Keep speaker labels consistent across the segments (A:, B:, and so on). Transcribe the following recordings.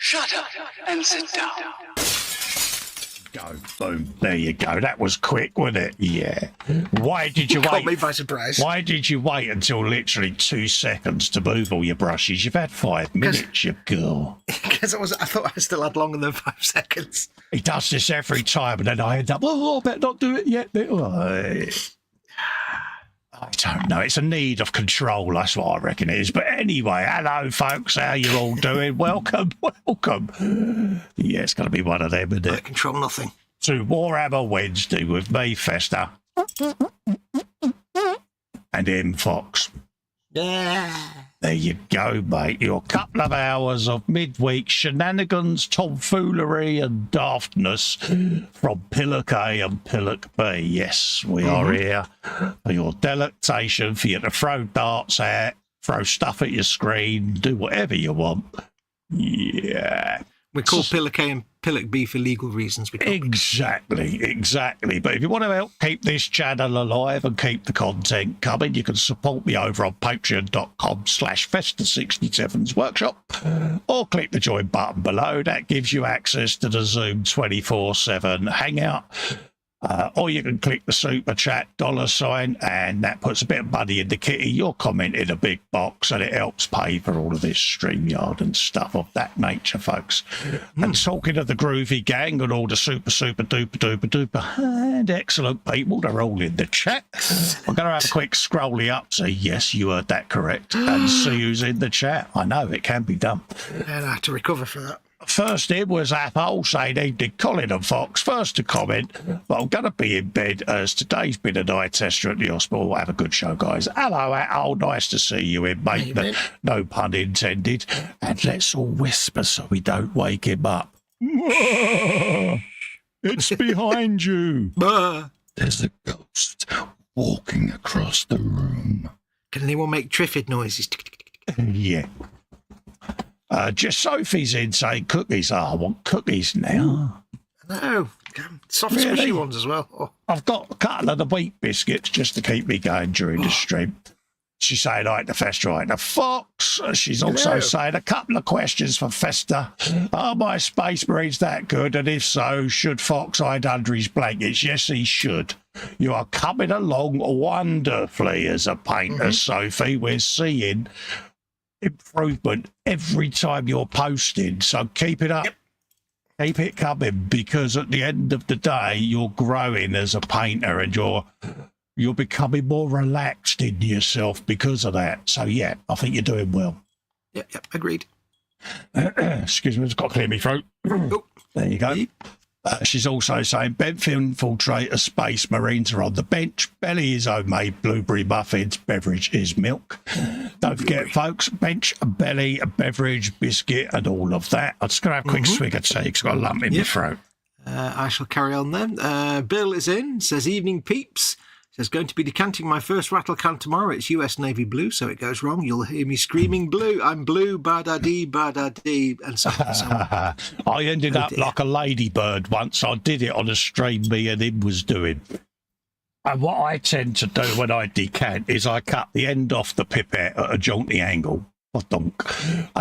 A: Shut up and sit down.
B: Go, boom, there you go. That was quick, wasn't it? Yeah. Why did you wait?
C: Caught me by surprise.
B: Why did you wait until literally 2 seconds to move all your brushes? You've had 5 minutes, you girl.
C: Because I thought I still had longer than 5 seconds.
B: He does this every time, and then I end up, I better not do it yet. I don't know. It's a need of control. That's what I reckon it is. But anyway, hello, folks. How you all doing? Welcome. Yeah, it's going to be one of them, isn't it?
C: I control nothing.
B: To Warhammer Wednesday with me, Festa. And him, Fox.
C: Yeah.
B: There you go, mate. Your couple of hours of midweek shenanigans, tomfoolery and daftness from Pillock A and Pillock B. Yes, we are here for your delectation, for you to throw darts at, throw stuff at your screen, do whatever you want. Yeah.
C: We call Pillock A and Pillock B for legal reasons.
B: Exactly. But if you want to help keep this channel alive and keep the content coming, you can support me over on patreon.com/Festa67's workshop, or click the join button below. That gives you access to the Zoom 24/7 hangout. Or you can click the Superchat $, and that puts a bit of money in the kitty. Your comment in a big box, and it helps pay for all of this StreamYard and stuff of that nature, folks. And talking of the groovy gang and all the super duper and excellent people, they're all in the chat. I'm going to have a quick scrolly up, so yes, you heard that correct, and see who's in the chat. I know it can be done.
C: And I have to recover for that.
B: First in was Apple saying evening, Colin and Fox. First to comment, but I'm going to be in bed as today's been a night tester at the hospital. Have a good show, guys. Hello, Apple. Nice to see you in, mate. No pun intended. And let's all whisper so we don't wake him up. It's behind you. There's a ghost walking across the room.
C: Can anyone make Triffid noises?
B: Yeah. Just Sophie's in saying cookies. I want cookies now.
C: No, soft squishy ones as well. Oh.
B: I've got a couple of the wheat biscuits just to keep me going during the stream. She's saying, I like the Festa, right? The Fox. She's also saying a couple of questions for Festa. Are my Space Marines that good? And if so, should Fox hide under his blankets? Yes, he should. You are coming along wonderfully as a painter, Sophie. We're seeing improvement every time you're posting, so keep it up. Keep it coming, because at the end of the day you're growing as a painter, and you're becoming more relaxed in yourself because of that. So yeah, I think you're doing well.
C: Yep, agreed.
B: Excuse me, I've got to clear my throat. There you go. She's also saying Benfield infiltrator Space Marines are on the bench. Belly is homemade blueberry muffins. Beverage is milk. Don't forget, folks, bench, belly, beverage, biscuit, and all of that. I'm just going to have a quick swig of tea because I've got a lump in my throat.
C: I shall carry on then. Bill is in, says, evening peeps. Says, going to be decanting my first rattle can tomorrow. It's US Navy blue, so it goes wrong. You'll hear me screaming blue. I'm blue, ba-da-dee, and so on.
B: I ended up like a ladybird once. I did it on a stream me and him was doing. And what I tend to do when I decant is I cut the end off the pipette at a jaunty angle. And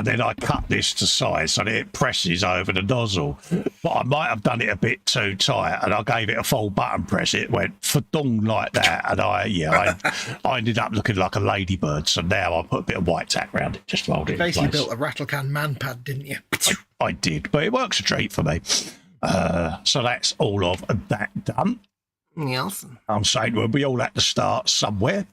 B: then I cut this to size so that it presses over the nozzle. But I might have done it a bit too tight, and I gave it a full button press. It went fadong like that, and I ended up looking like a ladybird. So now I put a bit of white tack around it, just rolled it in place.
C: Basically built a rattle can man pad, didn't you?
B: I did, but it works a treat for me. So that's all of that done.
C: Yes.
B: I'm saying we all had to start somewhere.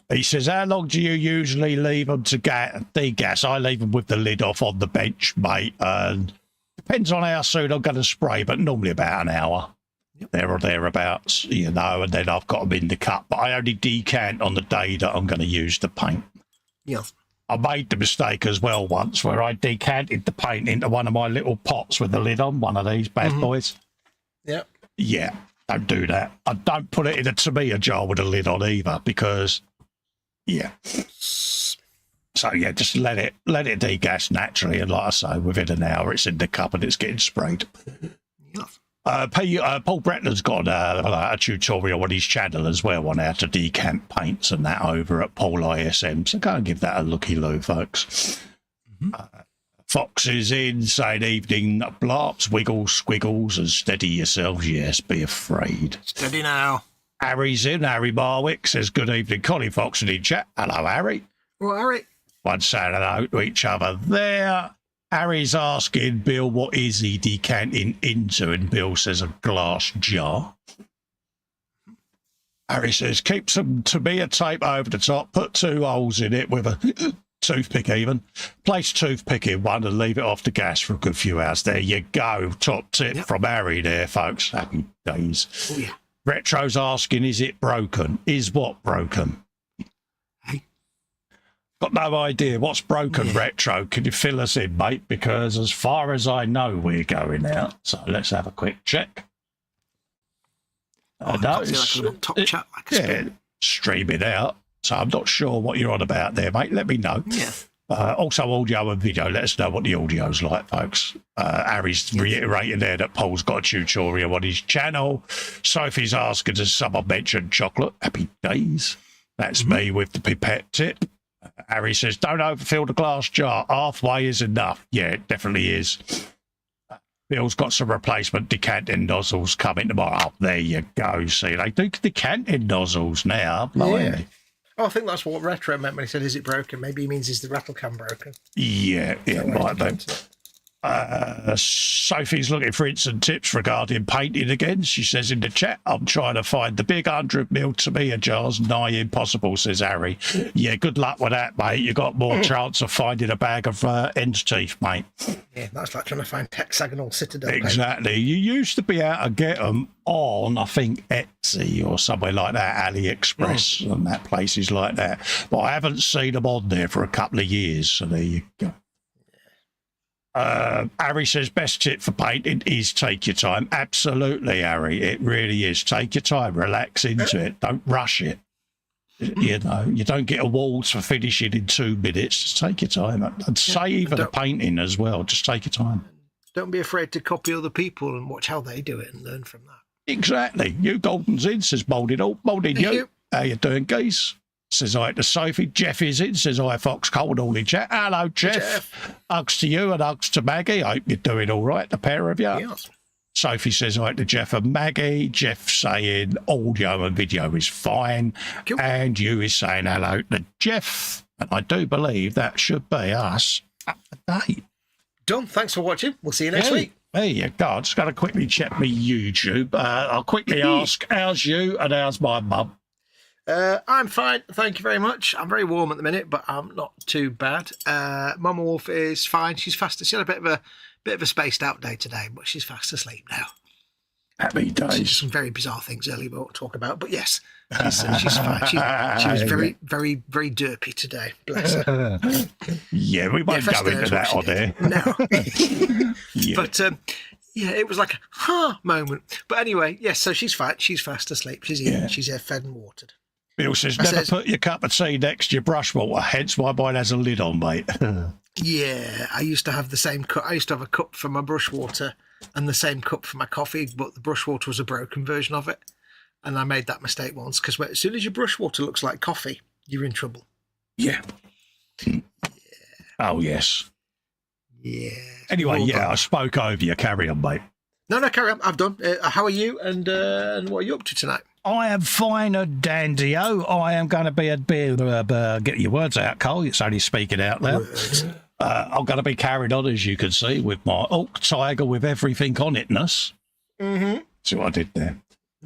B: He says, how long do you usually leave them to degas? I leave them with the lid off on the bench, mate. Depends on how soon I'm going to spray, but normally about an hour. There or thereabouts, you know, and then I've got them in the cup. But I only decant on the day that I'm going to use the paint.
C: Yes.
B: I made the mistake as well once where I decanted the paint into one of my little pots with the lid on, one of these bad boys.
C: Yep.
B: Yeah. Don't do that. I don't put it in a Tamiya jar with a lid on either, because, yeah. So yeah, just let it degas naturally, and like I say, within an hour it's in the cup and it's getting sprayed.
C: Yes.
B: Paul Bretland's got a tutorial on his channel as well on how to decant paints and that over at Paul ISM. So go and give that a looky-loo, folks. Fox is in, saying evening, blarps, wiggles, squiggles, and steady yourselves. Yes, be afraid.
C: Steady now.
B: Harry's in. Harry Marwick says, good evening, Colin Fox in chat. Hello, Harry.
C: Well, Harry.
B: One saying hello to each other there. Harry's asking Bill, what is he decanting into? And Bill says, a glass jar. Harry says, keep some Tamiya tape over the top, put 2 holes in it with a toothpick even. Place toothpick in one and leave it off the gas for a good few hours. There you go. Top tip from Harry there, folks. Happy days.
C: Oh, yeah.
B: Retro's asking, is it broken? Is what broken?
C: Hey.
B: Got no idea what's broken, Retro. Can you fill us in, mate? Because as far as I know, we're going out. So let's have a quick check.
C: Oh,
B: no,
C: top chat like a spin.
B: Streaming out. So I'm not sure what you're on about there, mate. Let me know.
C: Yeah.
B: Also, audio and video. Let us know what the audio's like, folks. Harry's reiterating there that Paul's got a tutorial on his channel. Sophie's asking, does someone mention chocolate? Happy days. That's me with the pipette tip. Harry says, don't overfill the glass jar. Halfway is enough. Yeah, it definitely is. Bill's got some replacement decanting nozzles coming tomorrow. Oh, there you go. See, they do decanting nozzles now.
C: Yeah. Oh, I think that's what Retro meant when he said, is it broken? Maybe he means, is the rattle can broken?
B: Yeah, might be. Sophie's looking for instant tips regarding painting again. She says in the chat, I'm trying to find the big 100ml Tamiya jars. Nigh impossible, says Harry. Yeah, good luck with that, mate. You got more chance of finding a bag of ends teeth, mate.
C: Yeah, that's like trying to find hexagonal citadel.
B: Exactly. You used to be able to get them on, I think, Etsy or somewhere like that, AliExpress and that places like that. But I haven't seen them on there for a couple of years, so there you go. Harry says, best tip for painting is take your time. Absolutely, Harry. It really is. Take your time. Relax into it. Don't rush it. You know, you don't get awards for finishing in 2 minutes. Just take your time. And say even the painting as well. Just take your time.
C: Don't be afraid to copy other people and watch how they do it and learn from that.
B: Exactly. You Golden's in, says Molded. Oh, Molded, you. How you doing, geese? Says hi to Sophie. Jeff is in. Says hi, Fox. Cold all in chat. Hello, Jeff. Hugs to you and hugs to Maggie. Hope you're doing all right, the pair of you.
C: Yes.
B: Sophie says hi to Jeff and Maggie. Jeff saying audio and video is fine.
C: Cool.
B: And you is saying hello to Jeff. And I do believe that should be us up to date.
C: Done. Thanks for watching. We'll see you next week.
B: There you go. I'm just going to quickly check my YouTube. I'll quickly ask, how's you and how's my mum?
C: I'm fine, thank you very much. I'm very warm at the minute, but I'm not too bad. Mama Wolf is fine. She's fast. She had a bit of a spaced out day today, but she's fast asleep now.
B: Happy days.
C: She did some very bizarre things earlier we won't talk about, but yes, she's fine. She was very, very, very derpy today. Bless her.
B: Yeah, we won't go into that on there.
C: No.
B: Yeah.
C: But yeah, it was like a moment. But anyway, yes, so she's fine. She's fast asleep. She's eating. She's fed and watered.
B: Bill says, never put your cup of tea next to your brush water, hence why mine has a lid on, mate.
C: Yeah, I used to have the same cup. I used to have a cup for my brush water and the same cup for my coffee, but the brush water was a broken version of it. And I made that mistake once, because as soon as your brush water looks like coffee, you're in trouble.
B: Yeah. Oh, yes.
C: Yeah.
B: Anyway, I spoke over you. Carry on, mate.
C: No, carry on. I've done. How are you, and what are you up to tonight?
B: I am fine and dandy-o. I am going to be a bit get your words out, Cole. It's only speaking out loud. I'm going to be carried on, as you can see, with my Oak Tiger with everything on itness.
C: Mm-hmm.
B: See what I did there?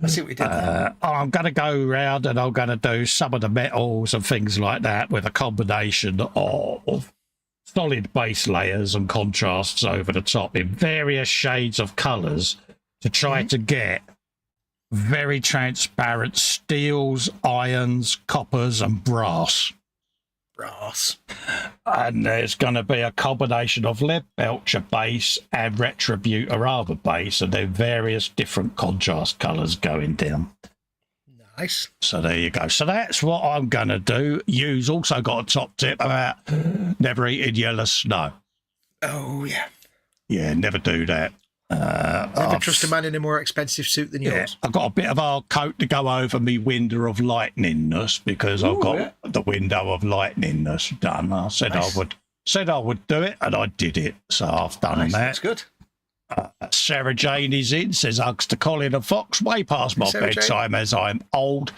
C: I see what you did there.
B: I'm going to go round and I'm going to do some of the metals and things like that with a combination of solid base layers and contrasts over the top in various shades of colours to try to get very transparent steels, irons, coppers and brass. And there's going to be a combination of lead belcher base and retributor arbor base, and then various different contrast colours going down.
C: Nice.
B: So there you go. So that's what I'm going to do. You've also got a top tip about never eating yellow snow.
C: Oh, yeah.
B: Yeah, never do that.
C: Never trust a man in a more expensive suit than yours.
B: I've got a bit of our coat to go over me window of lightningness because I've got the window of lightningness done. I said I would Said I would do it, and I did it. So I've done
C: Nice,
B: that.
C: that's good.
B: Sarah Jane is in, says hugs to Colin and Fox, way past my
C: Sarah
B: bedtime as I'm old,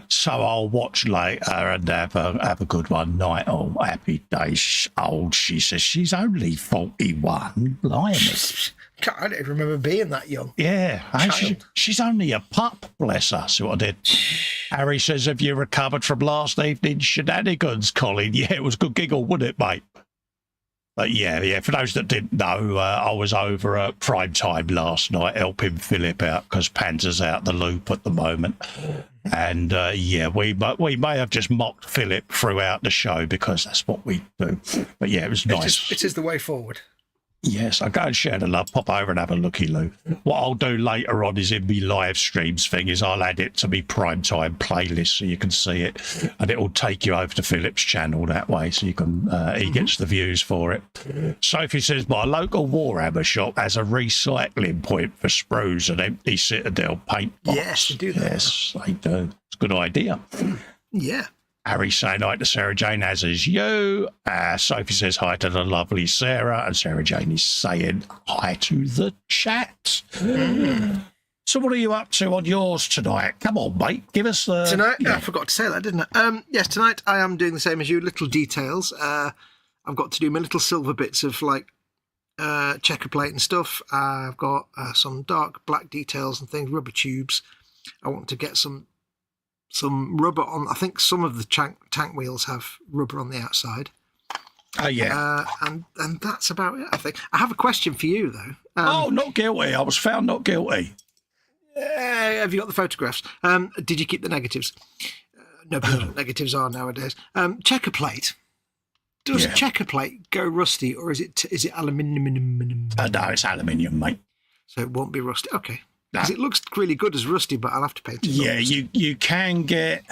B: so I'll watch later and have a good one night. Oh, happy days, old, she says. She's only 41, blimey.
C: I don't even remember being that young.
B: Yeah, she's only a pup, bless her. See what I did? Harry says, have you recovered from last evening's shenanigans, Colin? Yeah, it was a good giggle, wouldn't it, mate? But yeah, for those that didn't know, I was over at prime time last night helping Philip out because Panzer's out the loop at the moment. And we may have just mocked Philip throughout the show because that's what we do. But yeah, it was nice.
C: It is the way forward.
B: Yes, I'll go and share the love, pop over and have a looky-loo. What I'll do later on is in me live streams thing is I'll add it to me primetime playlist so you can see it, and it'll take you over to Philip's channel that way so you can, he gets the views for it. Sophie says, my local Warhammer shop has a recycling point for sprues and empty Citadel paint box.
C: Yes, they do that.
B: Yes, they do. It's a good idea.
C: Yeah.
B: Harry saying hi to Sarah Jane, as is you. Sophie says hi to the lovely Sarah, and Sarah Jane is saying hi to the chat. So what are you up to on yours tonight? Come on, mate. Give us the...
C: Tonight? Yeah. I forgot to say that, didn't I? Yes, tonight I am doing the same as you, little details. I've got to do my little silver bits of, like, checker plate and stuff. I've got some dark black details and things, rubber tubes. I want to get some rubber on. I think some of the tank wheels have rubber on the outside.
B: Oh, yeah.
C: And that's about it, I think. I have a question for you, though.
B: Not guilty. I was found not guilty.
C: Have you got the photographs? Did you keep the negatives? Nobody knows what negatives are nowadays. Checker plate. Does checker plate go rusty, or is it aluminium?
B: No, it's aluminium, mate.
C: So it won't be rusty. Okay. Because it looks really good as rusty, but I'll have to paint it.
B: Yeah, you can get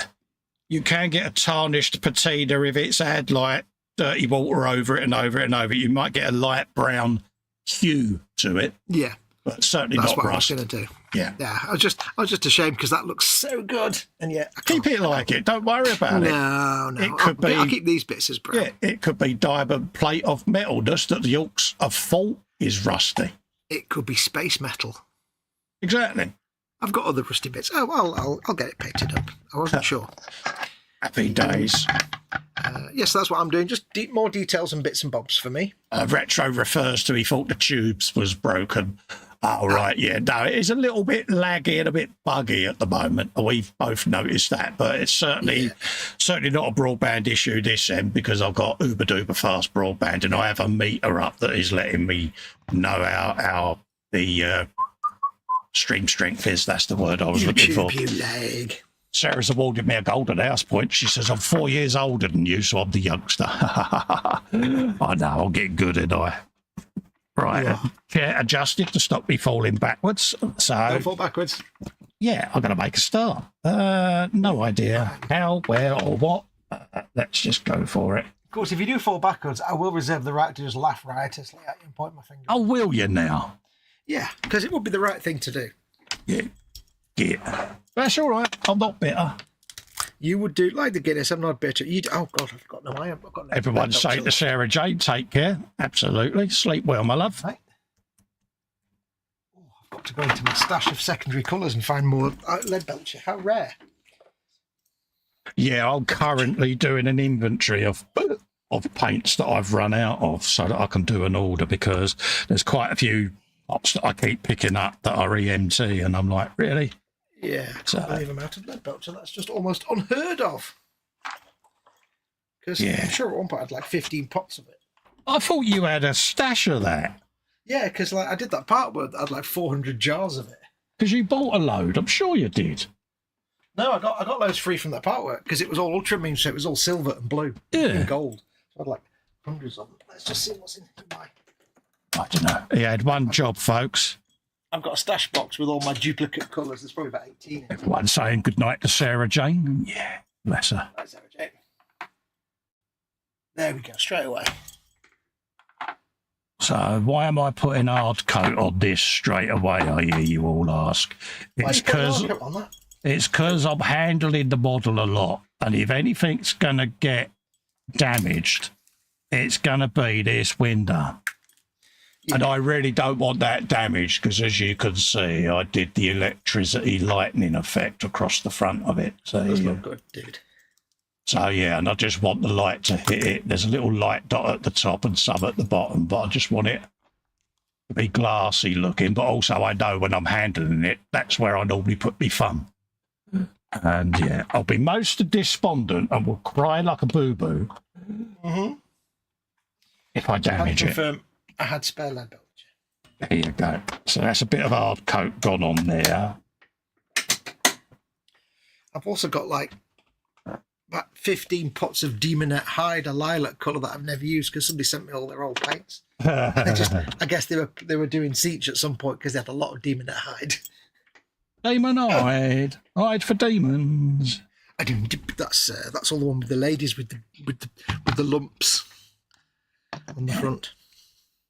B: a tarnished patina if it's had like dirty water over it and over it and over it. You might get a light brown hue to it.
C: Yeah,
B: but certainly
C: that's
B: not
C: what
B: rust.
C: I was going to do.
B: Yeah.
C: I was just ashamed because that looks so good, and yet
B: keep it like it. Don't worry about it.
C: No.
B: It could be.
C: I'll keep these bits as brown.
B: Yeah, it could be diamond plate of metal dust that the Yorks have thought is rusty.
C: It could be space metal.
B: Exactly.
C: I've got other rusty bits. Oh, well, I'll get it painted up. I wasn't sure.
B: Happy days.
C: Yes, that's what I'm doing. Just more details and bits and bobs for me.
B: Retro refers to he thought the tubes was broken. Oh, right, yeah. No, it is a little bit laggy and a bit buggy at the moment. We've both noticed that, but it's certainly not a broadband issue this end because I've got uber-duper fast broadband and I have a meter up that is letting me know how the stream strength is. That's the word I was looking for.
C: You leg.
B: Sarah's awarded me a golden house point. She says, I'm 4 years older than you, so I'm the youngster. I know, I'll get good, and I. Right, get adjusted to stop me falling backwards. So
C: Don't fall backwards.
B: Yeah, I'm going to make a start. No idea how, where, or what. Let's just go for it.
C: Of course, if you do fall backwards, I will reserve the right to just laugh riotously at you and point my finger.
B: Oh, will you now?
C: Yeah, because it would be the right thing to do.
B: Yeah. That's all right. I'm not bitter.
C: You would do like the Guinness. I'm not bitter. Oh God, I've got no. I've got no.
B: Everyone's saying to Sarah Jane, take care. Absolutely. Sleep well, my love.
C: Right. Oh, I've got to go into my stash of secondary colours and find more lead belcher. How rare.
B: Yeah, I'm currently doing an inventory of paints that I've run out of so that I can do an order because there's quite a few pops that I keep picking up that are EMT, and I'm like, really?
C: Yeah, I can't believe I'm out of lead belcher. That's just almost unheard of. Because I'm sure at one point I had like 15 pots of it.
B: I thought you had a stash of that.
C: Yeah, because like I did that part where I had like 400 jars of it.
B: Because you bought a load. I'm sure you did.
C: No, I got loads free from that part work because it was all ultramarine, so it was all silver and blue and gold. So I had like hundreds of them. Let's just see what's in my...
B: I don't know. He had one job, folks.
C: I've got a stash box with all my duplicate colours. There's probably about 18 in it.
B: Everyone saying goodnight to Sarah Jane. Yeah, bless her.
C: Right, Sarah Jane. There we go, straight away.
B: So why am I putting hard coat on this straight away, I hear you all ask? It's because I'm handling the model a lot. And if anything's going to get damaged, It's going to be this window. Yeah. And I really don't want that damaged because, as you can see, I did the electricity lightning effect across the front of it. So
C: that's not good, dude.
B: So, yeah, and I just want the light to hit it. There's a little light dot at the top and some at the bottom, but I just want it to be glassy looking. But also I know when I'm handling it, that's where I normally put my thumb. And, yeah, I'll be most despondent and will cry like a boo-boo if I damage it.
C: I had spare lead belts.
B: There you go. So that's a bit of hard coat gone on there.
C: I've also got like about 15 pots of demonette hide, a lilac colour that I've never used because somebody sent me all their old paints. I guess they were doing siege at some point because they had a lot of demonette hide.
B: Demon hide, hide for demons.
C: That's all the one with the ladies with the lumps on the front.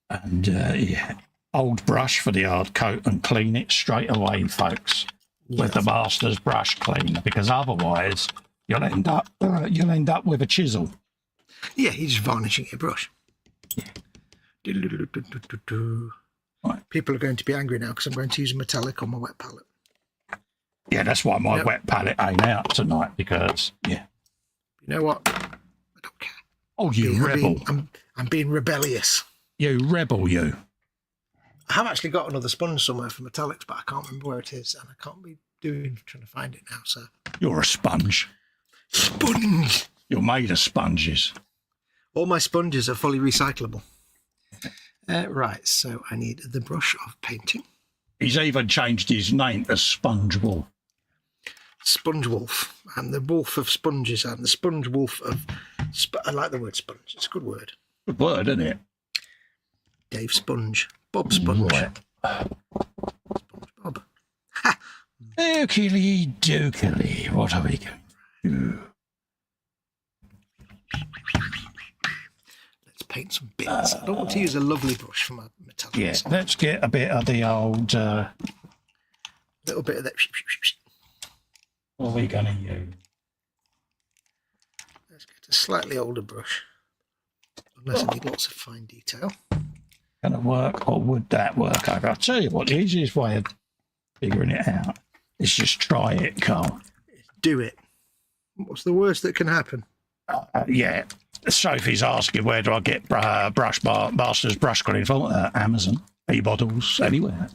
B: And yeah, old brush for the hard coat and clean it straight away, folks, with the master's brush cleaner, because otherwise you'll end up with a chisel.
C: Yeah, you're just varnishing your brush. Yeah. Right. People are going to be angry now because I'm going to use a metallic on my wet palette.
B: Yeah, that's why my wet palette ain't out tonight, because
C: you know what? I don't care.
B: Oh, you rebel!
C: I'm being rebellious.
B: You rebel, you.
C: I have actually got another sponge somewhere for metallics, but I can't remember where it is, and I can't be trying to find it now. So
B: you're a sponge.
C: Sponge.
B: You're made of sponges.
C: All my sponges are fully recyclable. Right, so I need the brush of painting.
B: He's even changed his name to Sponge Wolf.
C: Sponge Wolf. I'm the wolf of sponges. I'm the sponge wolf of... I like the word sponge. It's a good word.
B: Good word, isn't it?
C: Dave Sponge. Bob Sponge.
B: Right.
C: SpongeBob.
B: Ha! Okily dokily. What are we going to do?
C: Let's paint some bits. I don't want to use a lovely brush for my metallic.
B: Yeah, let's get a bit of the old...
C: little bit of that.
B: What are we going to use?
C: Let's get a slightly older brush. Unless I need lots of fine detail.
B: Going to work, or would that work? I'll tell you what, the easiest way of figuring it out is just try it, Carl.
C: Do it. What's the worst that can happen?
B: Yeah. Sophie's asking, where do I get Master's brush cleaning from? Amazon, e-models, anywhere.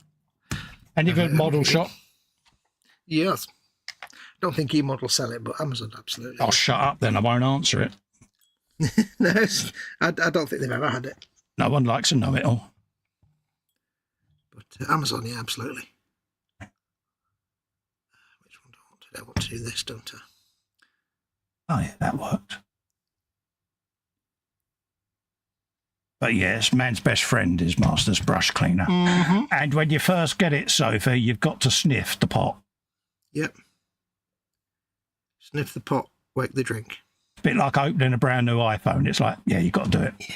B: Any good model shop?
C: Yes. Don't think e-models sell it, but Amazon absolutely.
B: I'll shut up then, I won't answer it.
C: No, I don't think they've ever had it.
B: No one likes to know it all.
C: But Amazon, yeah, absolutely. Which one do I want to do? I want to do this, don't I?
B: Oh, yeah, that worked. But yes, man's best friend is Master's brush cleaner.
C: Mm-hmm.
B: And when you first get it, Sophie, you've got to sniff the pot.
C: Yep. Sniff the pot, wake the drink.
B: It's a bit like opening a brand new iPhone. It's like, yeah, you've got to do it.
C: Yeah.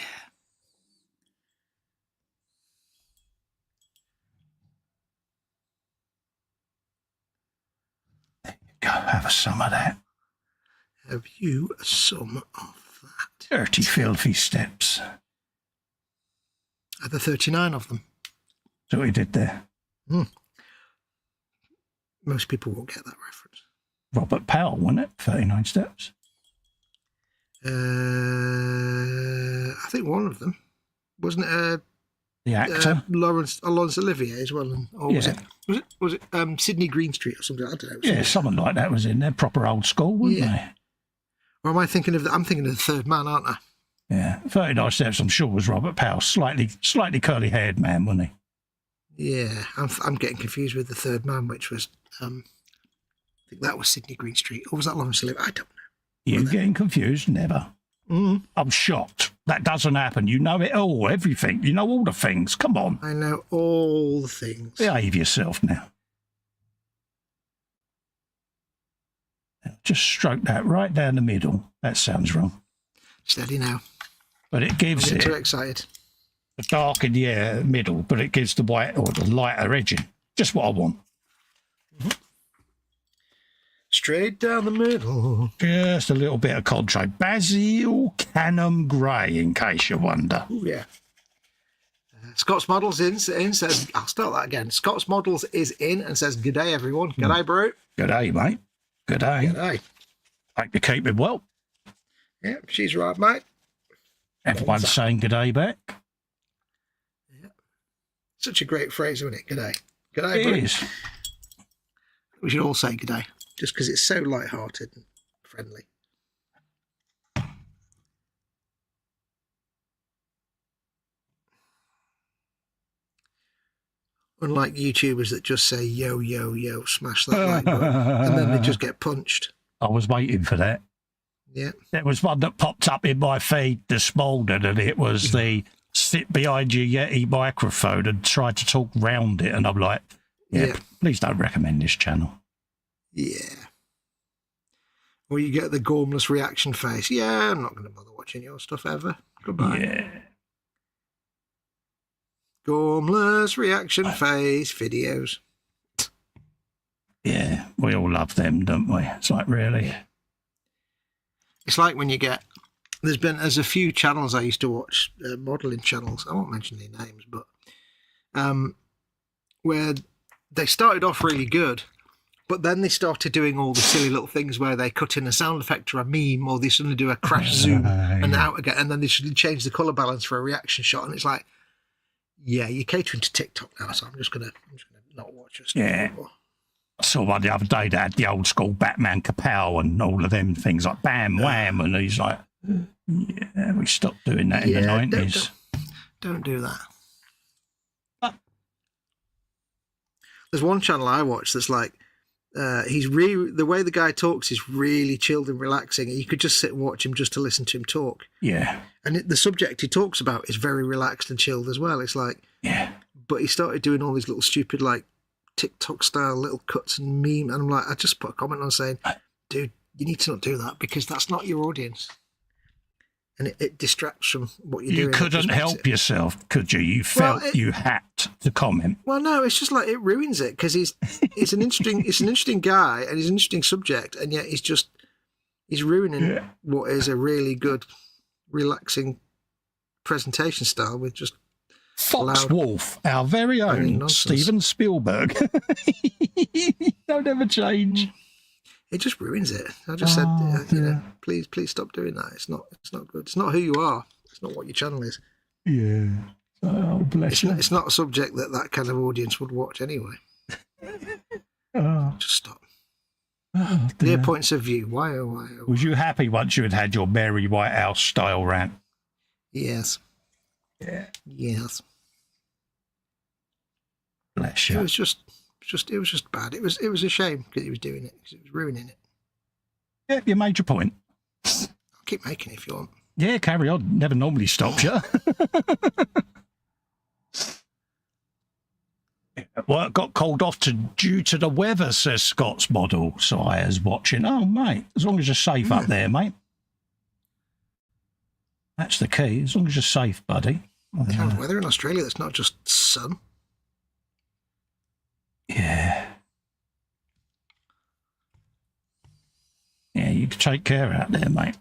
B: There you go. Have some of that.
C: Have you some of that?
B: Dirty, filthy steps.
C: Are there 39 of them?
B: That's what he did there.
C: Most people won't get that reference.
B: Robert Powell, wasn't it? 39 steps.
C: I think one of them. Wasn't it
B: The actor?
C: Laurence Olivier as well? Or
B: Yeah.
C: Was it Sydney Greenstreet or something? I don't know.
B: Yeah, someone like that was in there. Proper old school, weren't they?
C: Or am I thinking of I'm thinking of The Third Man, aren't I?
B: Yeah. 39 steps, I'm sure, was Robert Powell. Slightly curly-haired man, wasn't he?
C: Yeah, I'm getting confused with The Third Man, which was I think that was Sydney Greenstreet, or was that Laurence Olivier? I don't know.
B: You getting confused? Never. I'm shocked. That doesn't happen. You know it all, everything. You know all the things. Come on.
C: I know all the things.
B: Behave yourself now. Just stroke that right down the middle. That sounds wrong.
C: Steady now.
B: But it gives
C: I'm
B: it
C: too excited.
B: the dark in the middle, but it gives the white or the lighter edging. Just what I want.
C: Straight down the middle.
B: Just a little bit of contrast. Basil Canham Grey, in case you wonder.
C: Ooh, yeah. Scott's Models in says, I'll start that again. Scott's Models is in and says, good day, everyone. Good day, bro.
B: Good day, mate. Good day.
C: Good day.
B: Hope you're keeping well.
C: Yeah, she's right, mate.
B: Everyone's saying good day back.
C: Yeah. Such a great phrase, isn't it? Good day. Good day, bro.
B: It is.
C: We should all say good day, just because it's so light-hearted and friendly. Unlike YouTubers that just say, yo, yo, yo, smash that like button, and then they just get punched.
B: I was waiting for that.
C: Yeah.
B: There was one that popped up in my feed this morning, and it was the sit behind your Yeti microphone and try to talk round it. And I'm like, yeah. Please don't recommend this channel.
C: Yeah. Or you get the gormless reaction face. Yeah, I'm not going to bother watching your stuff ever. Goodbye.
B: Yeah.
C: Gormless reaction face videos.
B: Yeah, we all love them, don't we? It's like, really?
C: It's like when you get... There's a few channels I used to watch, modelling channels. I won't mention their names, but... where they started off really good, but then they started doing all the silly little things where they cut in a sound effect or a meme, or they suddenly do a crash zoom and out again, and then they suddenly change the colour balance for a reaction shot, and it's like... Yeah, you're catering to TikTok now, so I'm just gonna not watch your stuff anymore.
B: I saw one the other day that had the old school Batman Kapow and all of them things like Bam Wham, and he's like, yeah, we stopped doing that in the 90s.
C: Don't do that. There's one channel I watch that's like, the way the guy talks is really chilled and relaxing, and you could just sit and watch him just to listen to him talk. Yeah. And the subject he talks about is very relaxed and chilled as well. It's like, yeah. But he started doing all these little stupid, like, TikTok style little cuts and meme, and I'm like, I just put a comment on saying, dude, you need to not do that because that's not your audience. And it distracts from what you're doing. You
B: couldn't help yourself, could you? You felt you had to comment.
C: Well, no, it's just like it ruins it because he's an interesting guy and he's an interesting subject, and yet he's ruining what is a really good, relaxing presentation style with just
B: Fox Wolf, our very own Steven Spielberg. Don't ever change.
C: It just ruins it. I just said, please stop doing that. It's not good. It's not who you are. It's not what your channel is.
B: Yeah. Oh, bless you.
C: It's not a subject that kind of audience would watch anyway. Just stop.
B: Oh,
C: Clear points of view. Why?
B: Was you happy once you had your Mary Whitehouse style rant?
C: Yes.
B: Yeah.
C: Yes.
B: Bless you.
C: It was just bad. It was a shame because he was doing it, because it was ruining it.
B: Yeah, you made your point.
C: I'll keep making it if you want.
B: Yeah, carry on. Never normally stops you. Work got called off due to the weather, says Scott's Model. So I was watching. Oh, mate, as long as you're safe up there, mate. That's the key. As long as you're safe, buddy.
C: Kind of weather in Australia that's not just sun.
B: Yeah. Yeah, you take care out there, mate.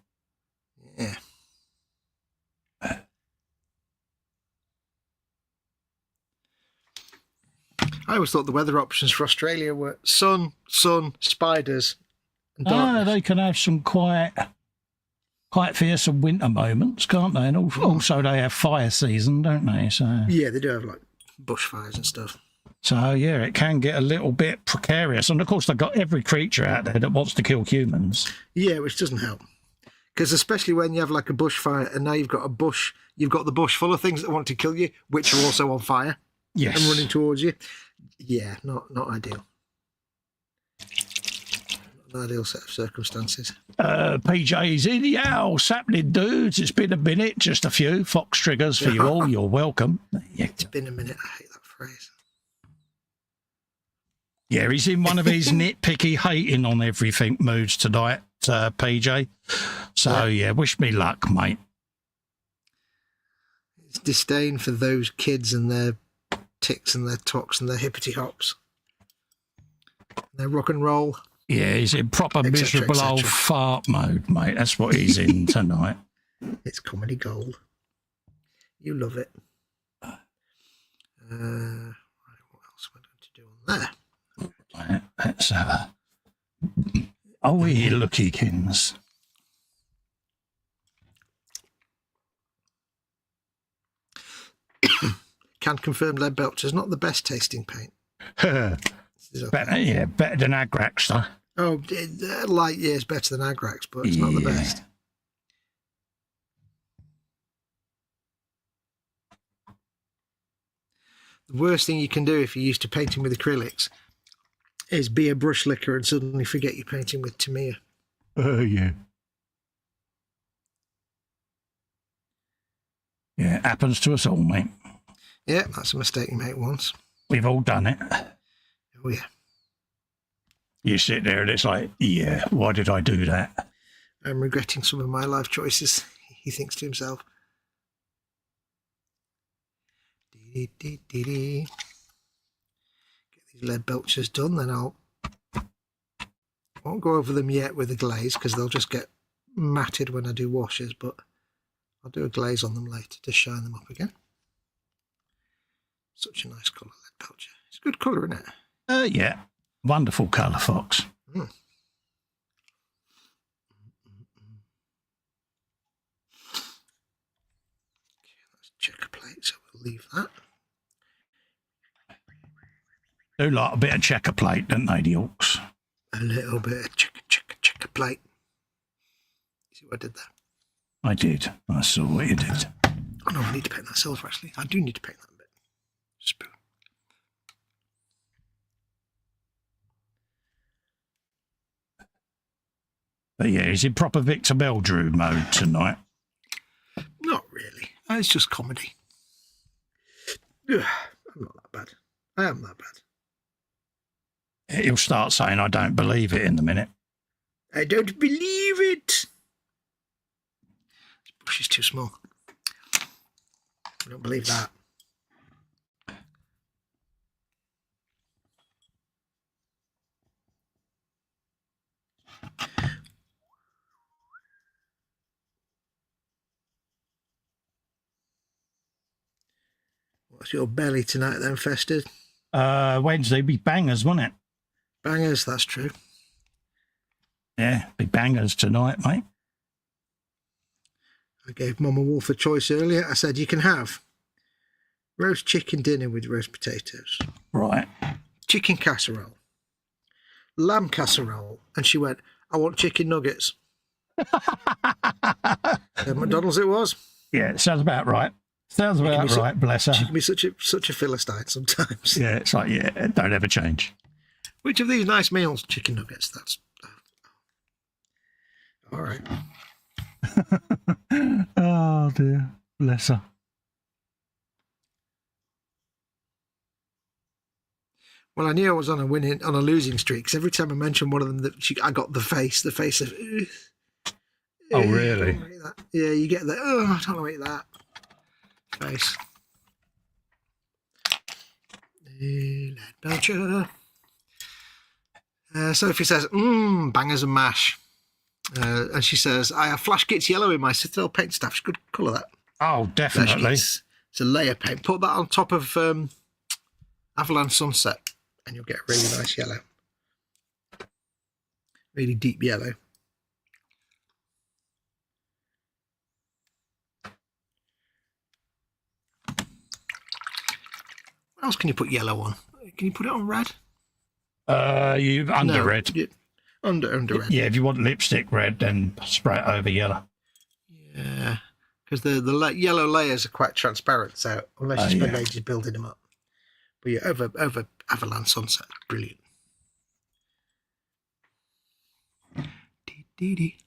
C: Yeah. I always thought the weather options for Australia were sun, spiders, and darkness.
B: They can have some quite fearsome winter moments, can't they? And also they have fire season, don't they? So
C: yeah, they do have like bushfires and stuff.
B: So yeah, it can get a little bit precarious, and of course they've got every creature out there that wants to kill humans.
C: Yeah, which doesn't help, because especially when you have like a bushfire, and now you've got the bush full of things that want to kill you, which are also on fire.
B: Yes,
C: and running towards you. Yeah, not ideal. Not an ideal set of circumstances.
B: PJ's in the house, happening, dudes. It's been a minute, just a few Fox triggers for you all. You're welcome.
C: It's been a minute. I hate that phrase.
B: Yeah, he's in one of his nitpicky hating on everything moods tonight, PJ. So yeah, wish me luck, mate.
C: It's disdain for those kids and their ticks and their tocks and their hippity hops, and their rock and roll.
B: Yeah, he's in proper miserable old fart mode, mate. That's what he's in tonight.
C: It's comedy gold. You love it. Right, what else am I going to do on there?
B: Right, let's have a... Oh, here, lookykins.
C: Can confirm lead belcher's not the best tasting paint.
B: Okay. Better than Agrax, though.
C: Oh, light years better than Agrax, but it's not the best. The worst thing you can do if you're used to painting with acrylics is be a brush licker and suddenly forget you're painting with Tamiya.
B: Yeah. Yeah, it happens to us all, mate.
C: Yeah, that's a mistake you make once.
B: We've all done it.
C: Oh, yeah.
B: You sit there and it's like, yeah, why did I do that?
C: I'm regretting some of my life choices, he thinks to himself. Get these lead belchers done, then I won't go over them yet with a glaze because they'll just get matted when I do washes, but I'll do a glaze on them later to shine them up again. Such a nice colour, lead belcher. It's a good colour, isn't it?
B: Yeah. Wonderful colour, Fox.
C: Mm. Okay, that's checker plate, so we'll leave that.
B: Do like a bit of checker plate, don't they, the orcs?
C: A little bit of checker plate. See what I did there?
B: I did. I saw what you did.
C: Oh no, I need to paint that silver actually. I do need to paint that a bit. Spoon.
B: But yeah, he's in proper Victor Meldrew mode tonight.
C: Not really. It's just comedy. Ugh, I'm not that bad. I am that bad.
B: He'll start saying, I don't believe it in a minute.
C: I don't believe it. This bush is too small. I don't believe that. What's your belly tonight then, Festas?
B: Wednesday be bangers, won't it?
C: Bangers, that's true.
B: Yeah, be bangers tonight, mate.
C: I gave Mama Wolf a choice earlier. I said you can have roast chicken dinner with roast potatoes.
B: Right.
C: Chicken casserole. Lamb casserole. And she went, I want chicken nuggets. At McDonald's it was.
B: Yeah, it sounds about right. Sounds about right, bless her.
C: She can be such a Philistine sometimes.
B: Yeah, it's like, yeah, don't ever change.
C: Which of these nice meals? Chicken nuggets, that's... All right.
B: Oh, dear. Bless her.
C: Well, I knew I was on a losing streak because every time I mentioned one of them, I got the face of...
B: Oh, really?
C: Yeah, you get the, I don't want to eat that face. Lead belcher. Sophie says, bangers and mash. And she says, I have flash kits yellow in my Citadel paint staff. It's good colour, that.
B: Oh, definitely.
C: It's a layer paint. Put that on top of Avalanche Sunset and you'll get a really nice yellow. Really deep yellow. What else can you put yellow on? Can you put it on red?
B: Under red.
C: Under red.
B: Yeah, if you want lipstick red, then spray it over yellow.
C: Yeah, because the yellow layers are quite transparent, so unless you spend ages building them up. But yeah, over Avalanche Sunset, brilliant. Dee dee.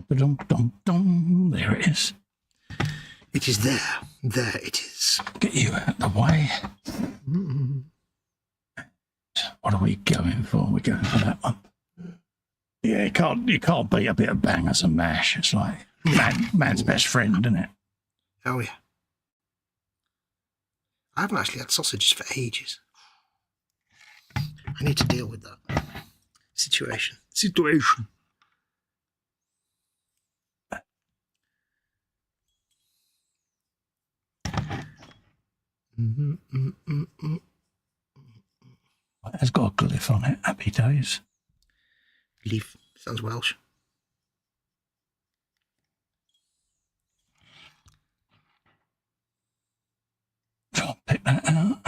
B: There it is.
C: It is there. There it is.
B: Get you out of the way.
C: Mm-hmm.
B: What are we going for? We're going for that one. Yeah, you can't beat a bit of bangers and mash. It's like man's best friend, isn't it?
C: Oh yeah. I haven't actually had sausages for ages. I need to deal with that situation.
B: It's got a glyph on it. Happy days.
C: Leaf. Sounds Welsh.
B: I'll pick that out.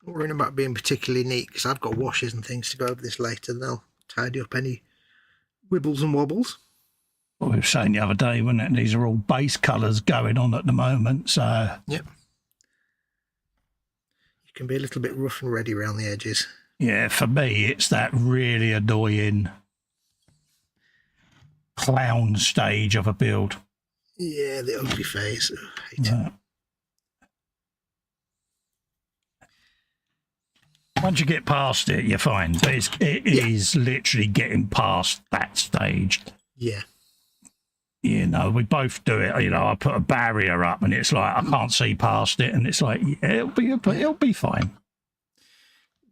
C: Not worrying about being particularly neat because I've got washes and things to go over this later. And they'll tidy up any wibbles and wobbles.
B: Well, we were saying the other day, wasn't it? These are all base colours going on at the moment, so...
C: Yep. You can be a little bit rough and ready around the edges.
B: Yeah, for me, it's that really annoying clown stage of a build.
C: Yeah, the ugly phase. Oh, I hate it.
B: Once you get past it, you're fine. But it is literally getting past that stage.
C: Yeah.
B: You know, we both do it. You know, I put a barrier up and it's like, I can't see past it. And it's like, yeah, it'll be fine.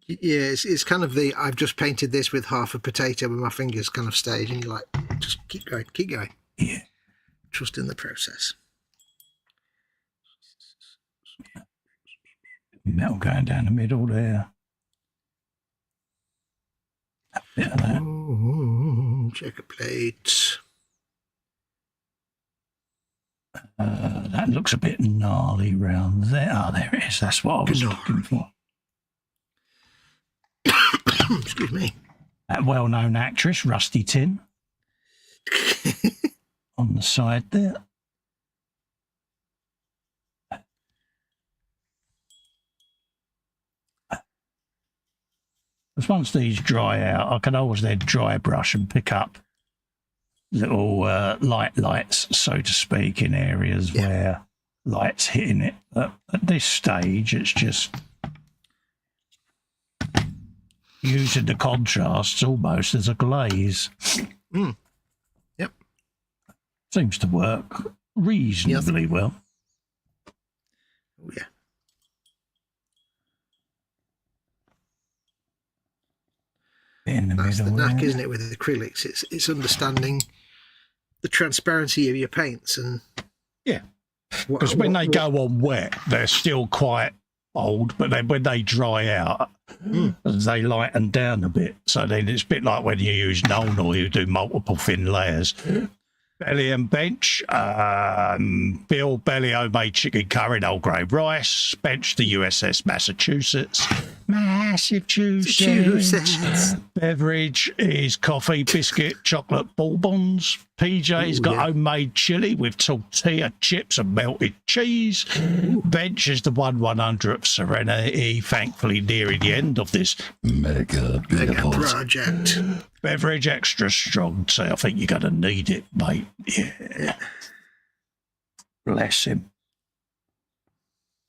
C: Yeah, it's kind of the, I've just painted this with half a potato with my fingers kind of stage. And you're like, just keep going, keep going.
B: Yeah.
C: Trust in the process.
B: Metal going down the middle there. A bit of that.
C: Oh, checker plate.
B: That looks a bit gnarly round there. Oh, there it is. That's what I was looking for.
C: Excuse me.
B: That well-known actress, Rusty Tin. On the side there. Because once these dry out, I can always then dry brush and pick up little lights, so to speak, in areas where light's hitting it. But at this stage, it's just using the contrasts almost as a glaze.
C: Mm. Yep.
B: Seems to work reasonably well.
C: Oh, yeah.
B: In the
C: That's
B: middle
C: the knack,
B: there.
C: isn't it, with acrylics? It's understanding the transparency of your paints and
B: Because when they go on wet, they're still quite old, but then when they dry out, they lighten down a bit. So then it's a bit like when you use Nuln or you do multiple thin layers. Belly and bench. Bill Belly homemade chicken curry and whole grain rice. Bench the USS Massachusetts. Beverage is coffee, biscuit, chocolate bourbons. PJ's got homemade chili with tortilla chips and melted cheese. Bench is the 1/100th Serenity, thankfully nearing the end of this mega
C: project.
B: Beverage extra strong, so I think you're going to need it, mate. Yeah. Bless him.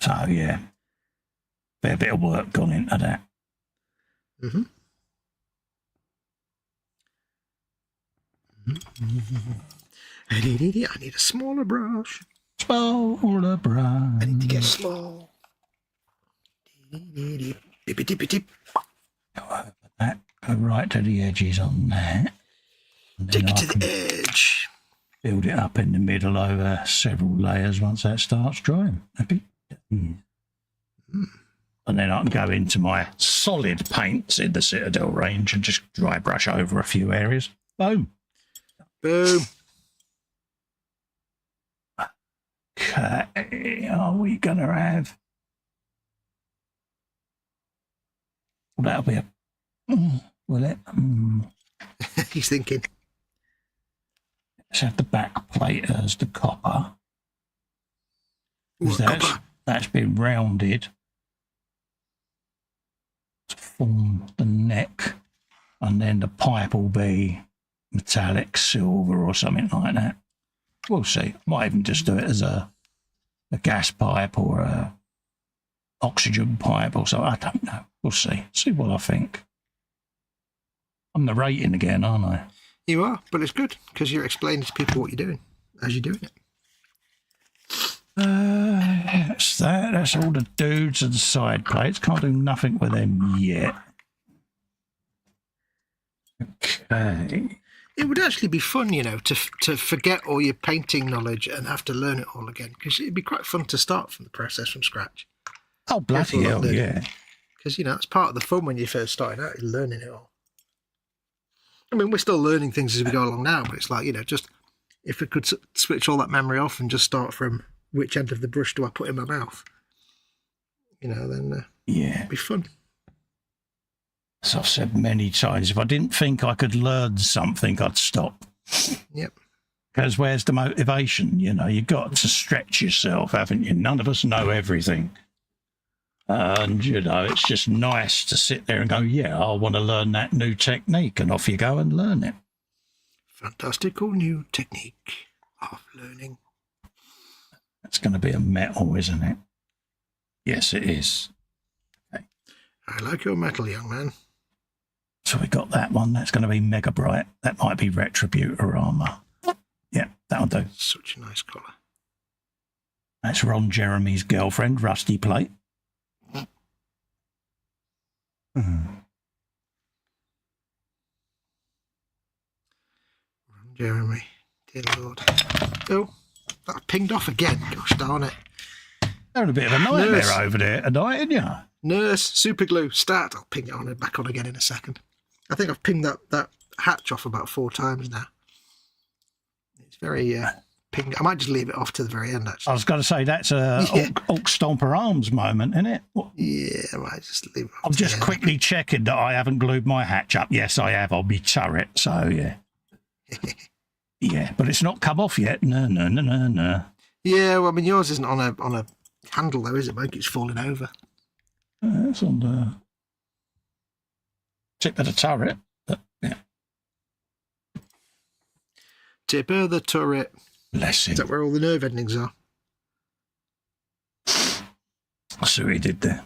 B: So, yeah. Fair bit of work gone into that.
C: Mm-hmm. I need a smaller brush.
B: Smaller brush.
C: I need to get small. Dip.
B: Go over that. Go right to the edges on that.
C: Take it to the edge.
B: Build it up in the middle over several layers once that starts drying. Happy? And then I can go into my solid paints in the Citadel range and just dry brush over a few areas. Boom.
C: Boom.
B: Okay, are we going to have... Well, that'll be a... will it?
C: He's thinking.
B: Let's have the back plate as the copper. That's been rounded to form the neck, and then the pipe will be metallic silver or something like that. We'll see. Might even just do it as a gas pipe or a oxygen pipe or something. I don't know. We'll see. See what I think. I'm narrating again, aren't I?
C: You are, but it's good because you're explaining to people what you're doing as you're doing it.
B: That's that. That's all the dudes and side plates. Can't do nothing with them yet. Okay.
C: It would actually be fun, you know, to forget all your painting knowledge and have to learn it all again, because it'd be quite fun to start from the process from scratch.
B: Oh, bloody hell, yeah.
C: Because, you know, that's part of the fun when you're first starting out, learning it all. I mean, we're still learning things as we go along now, but it's like, you know, just if we could switch all that memory off and just start from which end of the brush do I put in my mouth, you know, then
B: yeah,
C: it'd be fun.
B: As I've said many times, if I didn't think I could learn something, I'd stop.
C: Yep.
B: Because where's the motivation? You know, you've got to stretch yourself, haven't you? None of us know everything. And, you know, it's just nice to sit there and go, yeah, I want to learn that new technique, and off you go and learn it.
C: Fantastical new technique of learning.
B: That's going to be a metal, isn't it? Yes, it is. Okay.
C: I like your metal, young man.
B: So we got that one. That's going to be Mega Bright. That might be Retributor armor. Yeah, that'll do.
C: Such a nice colour.
B: That's Ron Jeremy's girlfriend, Rusty Plate.
C: Ron Jeremy, dear Lord. Oh, that pinged off again. Gosh darn it.
B: Having a bit of a nightmare over there tonight, ain't you?
C: Nurse, super glue, start. I'll ping it on and back on again in a second. I think I've pinged that hatch off about 4 times now. It's very ping. I might just leave it off to the very end, actually.
B: I was going to say, that's a Hulk Stomper Arms moment, isn't it?
C: Yeah, I might just leave it off.
B: I'm just quickly checking that I haven't glued my hatch up. Yes, I have on my turret, so yeah. Yeah, but it's not come off yet. No.
C: Yeah, well, I mean, yours isn't on a handle, though, is it, mate? It's falling over.
B: It's on the tip of the turret. But, yeah.
C: Tip of the turret.
B: Bless him.
C: Is that where all the nerve endings are?
B: I see what he did there.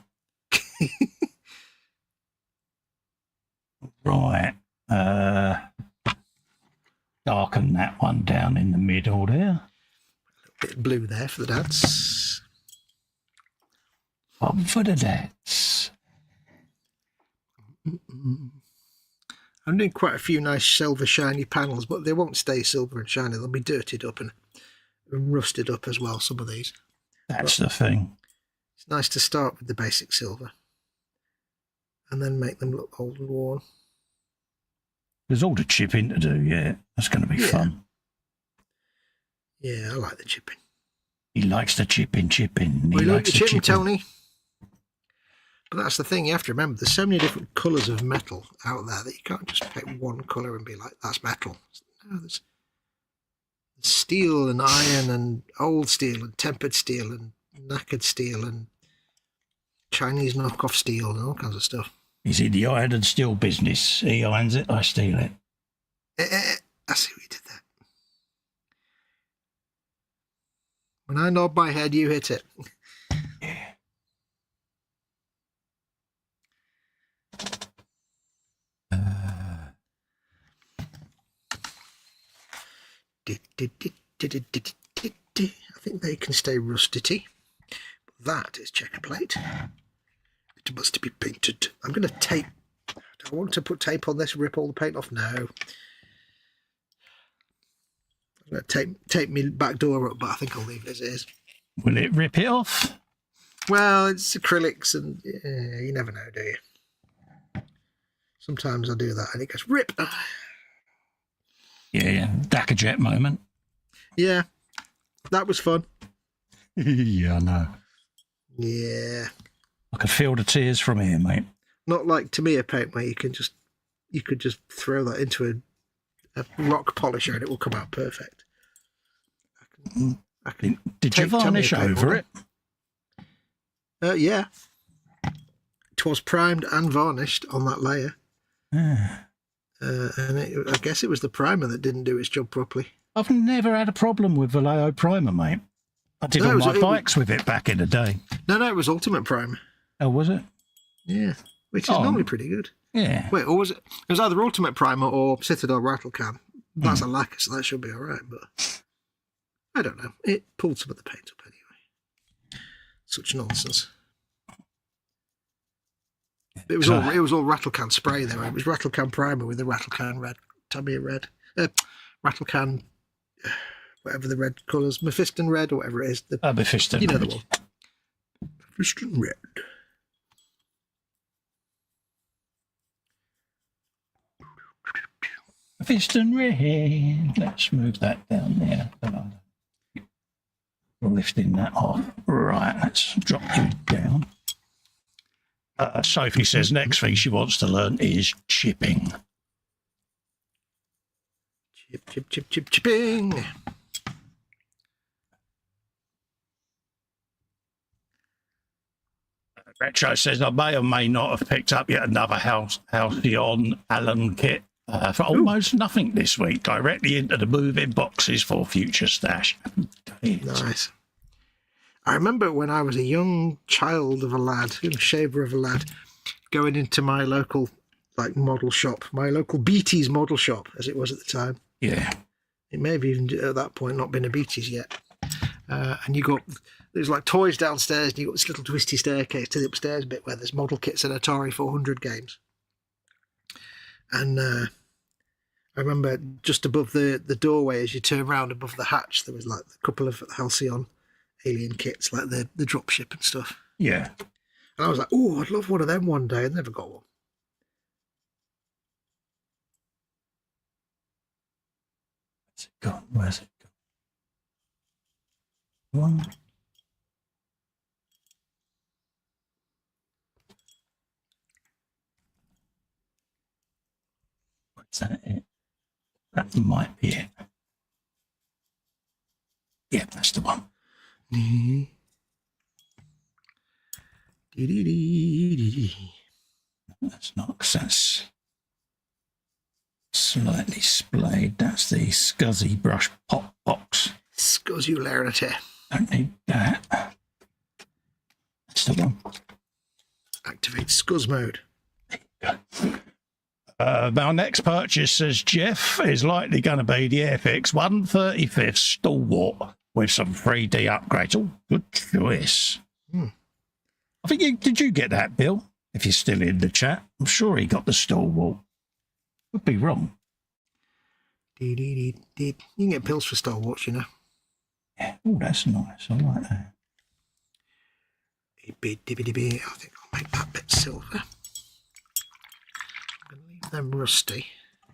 B: Right. Darken that one down in the middle there.
C: A bit of blue there for the dads.
B: One for the dads.
C: I'm doing quite a few nice silver shiny panels, but they won't stay silver and shiny. They'll be dirtied up and rusted up as well, some of these.
B: That's the thing.
C: It's nice to start with the basic silver and then make them look old and worn.
B: There's all the chipping to do, yeah. That's going to be fun.
C: Yeah, I like the chipping.
B: He likes the chipping.
C: We like the chipping, Tony. But that's the thing, you have to remember, there's so many different colours of metal out there that you can't just pick one colour and be like, that's metal. No, there's steel and iron and old steel and tempered steel and knackered steel and Chinese knockoff steel and all kinds of stuff.
B: He's in the iron and steel business. He irons it, I steal it.
C: I see what you did there. When I nod my head, you hit it.
B: Yeah.
C: I think they can stay rusty. That is checker plate. It must be painted. I'm going to tape. Do I want to put tape on this and rip all the paint off? No. I'm going to tape my back door up, but I think I'll leave it as it is.
B: Will it rip it off?
C: Well, it's acrylics and you never know, do you? Sometimes I do that and it goes rip.
B: Yeah. Dackerjet moment.
C: Yeah. That was fun.
B: Yeah, I know.
C: Yeah.
B: I could feel the tears from here, mate.
C: Not like Tamiya paint where you could just throw that into a rock polisher and it will come out perfect. I can
B: Did you varnish over it?
C: Yeah. It was primed and varnished on that layer.
B: Yeah.
C: And I guess it was the primer that didn't do its job properly.
B: I've never had a problem with Vallejo primer, mate. I did all my bikes with it back in the day.
C: No, it was Ultimate Primer.
B: Oh, was it?
C: Yeah, which is normally pretty good.
B: Yeah.
C: Wait, or was it? It was either Ultimate Primer or Citadel Rattle Can. That's a lacquer, so that should be all right. But I don't know. It pulled some of the paint up anyway. Such nonsense. It was all rattle can spray though. It was rattle can primer with the rattle can red, Tamiya red, rattle can, whatever the red colours, Mephiston red or whatever it is.
B: Mephiston.
C: You know the one. Mephiston red.
B: Mephiston red. Let's move that down there. Lifting that off. Right, let's drop you down. Sophie says next thing she wants to learn is chipping.
C: Chipping.
B: Retro says I may or may not have picked up yet another Halcyon Allen kit for almost nothing this week, directly into the moving boxes for future stash.
C: Nice. I remember when I was a young child of a lad, shaver of a lad, going into my local model shop, my local Beatties model shop, as it was at the time.
B: Yeah.
C: It may have even at that point not been a Beatties yet. And there's like toys downstairs, and you got this little twisty staircase to the upstairs bit where there's model kits and Atari 400 games. And I remember just above the doorway, as you turn around above the hatch, there was like a couple of Halcyon alien kits, like the dropship and stuff.
B: Yeah.
C: And I was like, oh, I'd love one of them one day. I never got one.
B: Where's it gone? Where's it gone? One. What's that? It? That might be it. Yeah, that's the one. That's not, because that's slightly splayed. That's the Scuzzy brush pop box.
C: Scuzzularity.
B: Don't need that. That's the one.
C: Activate Scuzz mode.
B: Our next purchase, says Jeff, is likely going to be the Airfix 135th Stalwart with some 3D upgrades. Oh, good choice. I think did you get that, Bill? If you're still in the chat, I'm sure he got the Stalwart. Would be wrong.
C: You can get pills for Stalwarts, you know.
B: Yeah. Oh, that's nice. I like that.
C: I think I'll make that bit silver. I'm going to leave them rusty.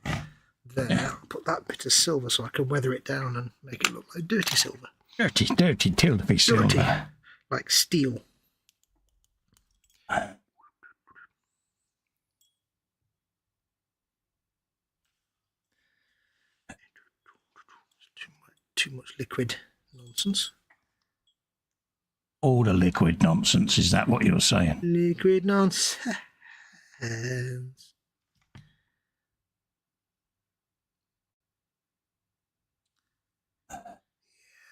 C: There, I'll put that bit of silver so I can weather it down and make it look like dirty silver.
B: Dirty tilty silver.
C: Dirty, like steel. Too much liquid nonsense.
B: All the liquid nonsense, is that what you're saying?
C: Liquid nonsense.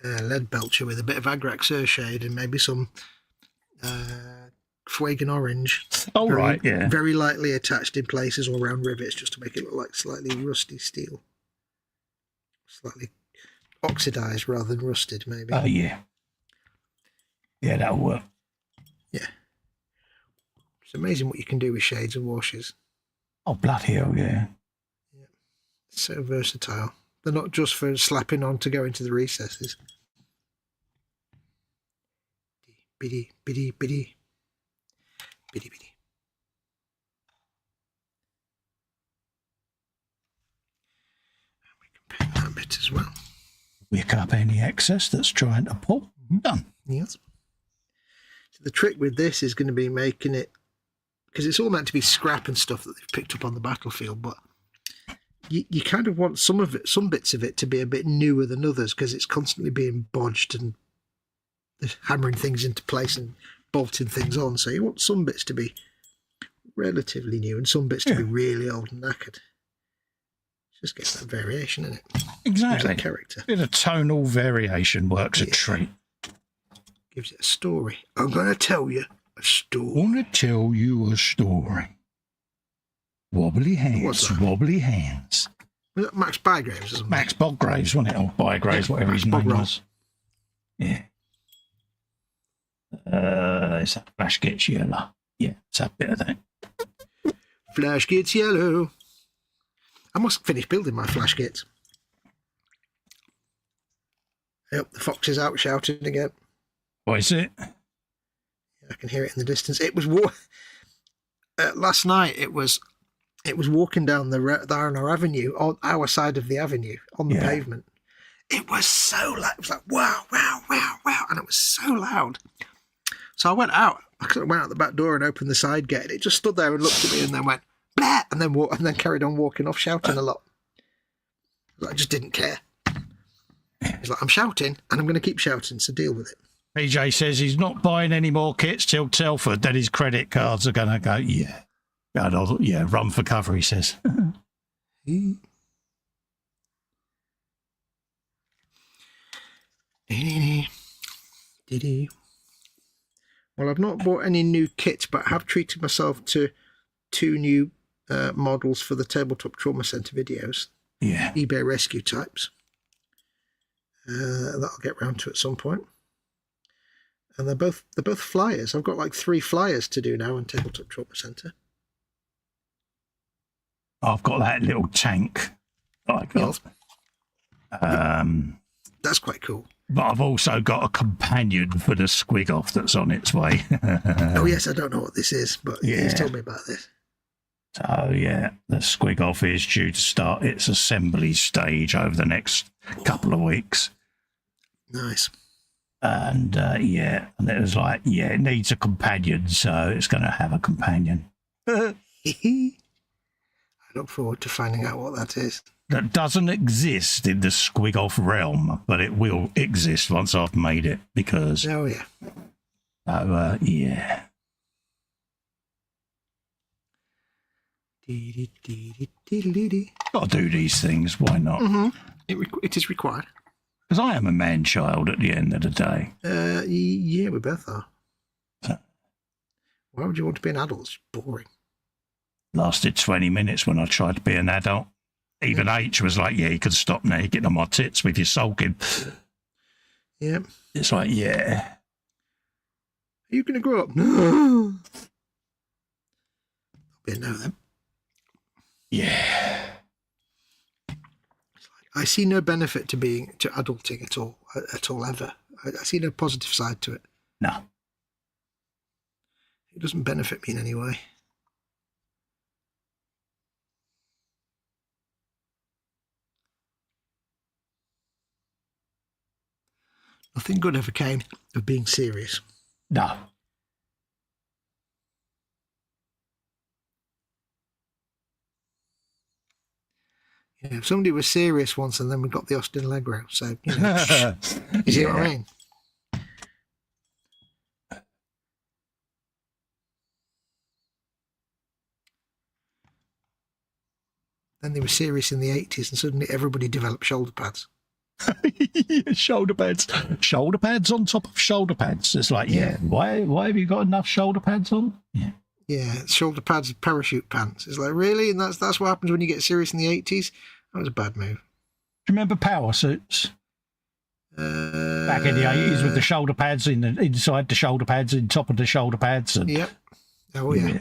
C: Lead belcher with a bit of Agrax Earthshade and maybe some Fuegan Orange.
B: Oh, right, yeah.
C: Very lightly attached in places or around rivets just to make it look like slightly rusty steel. Slightly oxidized rather than rusted, maybe.
B: Oh, yeah. Yeah, that'll work.
C: Yeah. It's amazing what you can do with shades and washes.
B: Oh, bloody hell, yeah.
C: Yeah. So versatile. They're not just for slapping on to go into the recesses. Biddy, biddy, biddy. Biddy, biddy. And we can paint that bit as well.
B: Wick up any excess that's trying to pull. Done.
C: Yes. So the trick with this is going to be making it, because it's all meant to be scrap and stuff that they've picked up on the battlefield, but you kind of want some bits of it to be a bit newer than others because it's constantly being bodged and hammering things into place and bolting things on. So you want some bits to be relatively new and some bits to be really old and knackered. Just gets that variation in it.
B: Exactly.
C: Character.
B: Bit of tonal variation works a treat.
C: Gives it a story. I'm going to tell you a story.
B: I want to tell you a story. Wobbly hands, wobbly hands.
C: Was it Max Bygraves or something?
B: Max Boggraves, wasn't it? Or Bygraves,
C: Yeah,
B: whatever
C: Max
B: his name
C: Bogrell.
B: was. Yeah. It's that flash gets yellow. Yeah, it's that bit of that.
C: Flash gets yellow. I must finish building my flash kits. Yep, the fox is out shouting again.
B: What is it?
C: I can hear it in the distance. It was last night. It was walking down down our avenue, on our side of the avenue, on the pavement. It was so loud. It was like wow, wow, wow, wow, and it was so loud. So I went out. I went out the back door and opened the side gate. And it just stood there and looked at me, and then went blah, and then carried on walking off, shouting a lot. I just didn't care. He's like, I'm shouting, and I'm going to keep shouting, so deal with it.
B: PJ says he's not buying any more kits till Telford. Then his credit cards are going to go. Yeah, run for cover. He says.
C: Well, I've not bought any new kits, but I have treated myself to 2 new models for the Tabletop Trauma Centre videos.
B: Yeah.
C: eBay rescue types. That I'll get round to at some point. And they're both flyers. I've got like 3 flyers to do now on Tabletop Trauma Centre.
B: I've got that little tank that I got.
C: That's quite cool.
B: But I've also got a companion for the squig off that's on its way.
C: Oh yes, I don't know what this is, but he's told me about this.
B: So yeah, the squig off is due to start its assembly stage over the next couple of weeks.
C: Nice.
B: And and it was like, it needs a companion, so it's going to have a companion.
C: I look forward to finding out what that is.
B: That doesn't exist in the squig off realm, but it will exist once I've made it, because
C: oh yeah.
B: So got to do these things. Why not?
C: Mm-hmm. It is required.
B: Because I am a man child at the end of the day.
C: Yeah, we both are. Why would you want to be an adult? It's boring.
B: Lasted 20 minutes when I tried to be an adult. Even H was like, you can stop now. You're getting on my tits with your sulking.
C: Yeah.
B: It's like,
C: Are you going to grow up? No. I'll be a no then.
B: Yeah.
C: I see no benefit to adulting at all ever. I see no positive side to it.
B: No.
C: It doesn't benefit me in any way. Nothing good ever came of being serious.
B: No.
C: Yeah, somebody was serious once, and then we got the Austin Allegro. So, you see what I mean? Then they were serious in the 80s, and suddenly everybody developed shoulder pads.
B: Shoulder pads on top of shoulder pads. It's like, why have you got enough shoulder pads on?
C: Yeah, shoulder pads and parachute pants. It's like, really? And that's what happens when you get serious in the 80s? That was a bad move.
B: Do you remember power suits? Back in the 80s with the shoulder pads inside the shoulder pads, in top of the shoulder pads. And,
C: yep. Oh, yeah.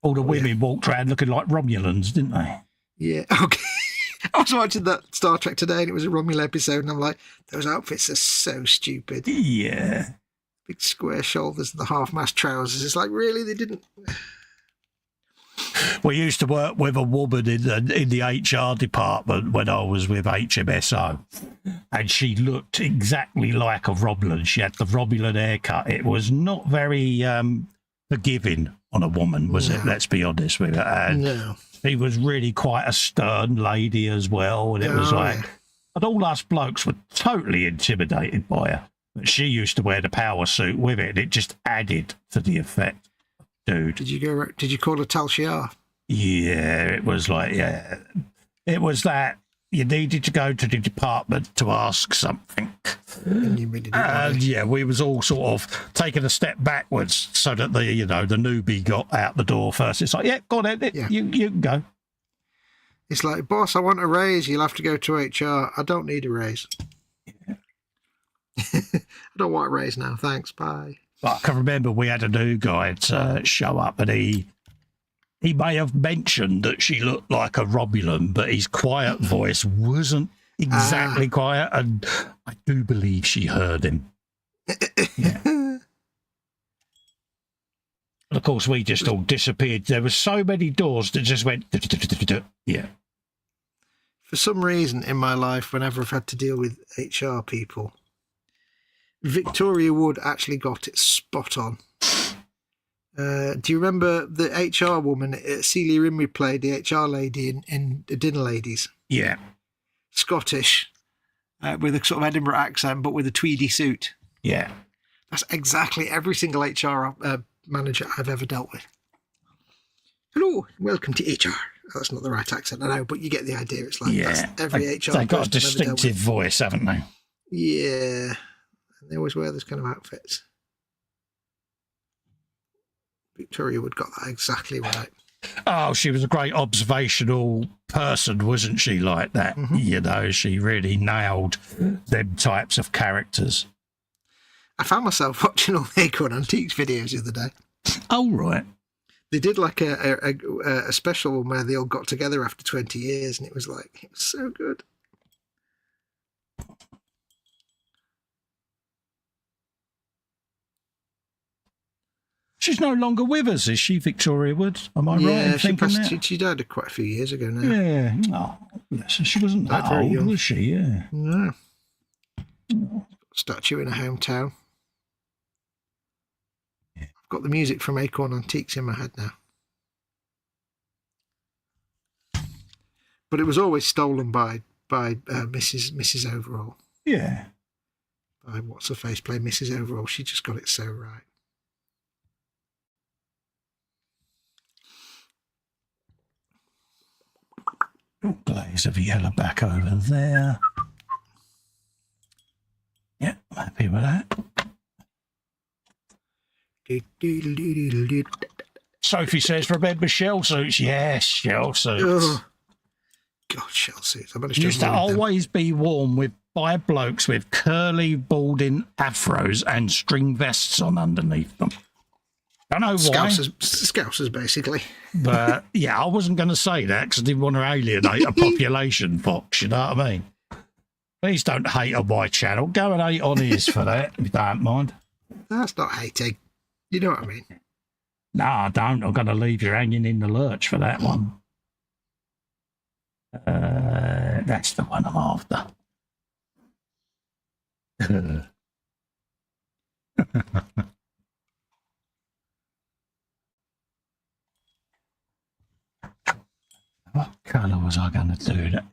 B: All the women walked around looking like Romulans, didn't they?
C: Yeah, okay. I was watching that Star Trek today, and it was a Romulan episode, and I'm like, those outfits are so stupid.
B: Yeah.
C: Big square shoulders and the half-mast trousers. It's like, really? They didn't...
B: We used to work with a woman in the HR department when I was with HMSO, and she looked exactly like a Romulan. She had the Romulan haircut. It was not very forgiving on a woman, was it? Let's be honest with it. And she was really quite a stern lady as well, and it was and all us blokes were totally intimidated by her. But she used to wear the power suit with it, and it just added to the effect. Dude.
C: Did you call her Tal Shiar?
B: Yeah, it was like, it was that you needed to go to the department to ask something.
C: And you really didn't
B: we was all sort of taking a step backwards so that the newbie got out the door first. It's like, go on then, you can go.
C: It's like, boss, I want a raise. You'll have to go to HR. I don't need a raise.
B: Yeah.
C: I don't want a raise now. Thanks. Bye.
B: But I can remember we had a new guy show up, and he may have mentioned that she looked like a Romulan, but his quiet voice wasn't exactly quiet, and I do believe she heard him. Yeah. And of course, we just all disappeared. There were so many doors that just went. Yeah.
C: For some reason in my life, whenever I've had to deal with HR people, Victoria Wood actually got it spot on. Do you remember the HR woman, Celia Imrie played the HR lady in The Dinner Ladies?
B: Yeah.
C: Scottish, with a sort of Edinburgh accent, but with a tweedy suit.
B: Yeah.
C: That's exactly every single HR manager I've ever dealt with. Hello, welcome to HR. That's not the right accent, I know, but you get the idea. It's like that's every HR.
B: They've got a distinctive voice, haven't they?
C: Yeah. And they always wear those kind of outfits. Victoria Wood got that exactly right.
B: Oh, she was a great observational person, wasn't she? Like that, You know, she really nailed them types of characters.
C: I found myself watching all the Acorn Antiques videos the other day.
B: Oh, right.
C: They did like a special one where they all got together after 20 years, and it was so good.
B: She's no longer with us, is she, Victoria Wood? Am I right in thinking that?
C: She died quite a few years ago now.
B: Yeah. Oh, bless her. She wasn't that old, young, was she? Yeah.
C: No. Statue in her hometown. Yeah. I've got the music from Acorn Antiques in my head now. But it was always stolen by Mrs. Overall.
B: Yeah.
C: By what's her face playing Mrs. Overall. She just got it so right.
B: Blaze of yellow back over there. Yeah, happy with that. Sophie says, remember shell suits? Yes, shell suits.
C: Oh, God, shell suits. I
B: used to always be worn by blokes with curly, balding afros and string vests on underneath them. I don't know why.
C: Scousers, basically.
B: But, yeah, I wasn't going to say that because I didn't want to alienate a population, Fox, you know what I mean? Please don't hate on my channel. Go and hate on his for that, if you don't mind.
C: That's not hating. You know what I mean?
B: No, I don't. I'm going to leave you hanging in the lurch for that one. That's the one I'm after. What colour was I going to do that?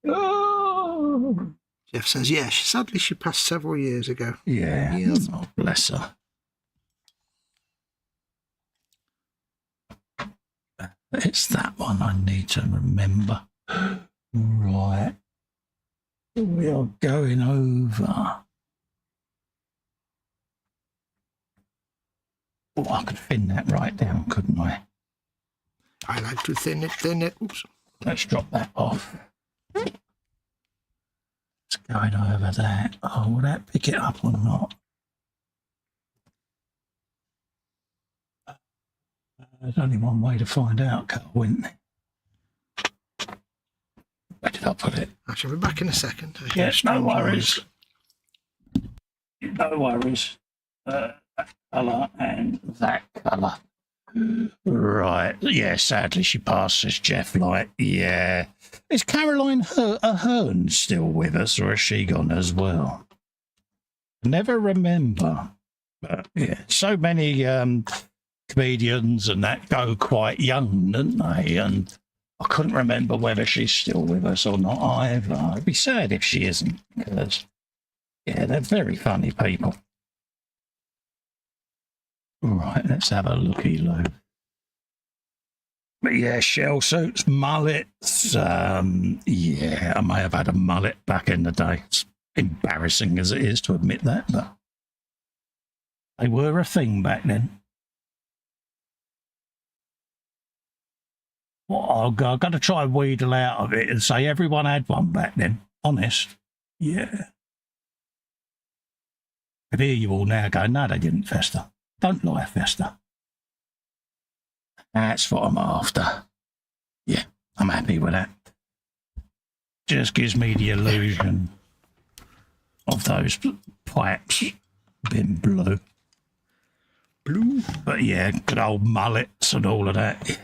B: Oh.
C: Jeff says, yeah, sadly she passed several years ago.
B: Yeah, oh, bless her. It's that one I need to remember. Right. We are going over. Oh, I could thin that right down, couldn't I?
C: I like to thin it. Oops.
B: Let's drop that off. It's going over that. Oh, will that pick it up or not? There's only one way to find out, Carl, isn't there? Where did I put it?
C: I shall be back in a second.
B: Yes, no worries. No worries. That colour and that colour. Right. Yeah, sadly she passes, Jeff. Like, yeah. Is Caroline Ahern still with us, or has she gone as well? Never remember. But yeah, so many comedians and that go quite young, don't they? And I couldn't remember whether she's still with us or not either. It'd be sad if she isn't, because, yeah, they're very funny people. Right, let's have a looky, Lou. But yeah, shell suits, mullets. Yeah, I may have had a mullet back in the day. It's embarrassing as it is to admit that, but they were a thing back then. Well, I've got to try and wheedle out of it and say everyone had one back then. Honest. Yeah. I hear you all now going, no, they didn't, Festa. Don't lie, Festa. That's what I'm after. Yeah, I'm happy with that. Just gives me the illusion of those pipes being blue. Blue? But yeah, good old mullets and all of that.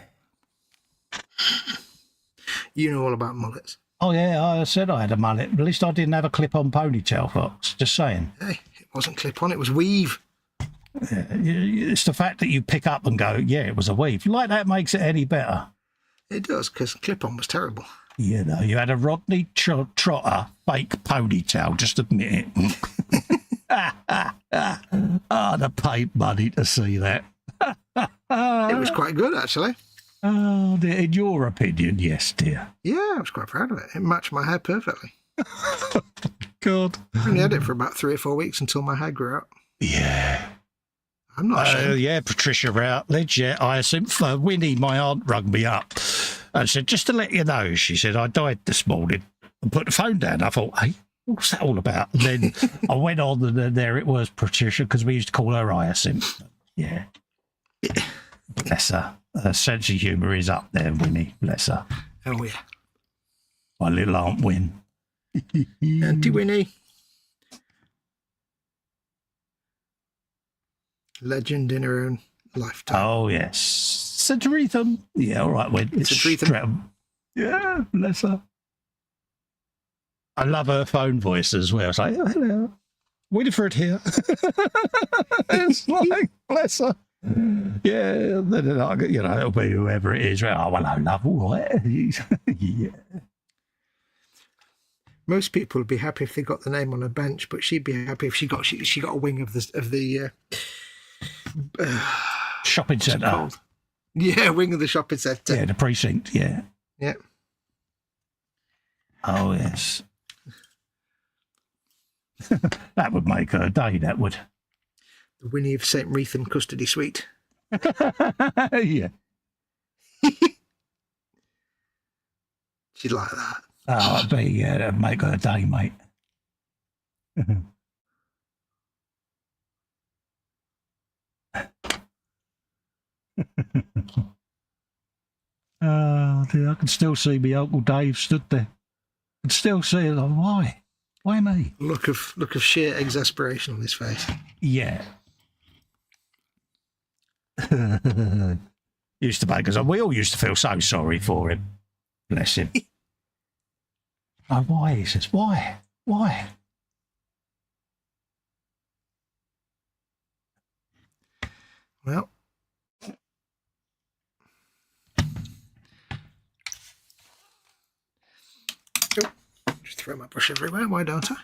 C: You know all about mullets.
B: Oh, yeah, I said I had a mullet. At least I didn't have a clip-on ponytail, Fox. Just saying.
C: Hey, it wasn't clip-on, it was weave.
B: Yeah, it's the fact that you pick up and go, yeah, it was a weave. Like that makes it any better.
C: It does, because clip-on was terrible.
B: You know, you had a Rodney Trotter fake ponytail, just admit it. I'd have paid money to see that.
C: It was quite good, actually.
B: Oh, dear. In your opinion, yes, dear.
C: Yeah, I was quite proud of it. It matched my hair perfectly.
B: God.
C: I only had it for about 3 or 4 weeks until my hair grew out.
B: Yeah.
C: I'm not ashamed.
B: Yeah, Patricia Routledge, yeah. Winnie, my aunt, rung me up and said, just to let you know, she said, I died this morning. And put the phone down. I thought, hey, what's that all about? And then I went on and then there it was, Patricia, because we used to call her Hyacinth. Yeah. Bless her. Her sense of humour is up there, Winnie. Bless her.
C: Oh, yeah.
B: My little Aunt Win.
C: Auntie Winnie. Legend in her own lifetime.
B: Oh, yes. Centureetham. Yeah, all right, Win. It's
C: Centureetham.
B: Yeah, bless her. I love her phone voice as well. It's like, oh, hello. Winifred here. It's like, bless her. Yeah, then, you know, it'll be whoever it is. Oh, well, I love all right. Yeah.
C: Most people would be happy if they got the name on a bench, but she'd be happy if she got a wing of the
B: Shopping centre.
C: Yeah, wing of the shopping centre.
B: Yeah, the precinct. Yeah.
C: Yeah.
B: Oh yes. That would make her day. That would.
C: The Winnie of St. Wreatham Custody Suite.
B: Yeah.
C: She'd like that.
B: Oh, I'd be, yeah, that'd make her day, mate. Oh, dear, I can still see me Uncle Dave stood there. I can still see it. Like, why? Why me?
C: Look of sheer exasperation on his face.
B: Yeah. Used to make us. We all used to feel so sorry for him. Bless him. Oh, why? He says, why? Why?
C: Well, just throw my brush everywhere. Why don't I?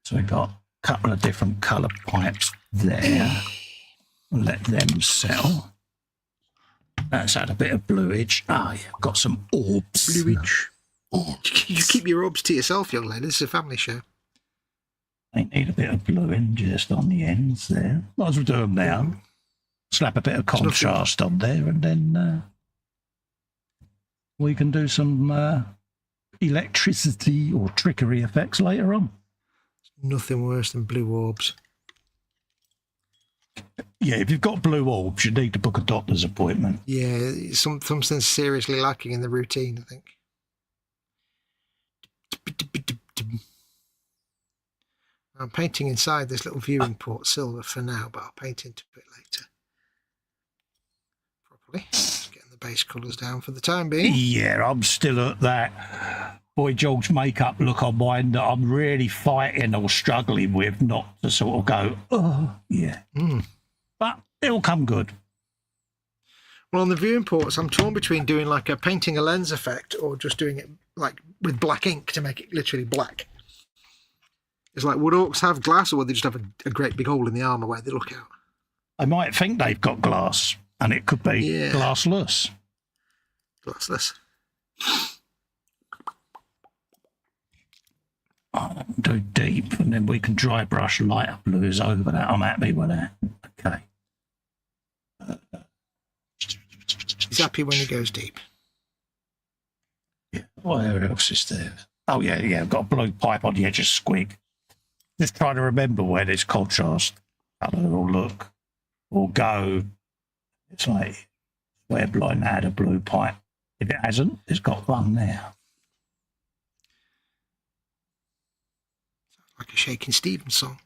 B: So we've got a couple of different colour pipes there. Let them settle. That's had a bit of bluage. Ah, yeah, got some orbs.
C: Bluage. You keep your orbs to yourself, young lady. This is a family show.
B: They need a bit of bluing just on the ends there. Might as well do them now. Slap a bit of contrast on there and then we can do some electricity or trickery effects later on.
C: Nothing worse than blue orbs.
B: Yeah, if you've got blue orbs, you need to book a doctor's appointment.
C: Yeah, something seriously lacking in the routine, I think. I'm painting inside this little viewing port silver for now, but I'll paint into it later. Properly. Just getting the base colours down for the time being.
B: Yeah, I'm still at that Boy George makeup look on mine that I'm really fighting or struggling with not to sort of go, oh, yeah. But it'll come good.
C: Well, on the viewing ports, I'm torn between doing like a painting a lens effect or just doing it like with black ink to make it literally black. It's like, would orcs have glass or would they just have a great big hole in the armour where they look out?
B: I might think they've got glass and it could be glassless.
C: Glassless.
B: I'll do deep, and then we can dry brush lighter blues over that. I'm happy with that. Okay.
C: He's happy when he goes deep.
B: Yeah. What else is there? Oh, yeah, I've got a blue pipe on the edge of squig. Just trying to remember where this contrast colour will look or go. It's like where blind had a blue pipe. If it hasn't, it's got one there.
C: Like a Shaking Stevens song.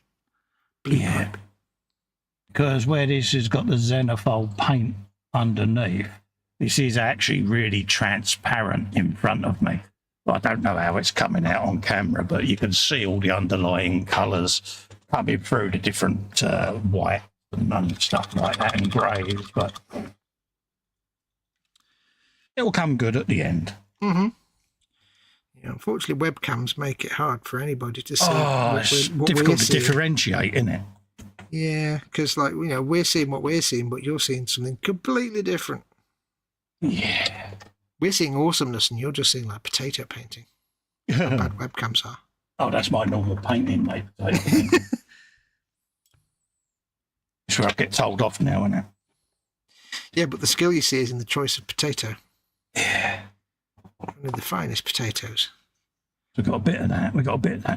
C: Blue pipe.
B: Because where this has got the Xenofold paint underneath, this is actually really transparent in front of me. I don't know how it's coming out on camera, but you can see all the underlying colours coming through the different white and stuff like that and greys, but it'll come good at the end.
C: Mm-hmm. Yeah, unfortunately, webcams make it hard for anybody to see.
B: It's difficult to differentiate, isn't it?
C: Yeah, because we're seeing what we're seeing, but you're seeing something completely different.
B: Yeah.
C: We're seeing awesomeness, and you're just seeing like potato painting. How bad webcams are.
B: Oh, that's my normal painting, mate. That's where I get told off now, isn't it?
C: Yeah, but the skill you see is in the choice of potato.
B: Yeah.
C: Only the finest potatoes.
B: We've got a bit of that.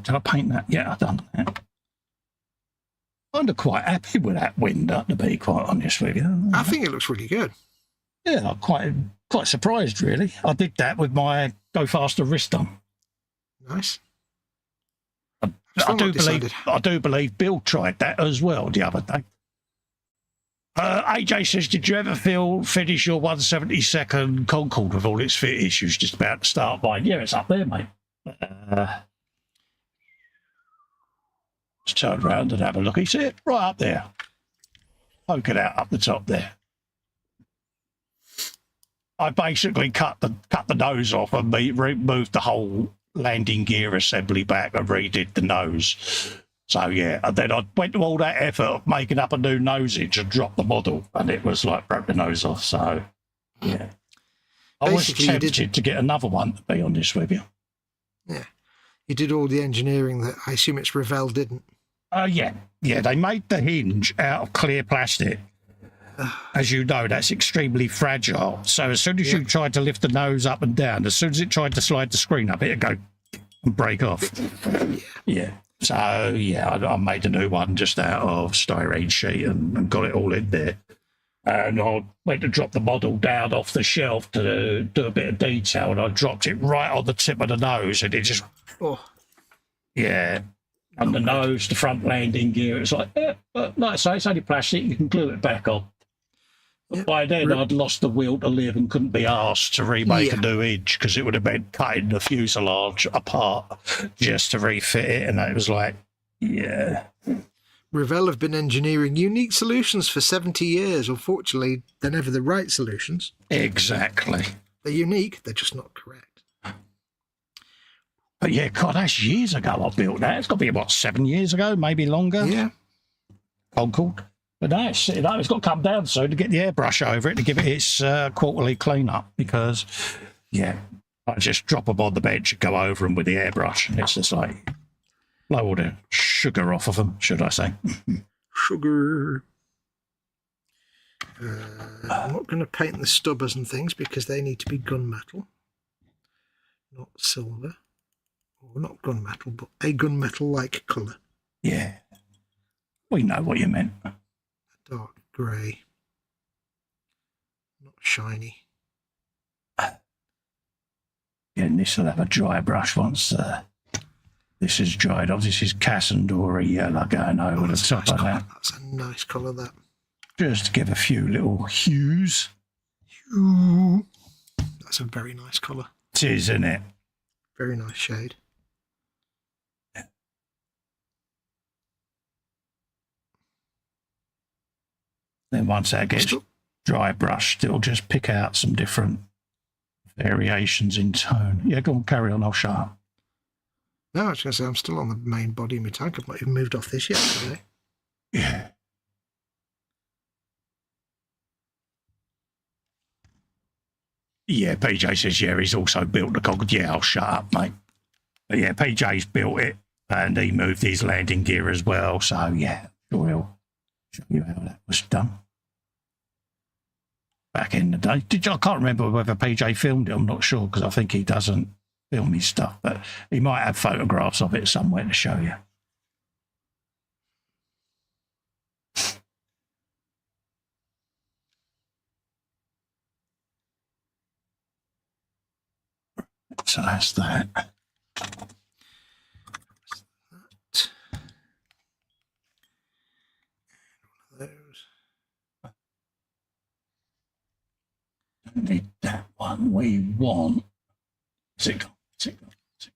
B: Did I paint that? Yeah, I've done that. I'm quite happy with that window, to be quite honest with you.
C: I think it looks really good.
B: Yeah, I'm quite surprised, really. I did that with my Go Faster wrist on.
C: Nice.
B: I do believe Bill tried that as well the other day. AJ says, did you ever finish your 172nd Concorde with all its fit issues just about to start mine? Yeah, it's up there, mate. Let's turn around and have a look. You see it? Right up there. Poke it out up the top there. I basically cut the nose off and removed the whole landing gear assembly back and redid the nose. So, yeah, and then I went to all that effort of making up a new nosage and dropped the model, and it was like broke the nose off. So, yeah. I was tempted to get another one, to be honest with you.
C: Yeah. You did all the engineering that I assume it's Revell didn't.
B: Yeah, they made the hinge out of clear plastic. As you know, that's extremely fragile. So as soon as you tried to lift the nose up and down, as soon as it tried to slide the screen up, it'd go and break off. Yeah. So, I made a new one just out of styrene sheet and got it all in there. And I went to drop the model down off the shelf to do a bit of detail, and I dropped it right on the tip of the nose, and it just... Oh. Yeah. And the nose, the front landing gear, it's like, but like I say, it's only plastic, you can glue it back on. But by then, I'd lost the will to live and couldn't be asked to remake a new hinge because it would have been cutting the fuselage apart just to refit it. And it was like, yeah.
C: Revell have been engineering unique solutions for 70 years. Unfortunately, they're never the right solutions.
B: Exactly.
C: They're unique, they're just not correct.
B: But yeah, God, that's years ago I built that. It's got to be, 7 years ago, maybe longer?
C: Yeah.
B: Concorde. But no, it's got to come down soon to get the airbrush over it to give it its quarterly clean-up because, I just drop them on the bench and go over them with the airbrush and it's just like blow all the sugar off of them, should I say.
C: Sugar. I'm not going to paint the stubbers and things because they need to be gunmetal, not silver. Or not gunmetal, but a gunmetal-like colour.
B: Yeah. We know what you meant.
C: Dark grey. Not shiny.
B: Yeah, and this will have a dry brush once this is dried off. This is Cassandora yellow going over the top of that.
C: That's a nice colour, that.
B: Just to give a few little hues.
C: That's a very nice colour.
B: It is, isn't it?
C: Very nice shade.
B: Then once that gets dry brushed, it'll just pick out some different variations in tone. Yeah, go on, carry on, I'll shut up.
C: No, I was going to say, I'm still on the main body of my tank. I've not even moved off this yet today.
B: Yeah. Yeah, PJ says, he's also built the Concorde. Yeah, I'll shut up, mate. But yeah, PJ's built it. And he moved his landing gear as well. So, yeah, sure he'll show you how that was done. Back in the day. I can't remember whether PJ filmed it. I'm not sure because I think he doesn't film his stuff. But he might have photographs of it somewhere to show you. So that's that. Need that one we want. Is it gone? Is it gone? Is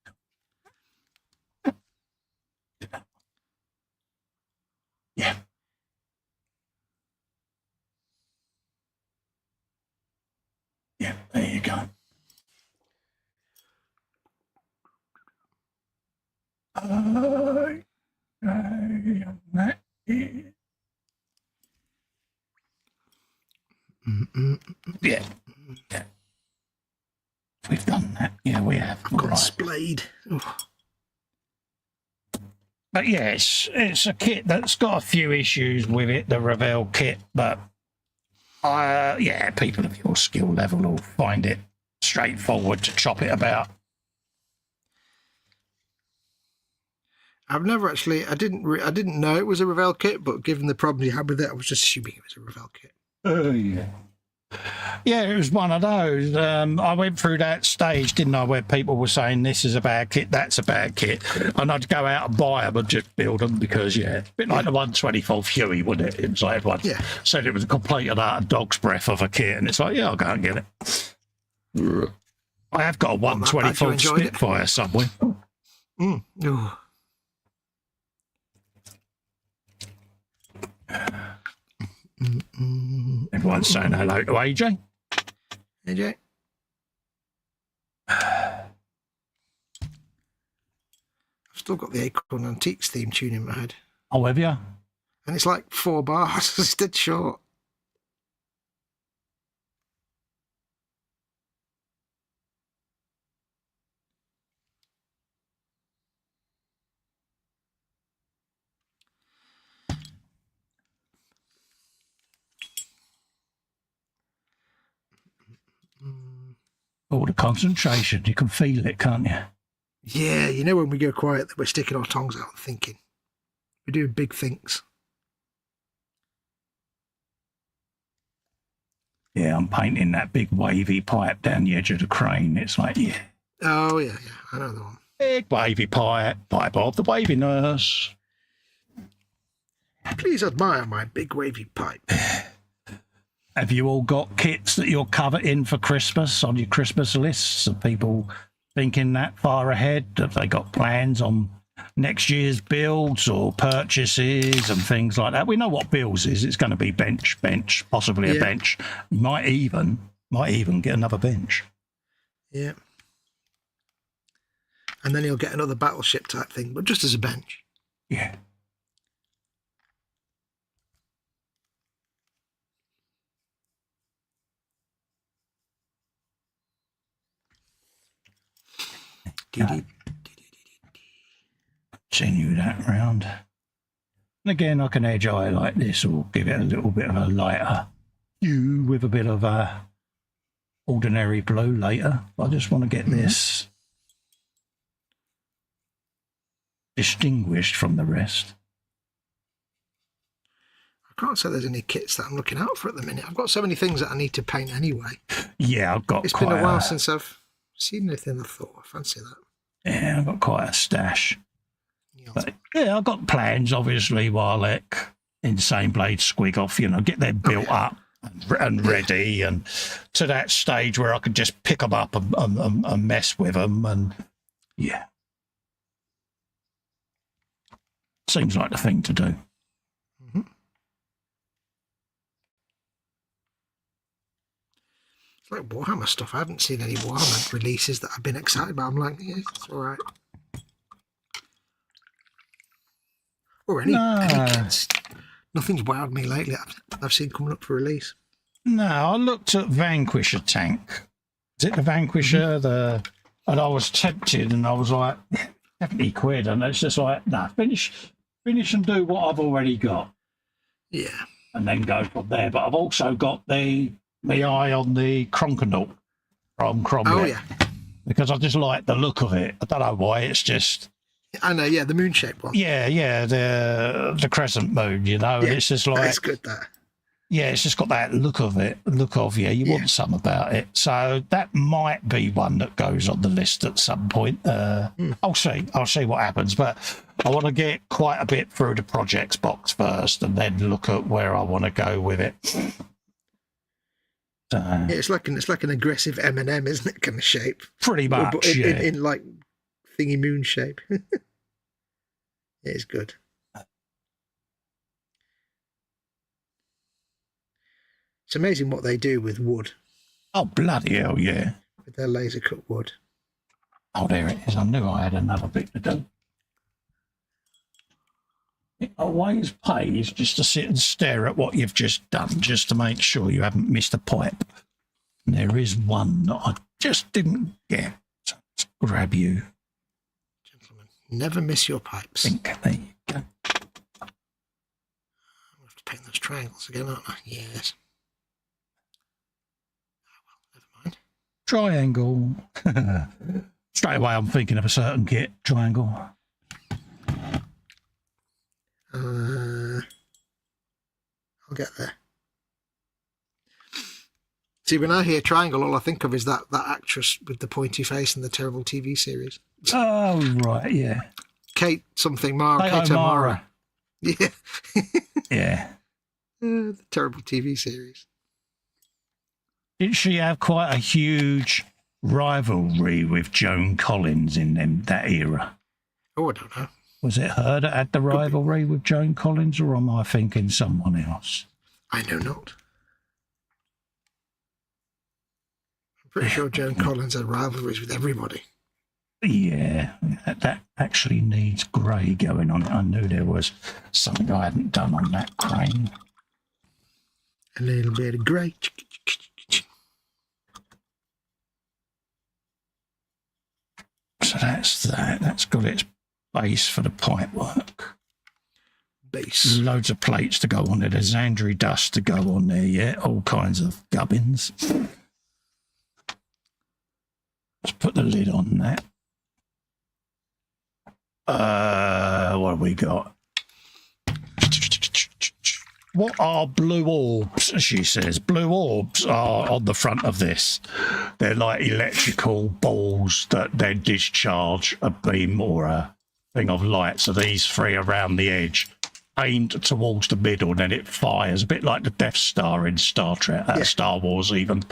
B: it gone? Yeah. Yeah, there you go. That is... Yeah. Yeah. We've done that. Yeah, we have.
C: I've got splayed.
B: But yeah, it's a kit that's got a few issues with it, the Ravel kit, but yeah, people of your skill level will find it straightforward to chop it about.
C: I've never actually, I didn't know it was a Ravel kit, but given the problems you had with it, I was just assuming it was a Ravel kit.
B: Oh, yeah. Yeah, it was one of those. I went through that stage, didn't I, where people were saying this is a bad kit, that's a bad kit. And I'd go out and buy them and just build them because, yeah, a bit like the 124 Huey, wouldn't it? It was like everyone said it was a complete and utter dog's breath of a kit. And it's like, yeah, I'll go and get it. I have got a 124 Spitfire somewhere.
C: Mm. Oh.
B: Everyone's saying hello to AJ.
C: AJ. I've still got the Acorn Antiques theme tune in my head.
B: Oh, have you?
C: And it's like 4 bars. It's dead short.
B: Oh, the concentration. You can feel it, can't you?
C: Yeah, you know when we go quiet that we're sticking our tongues out and thinking. We're doing big things.
B: Yeah, I'm painting that big wavy pipe down the edge of the crane. It's like, yeah.
C: Oh, yeah, I know the one.
B: Big wavy pipe of the waviness.
C: Please admire my big wavy pipe.
B: Have you all got kits that you're coveting for Christmas on your Christmas lists? Are people thinking that far ahead? Have they got plans on next year's builds or purchases and things like that? We know what builds is. It's going to be bench, possibly a bench. You might even get another bench.
C: Yeah. And then he'll get another battleship type thing, but just as a bench.
B: Yeah. Continue that round. And again, I can edge eye like this or give it a little bit of a lighter hue with a bit of a ordinary blue later. I just want to get this distinguished from the rest.
C: I can't say there's any kits that I'm looking out for at the minute. I've got so many things that I need to paint anyway.
B: Yeah, I've got
C: It's been a while since I've seen anything. I thought, I fancy that.
B: Yeah, I've got quite a stash. But, yeah, I've got plans, obviously, Warlick, Insane Blade, Squig off, get them built up and ready and to that stage where I can just pick them up and mess with them. And, yeah. Seems like the thing to do.
C: Mm-hmm. It's like Warhammer stuff. I haven't seen any Warhammer releases that I've been excited about. I'm like, yeah, it's all right. Or any kits. Nothing's wowed me lately. I've seen coming up for release.
B: No, I looked at Vanquisher tank. Is it the Vanquisher? And I was tempted, and I was like, 70 quid, and it's just like, no, finish and do what I've already got.
C: Yeah.
B: And then go from there. But I've also got my eye on the Cronkenaut from Cromwell.
C: Oh, yeah.
B: Because I just like the look of it. I don't know why, it's just...
C: I know, yeah, the moon-shaped one.
B: Yeah, the crescent moon, you know,
C: Yeah,
B: it's just like...
C: That's good, that.
B: Yeah, it's just got that look of you want some about it. So that might be one that goes on the list at some point. I'll see what happens, but I want to get quite a bit through the projects box first and then look at where I want to go with it.
C: Yeah, it's like an aggressive M&M, isn't it, kind of shape?
B: Pretty much,
C: in like thingy moon shape. It's good. It's amazing what they do with wood.
B: Oh, bloody hell, yeah.
C: With their laser cut wood.
B: Oh, there it is. I knew I had another bit to do. It always pays just to sit and stare at what you've just done, just to make sure you haven't missed a pipe. And there is one that I just didn't get. So let's grab you.
C: Gentlemen, never miss your pipes.
B: There you go.
C: I'll have to paint those triangles again, aren't I? Yes.
B: Triangle. Straight away I'm thinking of a certain kit. Triangle.
C: I'll get there. See, when I hear triangle, all I think of is that actress with the pointy face in the terrible TV series.
B: Oh, right, yeah.
C: Kate O'Mara. Yeah.
B: Yeah.
C: The terrible TV series.
B: Did she have quite a huge rivalry with Joan Collins in that era?
C: Oh, I don't know.
B: Was it her that had the rivalry with Joan Collins, or am I thinking someone else?
C: I know not. I'm pretty sure Joan Collins had rivalries with everybody.
B: Yeah, that actually needs grey going on it. I knew there was something I hadn't done on that crane.
C: A little bit of grey.
B: So that's that. That's got its base for the pipe work.
C: Base.
B: Loads of plates to go on there. There's Andrew dust to go on there, yeah. All kinds of gubbins. Let's put the lid on that. What have we got? What are blue orbs? She says. Blue orbs are on the front of this. They're like electrical balls that then discharge a beam or a thing of light. So these three around the edge, aimed towards the middle, and then it fires a bit like the Death Star in Star Trek, Star Wars even.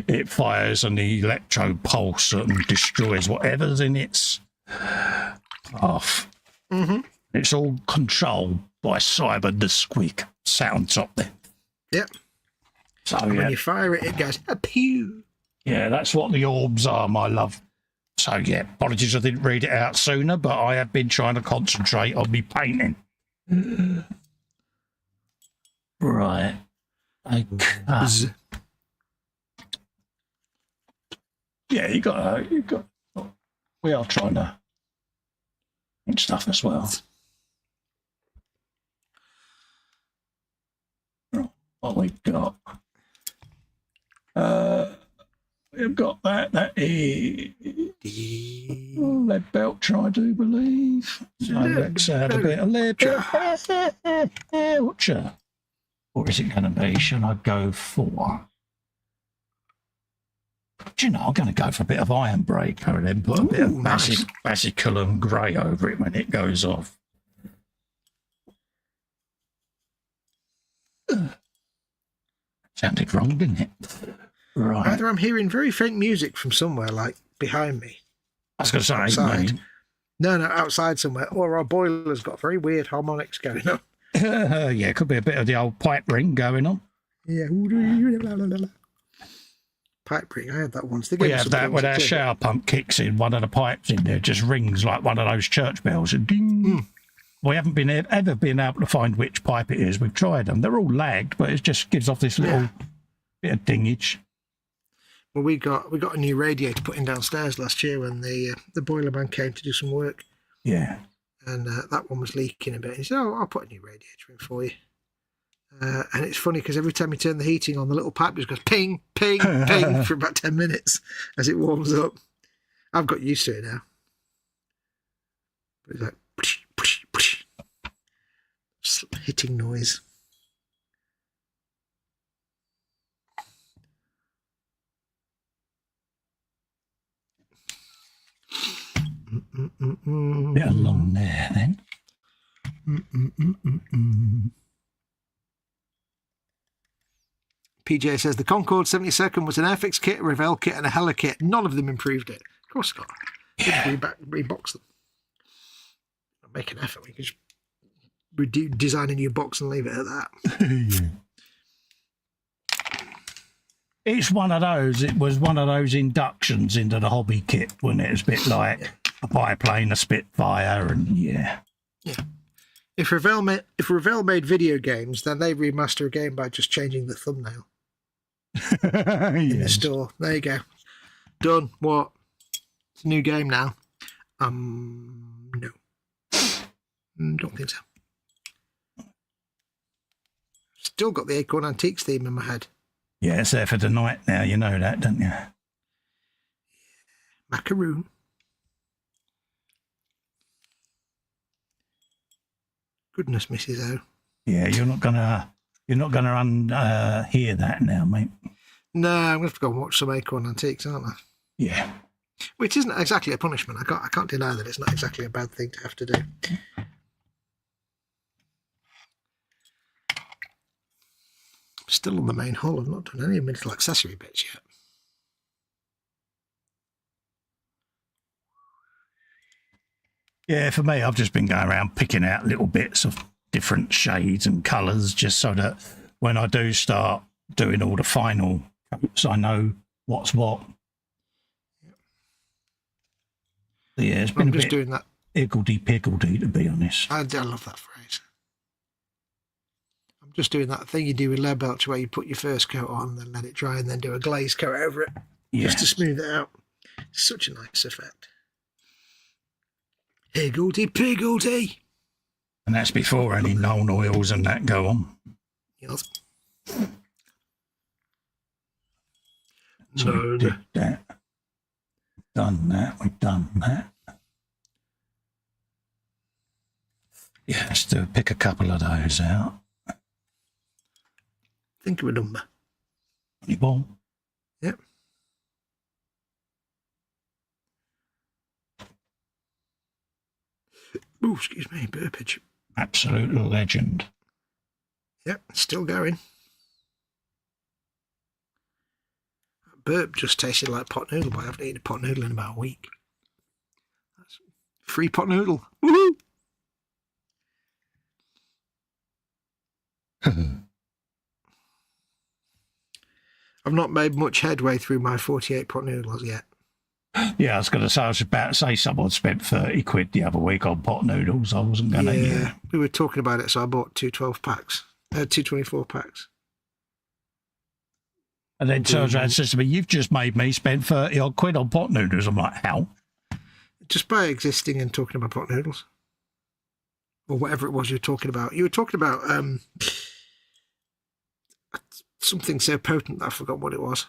B: It fires an electro pulse and destroys whatever's in its path.
C: Mm-hmm.
B: It's all controlled by Cyber the Squeak. Sat on top there.
C: Yep.
B: So
C: and when you fire it, it goes a pew.
B: Yeah, that's what the orbs are, my love. So yeah, apologies I didn't read it out sooner, but I have been trying to concentrate on me painting. Right. Okay. Yeah, you got. We are trying to paint stuff as well. What we've got. We've got that. That is lead belt, I do believe. So let's add a bit of lead belt. What is it going to be? Should I go for? Do you know, I'm going to go for a bit of iron breaker and then put a bit of basiculum grey over it when it goes off. Sounded wrong, didn't it? Right.
C: Either I'm hearing very faint music from somewhere, like behind me.
B: I was going to say,
C: outside. No, outside somewhere. Or our boiler's got very weird harmonics going on.
B: Yeah, it could be a bit of the old pipe ring going on.
C: Yeah. Pipe ring, I had that once.
B: We have that when our shower pump kicks in, one of the pipes in there just rings like one of those church bells and ding. Mm. We haven't ever been able to find which pipe it is. We've tried them. They're all lagged, but it just gives off this little bit of dingage.
C: Well, we got a new radiator put in downstairs last year when the boiler man came to do some work.
B: Yeah.
C: And that one was leaking a bit. He said, "Oh, I'll put a new radiator in for you." And it's funny because every time you turn the heating on, the little pipe just goes ping, ping, ping for about 10 minutes as it warms up. I've got used to it now. But it's like push, push, push. Hitting noise.
B: Bit along there then.
C: PJ says the Concorde 72nd was an Airfix kit, a Revell kit, and a Hella kit. None of them improved it. Of course not.
B: Yeah.
C: Just rebox them. Make an effort. We can just design a new box and leave it at that.
B: Yeah. It's one of those. It was one of those inductions into the hobby kit when it was a bit like a biplane, a Spitfire, and yeah.
C: If Revell made video games, then they remaster a game by just changing the thumbnail in the store. There you go. Done. What? It's a new game now. No. Don't think so. Still got the Acorn Antiques theme in my head.
B: Yeah, it's there for the night now. You know that, don't you?
C: Macaroon. Goodness, Mrs. O.
B: Yeah, you're not gonna hear that now, mate.
C: No, I'm gonna have to go and watch some Acorn Antiques, aren't I?
B: Yeah.
C: Which isn't exactly a punishment. I can't deny that it's not exactly a bad thing to have to do. Still on the main hull. I've not done any little accessory bits yet.
B: Yeah, for me, I've just been going around picking out little bits of different shades and colours just so that when I do start doing all the final coats, I know what's what. So yeah, it's been
C: I'm just doing that.
B: Higgledy-piggledy, to be honest.
C: I love that phrase. I'm just doing that thing you do with lead belch where you put your first coat on, then let it dry, and then do a glaze coat over it just to smooth it out. It's such a nice effect. Higgledy-piggledy.
B: And that's before any known oils and that go on.
C: Yes.
B: So we did that. We've done that. Yeah, let's pick a couple of those out.
C: Think of a number.
B: 21.
C: Yep. Oh, excuse me, burpage.
B: Absolute legend.
C: Yep, still going. That burp just tasted like pot noodle, but I haven't eaten a pot noodle in about a week. That's free pot noodle. Woohoo! I've not made much headway through my 48 pot noodles yet.
B: Yeah, I was about to say someone spent 30 quid the other week on pot noodles. I wasn't going to.
C: Yeah, we were talking about it, so I bought 2 12 packs, 2 24 packs.
B: And then turns around and says to me, "You've just made me spend 30 odd quid on pot noodles." I'm like, how?
C: Just by existing and talking about pot noodles. Or whatever it was you were talking about. You were talking about something so potent that I forgot what it was.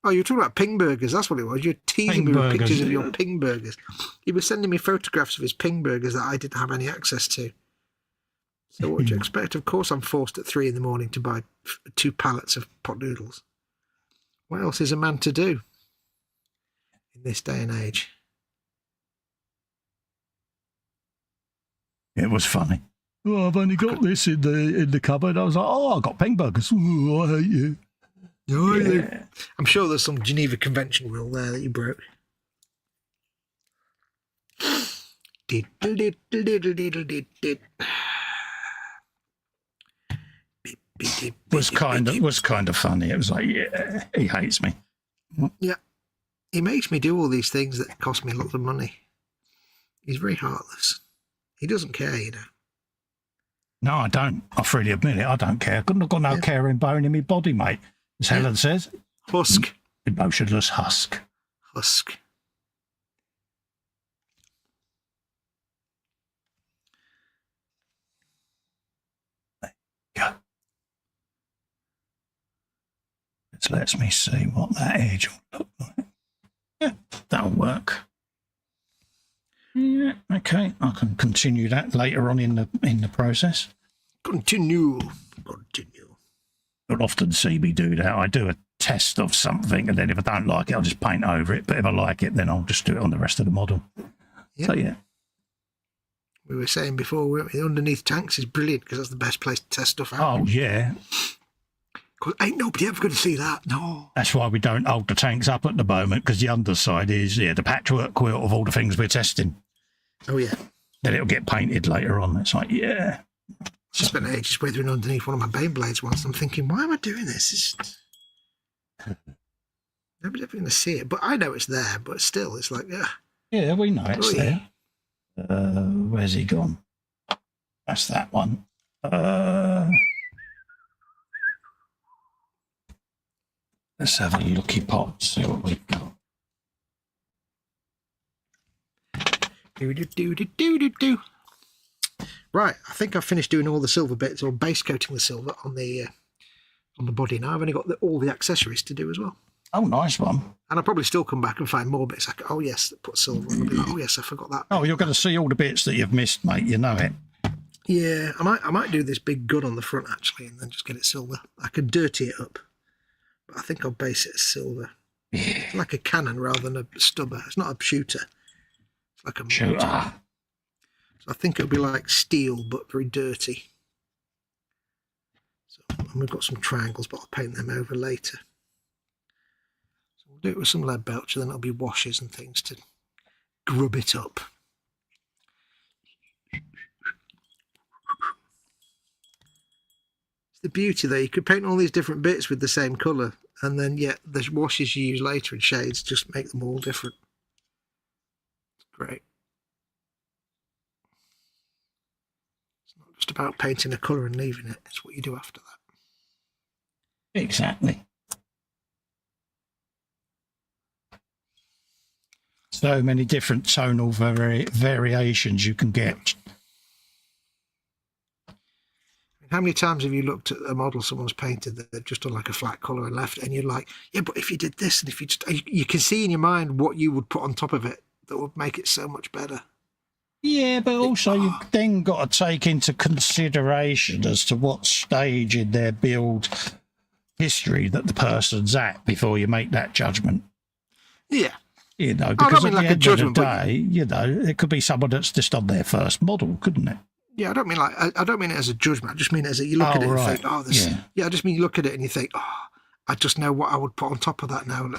C: Oh, you were talking about ping burgers. That's what it was. You were teasing me with pictures of your ping burgers. He was sending me photographs of his ping burgers that I didn't have any access to. So what do you expect? Of course I'm forced at 3 a.m. to buy 2 pallets of pot noodles. What else is a man to do in this day and age?
B: It was funny. Oh, I've only got this in the cupboard. I was like, oh, I've got ping burgers. Ooh, I hate you.
C: Oh, yeah. I'm sure there's some Geneva Convention rule there that you broke.
B: Was kind of funny. It was like, yeah, he hates me.
C: Yeah, he makes me do all these things that cost me lots of money. He's very heartless. He doesn't care, you know.
B: No, I don't. I freely admit it. I don't care. I've got no caring bone in my body, mate. As Helen says.
C: Husk.
B: Emotionless husk.
C: Husk.
B: lets me see what that edge will look like. Yeah, that'll work. Yeah, okay. I can continue that later on in the process.
C: Continue.
B: You'll often see me do that. I do a test of something, and then if I don't like it, I'll just paint over it. But if I like it, then I'll just do it on the rest of the model. Yep. So, yeah.
C: We were saying before, underneath tanks is brilliant because that's the best place to test stuff out.
B: Oh, yeah.
C: Because ain't nobody ever going to see that. No.
B: That's why we don't hold the tanks up at the moment, because the underside is the patchwork quilt of all the things we're testing.
C: Oh, yeah.
B: Then it'll get painted later on. It's like, yeah.
C: I spent ages withering underneath one of my Beyblades once. I'm thinking, why am I doing this? Nobody's ever going to see it. But I know it's there, but still, it's like, ugh.
B: Yeah, we know it's there. Where's he gone? That's that one. Let's have a looky pop, see what we've got.
C: Do. Right, I think I've finished doing all the silver bits, or base coating the silver on the body now. I've only got all the accessories to do as well.
B: Oh, nice one.
C: And I'll probably still come back and find more bits. Like, oh, yes, put silver on. I'll be like, oh, yes, I forgot that.
B: Oh, you're going to see all the bits that you've missed, mate. You know it.
C: Yeah, I might do this big gun on the front, actually, and then just get it silver. I could dirty it up, but I think I'll base it as silver.
B: Yeah.
C: It's like a cannon rather than a stubber. It's not a shooter. It's like a
B: shooter.
C: So I think it'll be like steel, but very dirty. So, and we've got some triangles, but I'll paint them over later. So we'll do it with some lead belcher, then it'll be washes and things to grub it up. It's the beauty though, you could paint all these different bits with the same colour, and then yet the washes you use later in shades just make them all different. It's great. Just about painting a colour and leaving it. It's what you do after that.
B: Exactly. So many different tonal variations you can get.
C: How many times have you looked at a model someone's painted that they're just on like a flat colour and left, and you're like, yeah, but if you did this, and if you just, you can see in your mind what you would put on top of it that would make it so much better.
B: Yeah, but also you've then got to take into consideration as to what stage in their build history that the person's at before you make that judgment.
C: Yeah.
B: You know, because at the end of the day,
C: you
B: know, it could be someone that's just on their first model, couldn't it?
C: Yeah, I don't mean it as a judgment. I just mean it as you look at it and think, oh, this. Yeah, I just mean you look at it and you think, oh, I just know what I would put on top of that now.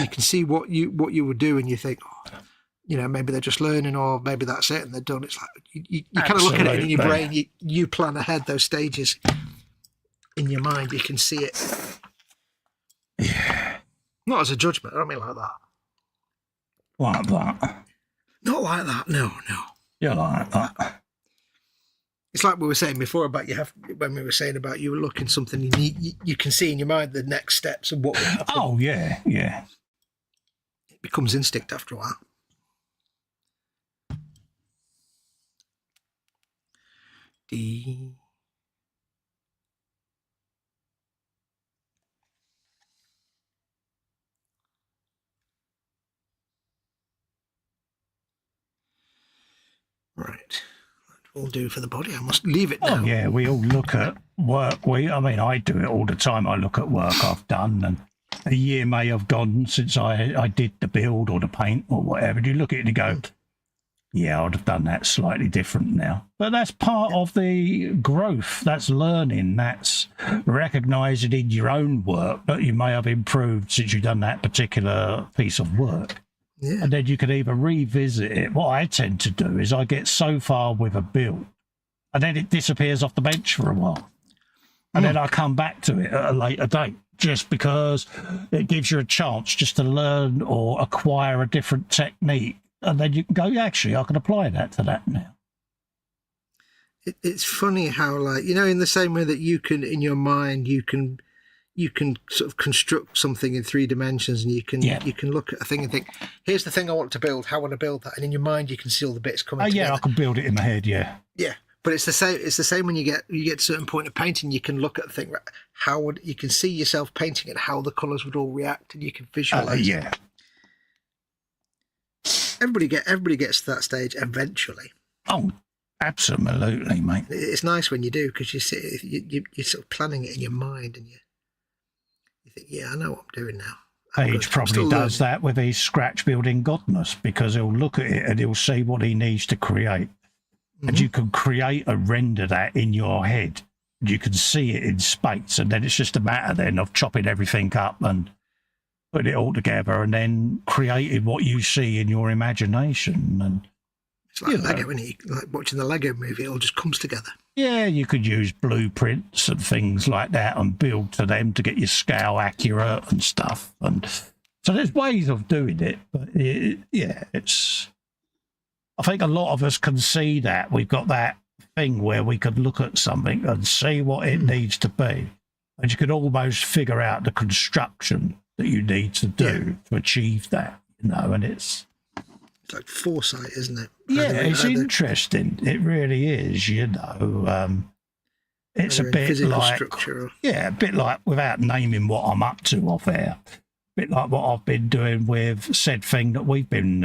C: You can see what you would do, and you think, oh, you know, maybe they're just learning, or maybe that's it and they're done. It's like you kind of look at it in your brain. You plan ahead those stages in your mind. You can see it.
B: Yeah.
C: Not as a judgment. I don't mean like that.
B: Like that.
C: Not like that. No.
B: Yeah, like that.
C: It's like we were saying before about when we were saying about you were looking something, you can see in your mind the next steps and what would happen.
B: Oh, yeah.
C: It becomes instinct after a while. Right. That will do for the body. I must leave it now.
B: Oh, yeah, we all look at work. I do it all the time. I look at work I've done, and a year may have gone since I did the build or the paint or whatever. And you look at it and go, yeah, I'd have done that slightly different now. But that's part of the growth. That's learning. That's recognising in your own work that you may have improved since you've done that particular piece of work.
C: Yeah.
B: And then you can either revisit it. What I tend to do is I get so far with a build, and then it disappears off the bench for a while. And then I come back to it at a later date, just because it gives you a chance just to learn or acquire a different technique. And then you can go, actually, I can apply that to that now.
C: It's funny how, like, you know, in the same way that you can, in your mind, you can sort of construct something in 3 dimensions, and you can look at a thing and think, here's the thing I want to build, how I want to build that. And in your mind, you can see all the bits coming together.
B: Yeah, I can build it in my head, yeah.
C: Yeah, But it's the same. It's the same when you get to a certain point of painting. You can look at the thing. Right, you can see yourself painting and how the colours would all react, and you can visualise.
B: Yeah.
C: Everybody gets to that stage eventually.
B: Oh, absolutely, mate.
C: It's nice when you do, because you're sort of planning it in your mind, and you think, yeah, I know what I'm doing now.
B: Paige probably does that with his scratch building godness, because he'll look at it and he'll see what he needs to create. Mm-hmm. And you can create and render that in your head. You can see it in space, and then it's just a matter then of chopping everything up and putting it all together and then creating what you see in your imagination. And
C: it's like Lego, isn't it? Like watching the Lego movie, it all just comes together.
B: Yeah, you could use blueprints and things like that and build to them to get your scale accurate and stuff. And so there's ways of doing it, but it's. I think a lot of us can see that. We've got that thing where we could look at something and see what it needs to be, and you could almost figure out the construction that you need to do to achieve that. And it's
C: like foresight, isn't it?
B: Yeah, it's interesting. It really is, It's a bit like structure. Yeah, a bit like, without naming what I'm up to off air, a bit like what I've been doing with said thing that we've been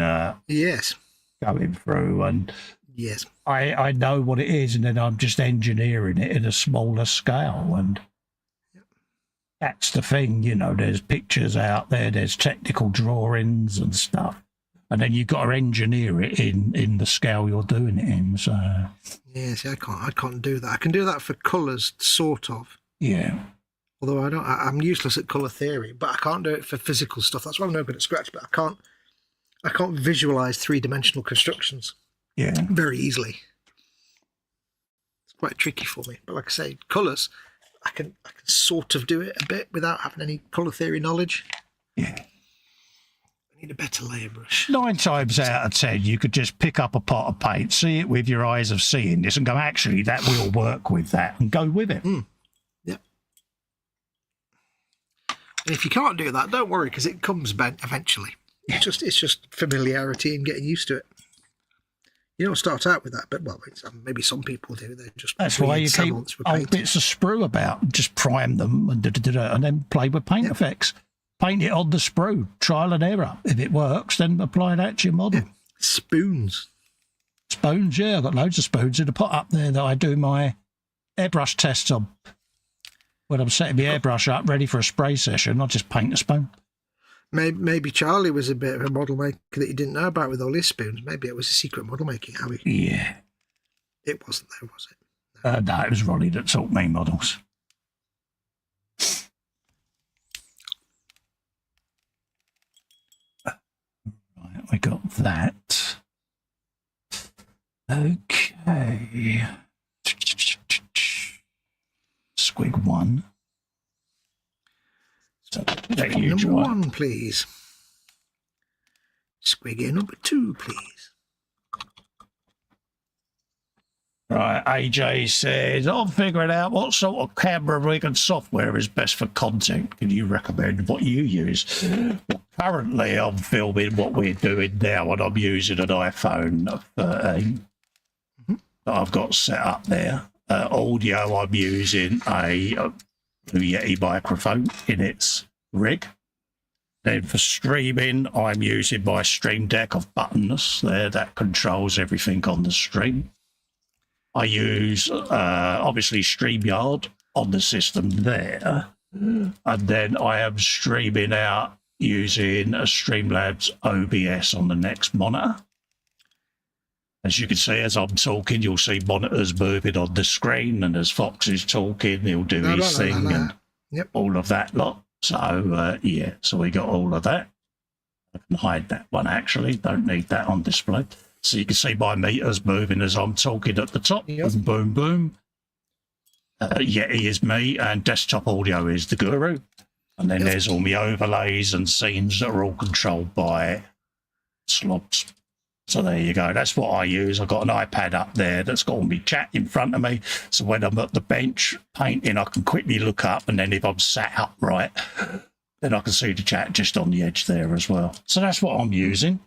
B: going through. And
C: yes,
B: I know what it is, and then I'm just engineering it in a smaller scale. And that's the thing, there's pictures out there, there's technical drawings and stuff. And then you've got to engineer it in the scale you're doing it in. So
C: yeah, see, I can't do that. I can do that for colours, sort of.
B: Yeah.
C: Although I'm useless at colour theory, but I can't do it for physical stuff. That's why I'm no good at Scratch. But I can't visualise 3-dimensional constructions.
B: Yeah.
C: Very easily. It's quite tricky for me. But like I say, colours, I can sort of do it a bit without having any colour theory knowledge.
B: Yeah.
C: Need a better layer brush.
B: 9 times out of 10, you could just pick up a pot of paint, see it with your eyes of seeing this, and go, actually, that will work with that, and go with it.
C: Yeah. And if you can't do that, don't worry, because it comes eventually. It's just familiarity and getting used to it. You don't start out with that, but maybe some people do.
B: That's why you keep old bits of sprue about, just prime them and then play with paint effects. Paint it on the sprue, trial and error. If it works, then apply that to your model.
C: Yeah. Spoons,
B: yeah. I've got loads of spoons in a pot up there that I do my airbrush tests on. When I'm setting my airbrush up ready for a spray session, I just paint a spoon.
C: Maybe Charlie was a bit of a model maker that you didn't know about with all his spoons. Maybe it was a secret model making hobby.
B: Yeah.
C: It wasn't though, was
B: it? No, it was Ronnie that taught me models. We got that. Okay. Squig 1. So
C: number 1, please. Squig number 2, please.
B: Right, AJ says, I'm figuring out what sort of camera rig and software is best for content. Can you recommend what you use? Well, currently, I'm filming what we're doing now, and I'm using an iPhone 13 that I've got set up there. Audio, I'm using a Yeti microphone in its rig. Then for streaming, I'm using my Stream Deck of buttons there that controls everything on the stream. I use, obviously, StreamYard on the system there. And then I am streaming out using a Streamlabs OBS on the next monitor. As you can see, as I'm talking, you'll see monitors moving on the screen. And as Fox is talking, he'll do his thing and all of that lot. So, so we got all of that. I can hide that one, actually. Don't need that on display. So you can see my meters moving as I'm talking at the top. Yep. Boom, boom. Yeti is me, and desktop audio is the guru. And then there's all my overlays and scenes that are all controlled by slobs. So there you go. That's what I use. I've got an iPad up there that's got all my chat in front of me. So when I'm at the bench painting, I can quickly look up, and then if I'm sat upright, then I can see the chat just on the edge there as well. So that's what I'm using.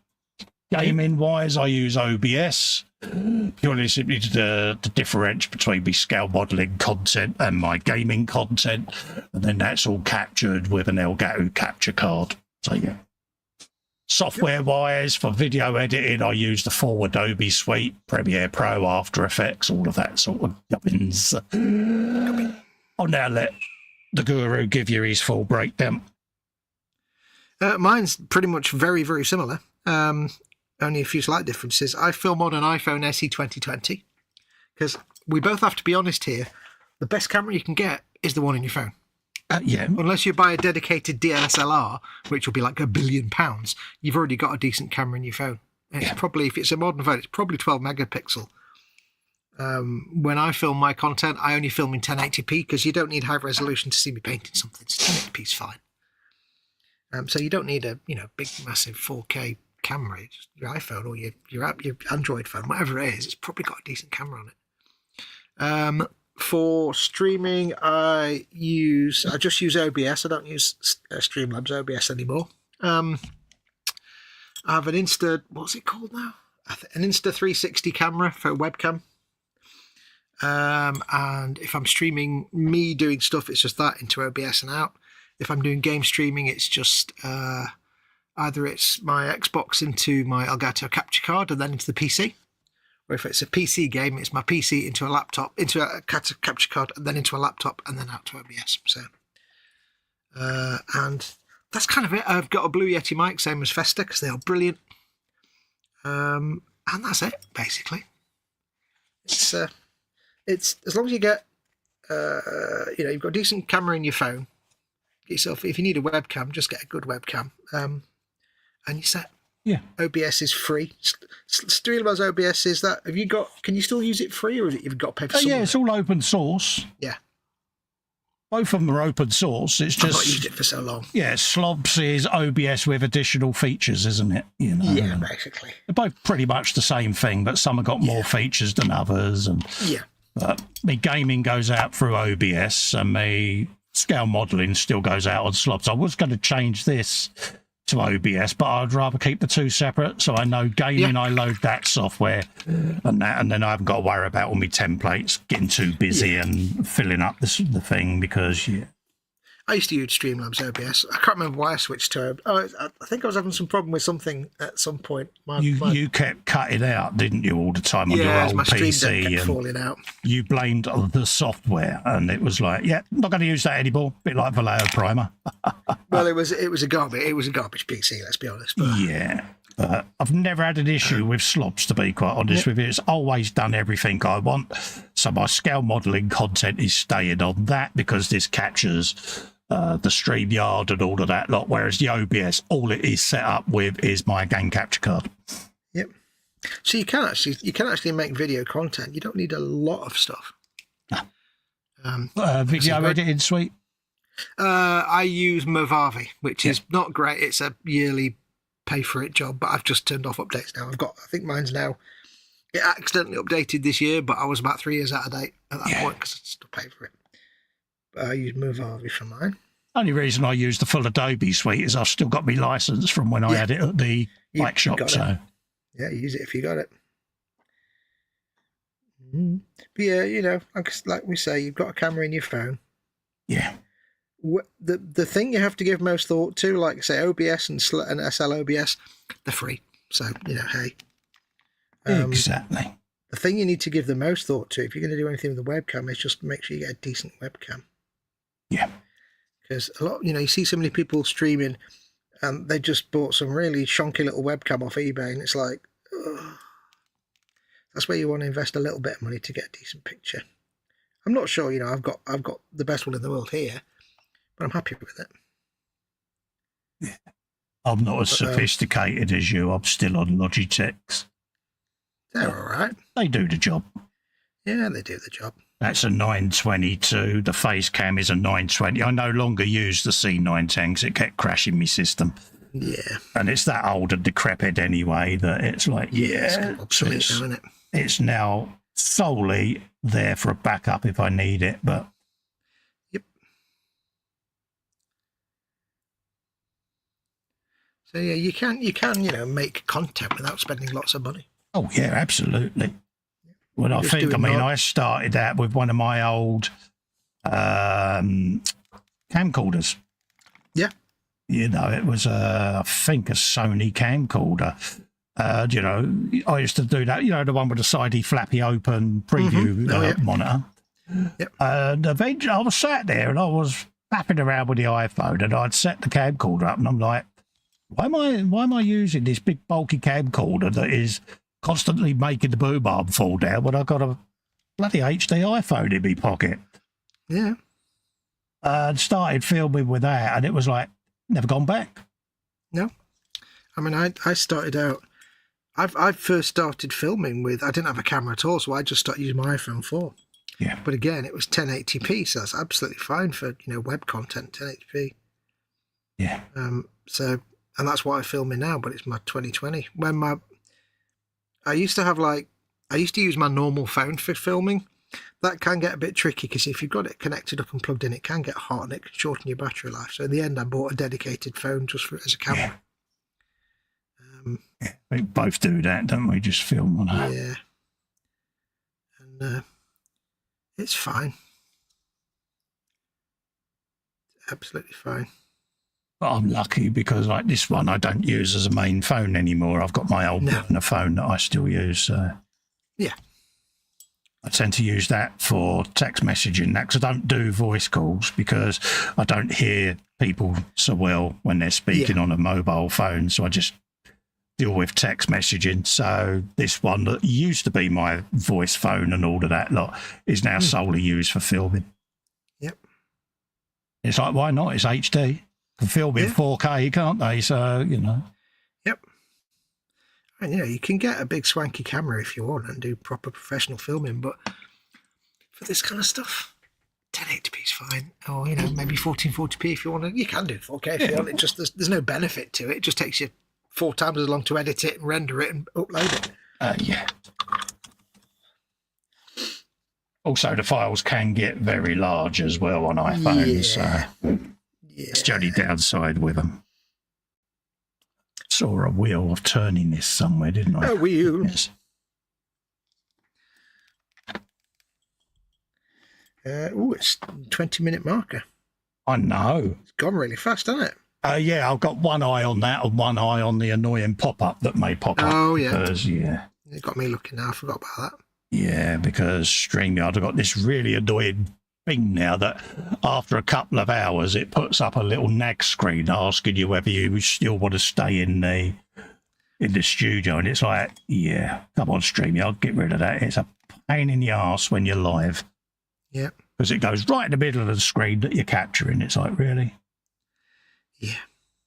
B: Gaming-wise, I use OBS. purely simply to differentiate between my scale modelling content and my gaming content, and then that's all captured with an Elgato capture card. So yeah. Software-wise, for video editing, I use the full Adobe suite, Premiere Pro, After Effects, all of that sort of gubbins. I'll now let the guru give you his full breakdown.
C: Mine's pretty much very, very similar. Only a few slight differences. I film on an iPhone SE 2020 because we both have to be honest here. The best camera you can get is the one in your phone.
B: Yeah.
C: Unless you buy a dedicated DSLR, which will be like £1 billion, you've already got a decent camera in your phone. And it's probably, if it's a modern phone, it's probably 12 megapixel. When I film my content, I only film in 1080p because you don't need high resolution to see me painting something. So 1080p is fine. So you don't need a big massive 4K camera. Just your iPhone or your Android phone, whatever it is, it's probably got a decent camera on it. For streaming, I just use OBS. I don't use Streamlabs OBS anymore. I have an what's it called now? An Insta 360 camera for a webcam. And if I'm streaming me doing stuff, it's just that into OBS and out. If I'm doing game streaming, it's just either it's my Xbox into my Elgato capture card and then into the PC. Or if it's a PC game, it's my PC into a laptop, into a capture card, and then into a laptop, and then out to OBS. So, and that's kind of it. I've got a Blue Yeti mic, same as Festa, because they are brilliant. And that's it, basically. It's as long as you get, you've got a decent camera in your phone. Get yourself, if you need a webcam, just get a good webcam, and you're set.
B: Yeah.
C: OBS is free. Streamlabs OBS is that. Can you still use it free, or you've got to pay for something?
B: Yeah, it's all open source.
C: Yeah.
B: Both of them are open source. It's just.
C: I've not used it for so long.
B: Yeah, Slobs is OBS with additional features, isn't it?
C: Yeah, basically.
B: They're both pretty much the same thing, but some have got more features than others. And me gaming goes out through OBS, and me scale modelling still goes out on Slobs. I was going to change this to OBS, but I'd rather keep the two separate, so I know gaming I load that software and then I haven't got to worry about all my templates getting too busy and filling up the thing, because
C: I used to use Streamlabs OBS. I can't remember why I switched to OBS. I think I was having some problem with something at some point.
B: You kept cutting out, didn't you, all the time on your old
C: my
B: PC?
C: Stream Deck kept falling out.
B: You blamed the software, and it was like, not going to use that anymore. Bit like Vallejo Primer.
C: Well, it was a garbage PC. Let's be honest. But...
B: Yeah. I've never had an issue with Slobs, to be quite honest with you. It's always done everything I want. So my scale modelling content is staying on that, because this captures the StreamYard and all of that lot, whereas the OBS, all it is set up with is my game capture card.
C: Yep. So you can actually make video content. You don't need a lot of stuff.
B: Video editing suite?
C: I use Movavi, which is not great. It's a yearly pay for it job, but I've just turned off updates now. I think mine's now, it accidentally updated this year, but I was about 3 years out of date at that point because I still pay for it. But I use Movavi for mine.
B: Only reason I use the full Adobe suite is I've still got my license from when I had it at the bike shop. So
C: yeah, use it if you got it. But yeah, like we say, you've got a camera in your phone.
B: Yeah.
C: The thing you have to give most thought to, like say OBS and SL OBS, they're free. So hey.
B: Exactly.
C: The thing you need to give the most thought to, if you're going to do anything with the webcam, is just make sure you get a decent webcam.
B: Yeah. Because
C: a lot, you see so many people streaming, and they just bought some really shonky little webcam off eBay, and it's like, ugh. That's where you want to invest a little bit of money to get a decent picture. I'm not sure, I've got the best one in the world here, but I'm happy with it.
B: Yeah. I'm not as sophisticated as you. I'm still on Logitechs.
C: They're all right.
B: They do the job.
C: Yeah, they do the job.
B: That's a 922. The face cam is a 920. I no longer use the C910 because it kept crashing my system.
C: Yeah.
B: And it's that old and decrepit anyway that it's like,
C: it's obsolete now, isn't it?
B: It's now solely there for a backup if I need it, but...
C: Yep. So yeah, you can make content without spending lots of money.
B: Oh, yeah, absolutely. Well, I started that with one of my old camcorders.
C: Yeah.
B: You know, it was, I think, a Sony camcorder. You know, I used to do that, you know, the one with the sidey flappy open preview monitor.
C: Yep.
B: And eventually I was sat there and I was fapping around with the iPhone and I'd set the camcorder up and I'm like, why am I using this big bulky camcorder that is constantly making the boom arm fall down when I've got a bloody HD iPhone in my pocket?
C: Yeah.
B: And started filming with that and it was like, never gone back.
C: No. I mean, I started out, I first started filming with, I didn't have a camera at all, so I just started using my iPhone 4.
B: Yeah.
C: But again, it was 1080p, so that's absolutely fine for, you know, web content, 1080p.
B: Yeah.
C: So, and that's what I film in now, but it's my 2020. I used to use my normal phone for filming. That can get a bit tricky because if you've got it connected up and plugged in, it can get hot and it can shorten your battery life. So in the end, I bought a dedicated phone just as a camera.
B: Yeah. We both do that, don't we? Just film on it.
C: Yeah. And it's fine. Absolutely fine.
B: But I'm lucky because like this one I don't use as a main phone anymore. I've got my old burner phone that I still use. So
C: yeah.
B: I tend to use that for text messaging because I don't do voice calls because I don't hear people so well when they're speaking on a mobile phone. So I just deal with text messaging. So this one that used to be my voice phone and all of that lot is now solely used for filming.
C: Yep.
B: It's like, why not? It's HD. Can film in 4K, can't they? So, you know.
C: Yep. And, you know, you can get a big swanky camera if you want and do proper professional filming, but for this kind of stuff, 1080p is fine. Or, you know, maybe 1440p if you want to. You can do 4K if you want. It just, there's no benefit to it. It just takes you 4 times as long to edit it and render it and upload it.
B: Yeah. Also, the files can get very large as well on iPhones. Yeah. It's the only downside with them. Saw a wheel of turning this somewhere, didn't I?
C: A wheel.
B: Yes.
C: It's 20-minute marker.
B: I know.
C: It's gone really fast, hasn't it?
B: Yeah, I've got one eye on that and one eye on the annoying pop-up that may pop up.
C: Oh, yeah.
B: Because, yeah.
C: It got me looking now. I forgot about that.
B: Yeah, because StreamYard have got this really annoying thing now that after a couple of hours it puts up a little nag screen asking you whether you still want to stay in the studio. And it's like, yeah, come on, StreamYard, get rid of that. It's a pain in the arse when you're live.
C: Yeah.
B: Because it goes right in the middle of the screen that you're capturing. It's like, really?
C: Yeah.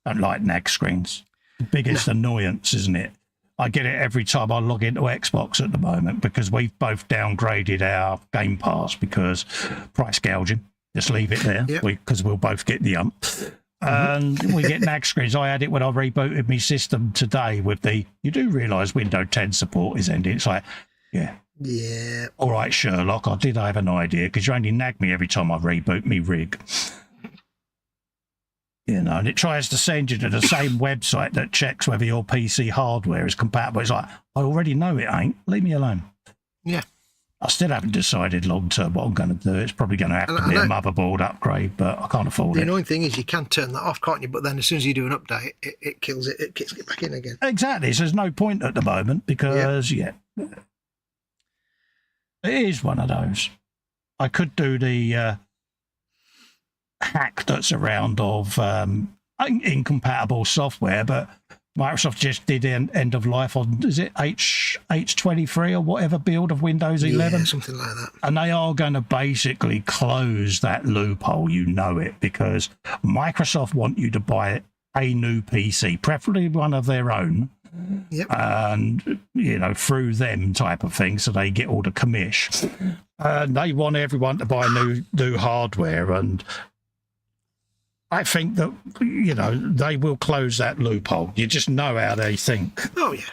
B: Don't like nag screens. The biggest annoyance, isn't it? I get it every time I log into Xbox at the moment because we've both downgraded our Game Pass because price gouging. Just leave it there because we'll both get the ump. And we get nag screens. I had it when I rebooted my system today with you do realise Windows 10 support is ending. It's like, yeah. All right, Sherlock, I did have an idea because you only nag me every time I reboot me rig. You know, and it tries to send you to the same website that checks whether your PC hardware is compatible. It's like, I already know it ain't. Leave me alone.
C: Yeah.
B: I still haven't decided long term what I'm going to do. It's probably going to have to be a motherboard upgrade, but I can't afford it.
C: The annoying thing is you can turn that off, can't you? But then as soon as you do an update, it kills it. It kicks it back in again.
B: Exactly. So there's no point at the moment because, it is one of those. I could do the hack that's around of incompatible software, but Microsoft just did end of life on, is it H23 or whatever build of Windows 11?
C: Yeah, something like that.
B: And they are going to basically close that loophole, you know it, because Microsoft want you to buy a new PC, preferably one of their own, and, you know, through them type of thing, so they get all the commish. They want everyone to buy new hardware, and I think that, you know, they will close that loophole. You just know how they think.
C: Oh, yeah.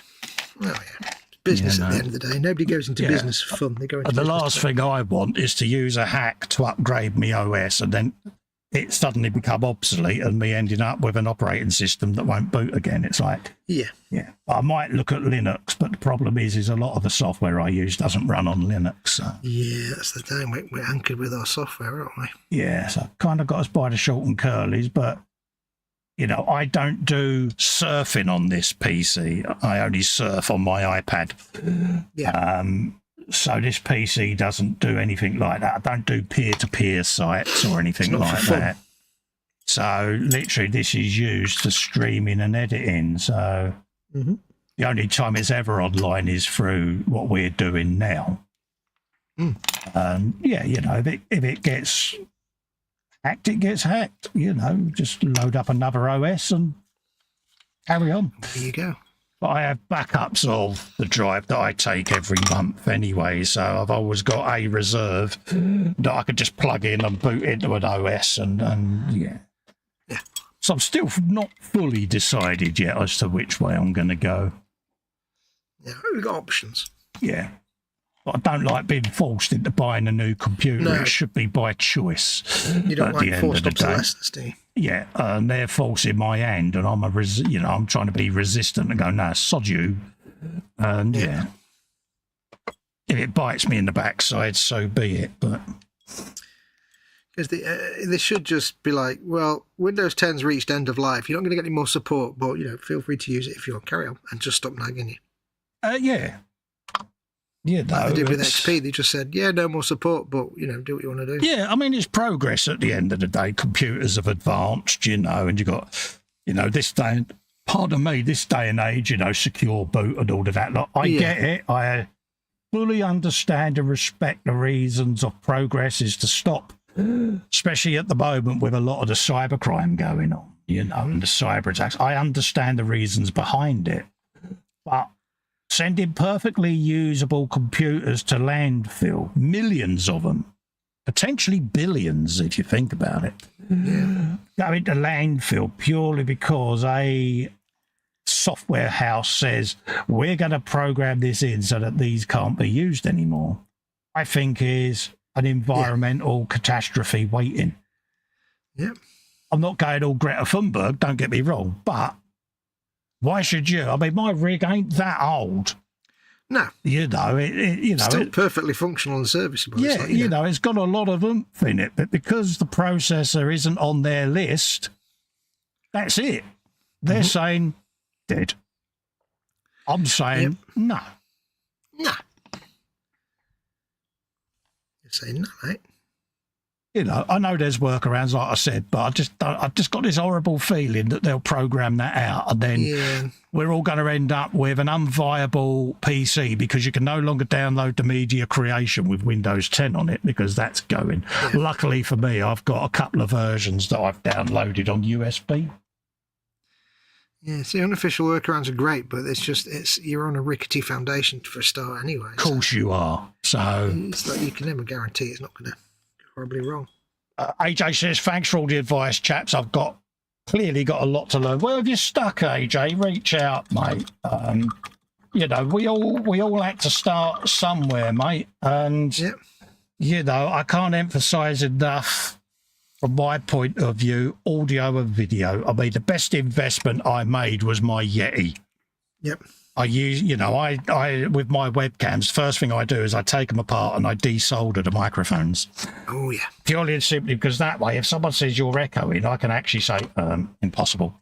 C: It's business at the end of the day. Nobody goes into business for fun. They go into
B: the last thing I want is to use a hack to upgrade my OS and then it suddenly become obsolete and me ending up with an operating system that won't boot again. It's like,
C: Yeah.
B: I might look at Linux, but the problem is a lot of the software I use doesn't run on Linux. So.
C: Yeah, that's the thing. We're anchored with our software, aren't we?
B: Yeah, so kind of got us by the short and curlies, but, you know, I don't do surfing on this PC. I only surf on my iPad.
C: Yeah.
B: So this PC doesn't do anything like that. I don't do peer-to-peer sites or anything like that. So literally this is used for streaming and editing. So the only time it's ever online is through what we're doing now. Yeah, you know, if it gets hacked, it gets hacked. You know, just load up another OS and carry on.
C: There you go.
B: But I have backups of the drive that I take every month anyway, so I've always got a reserve that I could just plug in and boot into an OS and yeah. So I'm still not fully decided yet as to which way I'm going to go.
C: Yeah, we've got options.
B: Yeah. But I don't like being forced into buying a new computer.
C: No.
B: It should be by choice.
C: You don't
B: at
C: like
B: the end
C: forced
B: of the day.
C: obsolescence, do you?
B: Yeah, and they're forcing my hand, and I'm I'm trying to be resistant and go, no, sod you. And yeah, if it bites me in the backside, so be it. But
C: because they should just be like, well, Windows 10's reached end of life. You're not going to get any more support, but you know, feel free to use it if you want. Carry on and just stop nagging you.
B: Yeah. Yeah, no,
C: like they did with XP. They just said, yeah, no more support, but, you know, do what you want to do.
B: Yeah, I mean, it's progress at the end of the day. Computers have advanced, you know, and you got, you know, this day and age, you know, secure boot and all of that. Like, I get it. I fully understand and respect the reasons of progress is to stop, especially at the moment with a lot of the cybercrime going on, you know, and the cyber attacks. I understand the reasons behind it, but sending perfectly usable computers to landfill, millions of them, potentially billions if you think about it, going to landfill purely because a software house says we're going to program this in so that these can't be used anymore, I think is an environmental catastrophe waiting.
C: Yeah.
B: I'm not going all Greta Thunberg, don't get me wrong, but why should you? I mean, my rig ain't that old.
C: No.
B: You know, it's
C: still perfectly functional and serviceable.
B: Yeah,
C: it's like,
B: you know, it's got a lot of oomph in it, but because the processor isn't on their list, that's it. They're saying dead. I'm saying no.
C: No. You're saying no, mate.
B: You know, I know there's workarounds, like I said, but I've just got this horrible feeling that they'll program that out, and then we're all going to end up with an unviable PC because you can no longer download the media creation with Windows 10 on it because that's going. Yeah. Luckily for me, I've got a couple of versions that I've downloaded on USB.
C: Yeah, see, unofficial workarounds are great, but you're on a rickety foundation for a start anyway.
B: Of course you are. So
C: it's like you can never guarantee it's not going to go horribly wrong.
B: AJ says, thanks for all the advice, chaps. I've clearly got a lot to learn. Where have you stuck, AJ? Reach out, mate. You know, we all had to start somewhere, mate. And, you know, I can't emphasize enough, from my point of view, audio and video. I mean, the best investment I made was my Yeti.
C: Yep.
B: I use, you know, I with my webcams, first thing I do is I take them apart and I desolder the microphones.
C: Oh, yeah.
B: Purely and simply because that way, if someone says you're echoing, I can actually say, impossible.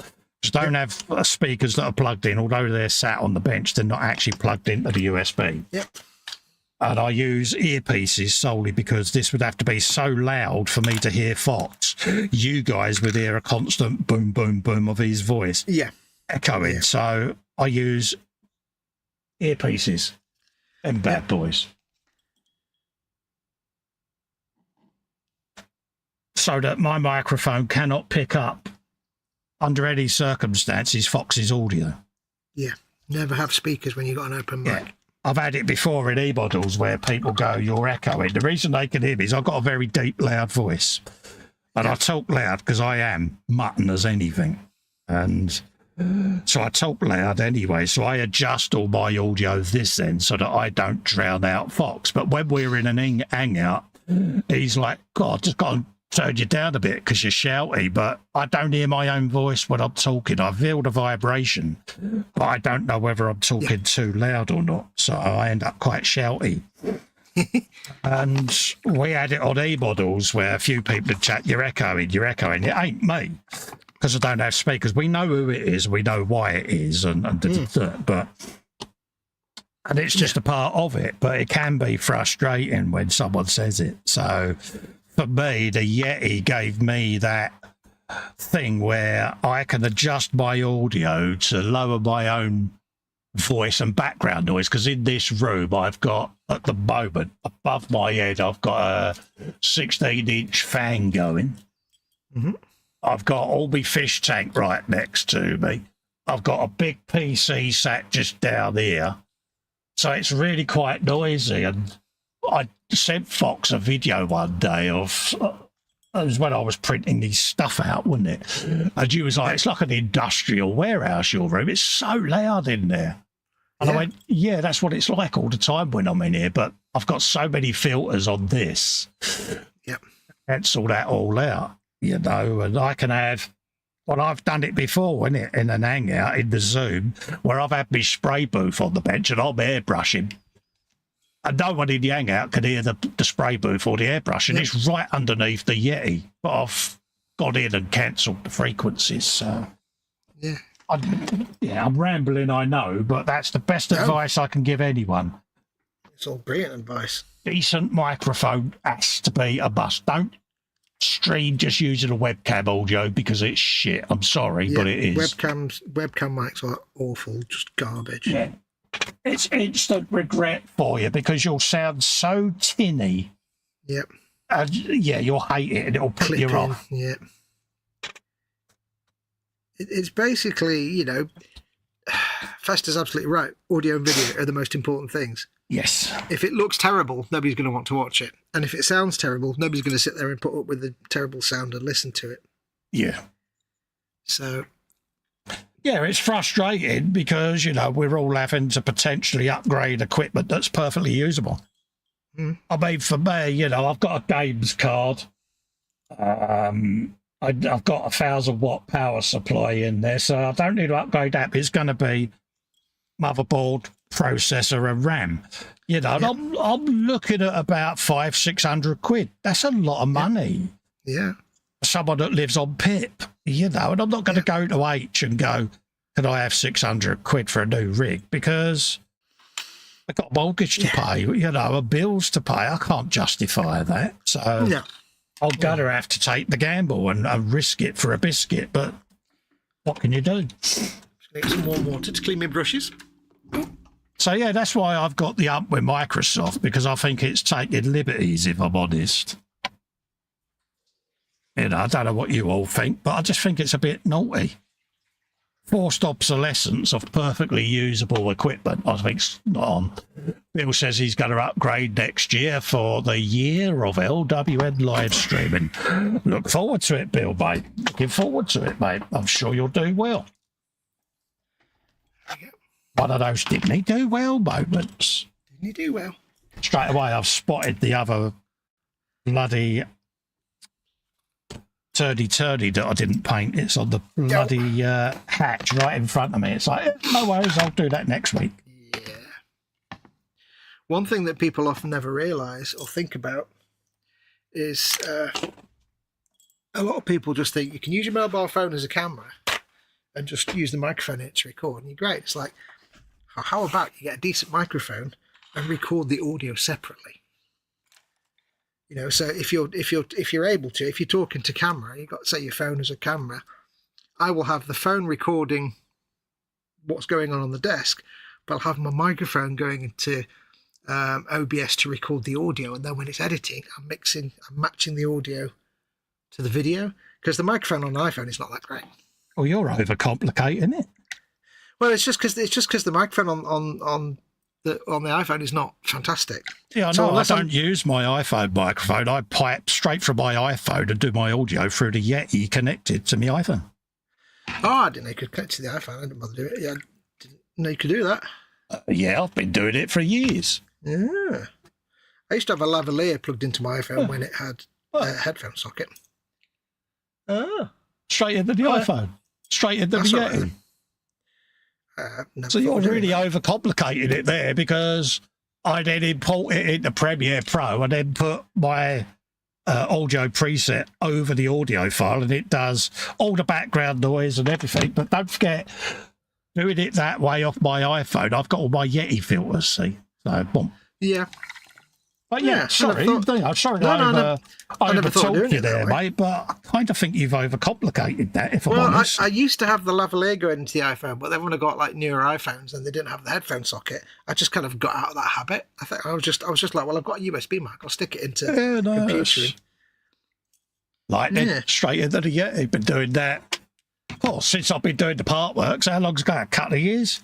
B: Just don't have speakers that are plugged in, although they're sat on the bench, they're not actually plugged into the USB.
C: Yep.
B: And I use earpieces solely because this would have to be so loud for me to hear Fox. You guys would hear a constant boom, boom, boom of his voice.
C: Yeah.
B: Echoing. Yeah. So I use earpieces and bad boys. So that my microphone cannot pick up, under any circumstances, Fox's audio.
C: Yeah. Never have speakers when you've got an open mic.
B: Yeah. I've had it before in e-models where people go, you're echoing. The reason they can hear me is I've got a very deep, loud voice. And I talk loud because I am mutton as anything. And so I talk loud anyway. So I adjust all my audio this end so that I don't drown out Fox. But when we're in an hangout, he's like, God, just got to turned you down a bit because you're shouty, but I don't hear my own voice when I'm talking. I feel the vibration, but I don't know whether I'm talking too loud or not. So I end up quite shouty. And we had it on e-models where a few people would chat, you're echoing. It ain't me because I don't have speakers. We know who it is. We know why it is. And it's just a part of it, but it can be frustrating when someone says it. So for me, the Yeti gave me that thing where I can adjust my audio to lower my own voice and background noise, because in this room I've got, at the moment, above my head, I've got a 16-inch fan going.
C: Mm-hmm.
B: I've got all my fish tank right next to me. I've got a big PC sat just down here. So it's really quite noisy. And I sent Fox a video one day of, it was when I was printing these stuff out, wasn't it? And you was like, it's like an industrial warehouse, your room. It's so loud in there. And I went, yeah, that's what it's like all the time when I'm in here. But I've got so many filters on this.
C: Yep.
B: Cancel that all out, you know, and I can have, well, I've done it before, isn't it, in an hangout in the Zoom, where I've had my spray booth on the bench and I'm airbrushing. And no one in the hangout can hear the spray booth or the airbrush, and it's right underneath the Yeti. But I've got in and cancelled the frequencies. So I'm rambling, I know, but that's the best advice I can give anyone.
C: It's all brilliant advice.
B: Decent microphone has to be a must. Don't stream just using a webcam audio because it's shit. I'm sorry, but it is.
C: Webcam mics are awful, just garbage.
B: Yeah. It's instant regret for you because you'll sound so tinny.
C: Yep.
B: And you'll hate it and it'll put you off.
C: Yeah. It's basically, you know, Festa's absolutely right. Audio and video are the most important things.
B: Yes.
C: If it looks terrible, nobody's going to want to watch it. And if it sounds terrible, nobody's going to sit there and put up with the terrible sound and listen to it.
B: Yeah.
C: So...
B: yeah, it's frustrating because, you know, we're all having to potentially upgrade equipment that's perfectly usable.
C: Mm.
B: I mean, for me, you know, I've got a games card. I've got 1,000-watt power supply in there, so I don't need to upgrade that. It's going to be motherboard, processor and RAM. You know, and I'm looking at about 500-600 quid. That's a lot of money.
C: Yeah.
B: Someone that lives on PIP, you know, and I'm not going to go to H and go, can I have 600 quid for a new rig? Because I've got a mortgage to pay, you know, and bills to pay. I can't justify that. So I'm going to have to take the gamble and risk it for a biscuit. But what can you do?
C: Just need some warm water to clean my brushes.
B: So, yeah, that's why I've got the ump with Microsoft, because I think it's taking liberties, if I'm honest. You know, I don't know what you all think, but I just think it's a bit naughty. Forced obsolescence of perfectly usable equipment, I think's not on. Bill says he's going to upgrade next year for the year of LWN live streaming. Look forward to it, Bill, mate. Looking forward to it, mate. I'm sure you'll do well. One of those didn't he do well moments.
C: Didn't he do well?
B: Straight away, I've spotted the other bloody turdy that I didn't paint. It's on the bloody hatch right in front of me. It's like, no worries, I'll do that next week.
C: Yeah. One thing that people often never realise or think about is a lot of people just think you can use your mobile phone as a camera and just use the microphone in it to record, and you're great. It's like, how about you get a decent microphone and record the audio separately? You know, so if you're able to, if you're talking to camera, you've got, say, your phone as a camera, I will have the phone recording what's going on the desk, but I'll have my microphone going into OBS to record the audio, and then when it's editing, I'm matching the audio to the video, because the microphone on an iPhone is not that great.
B: Oh, you're overcomplicating it.
C: Well, it's just because the microphone on the iPhone is not fantastic.
B: Yeah, I know. So I don't use my iPhone microphone. I pipe straight from my iPhone and do my audio through the Yeti connected to my iPhone.
C: Oh, I didn't know you could connect to the iPhone. I didn't bother doing it. Yeah, I didn't know you could do that.
B: Yeah, I've been doing it for years.
C: Yeah. I used to have a lavalier plugged into my iPhone when it had headphone socket.
B: Straight into the iPhone. Straight into the Yeti. So you're really overcomplicating it there, because I then import it into Premiere Pro and then put my audio preset over the audio file, and it does all the background noise and everything. But don't forget, doing it that way off my iPhone, I've got all my Yeti filters, see? So, boom.
C: Yeah.
B: But yeah, sorry. I'm sorry I overtalked you there, mate, but I kind of think you've overcomplicated that, if I'm honest.
C: I used to have the lavalier going into the iPhone, but then when I got like newer iPhones and they didn't have the headphone socket, I just kind of got out of that habit. I was just like, well, I've got a USB mic, I'll stick it into computer.
B: Lightning straight into the Yeti. Been doing that. Oh, since I've been doing the part works, how long's that? A couple of years?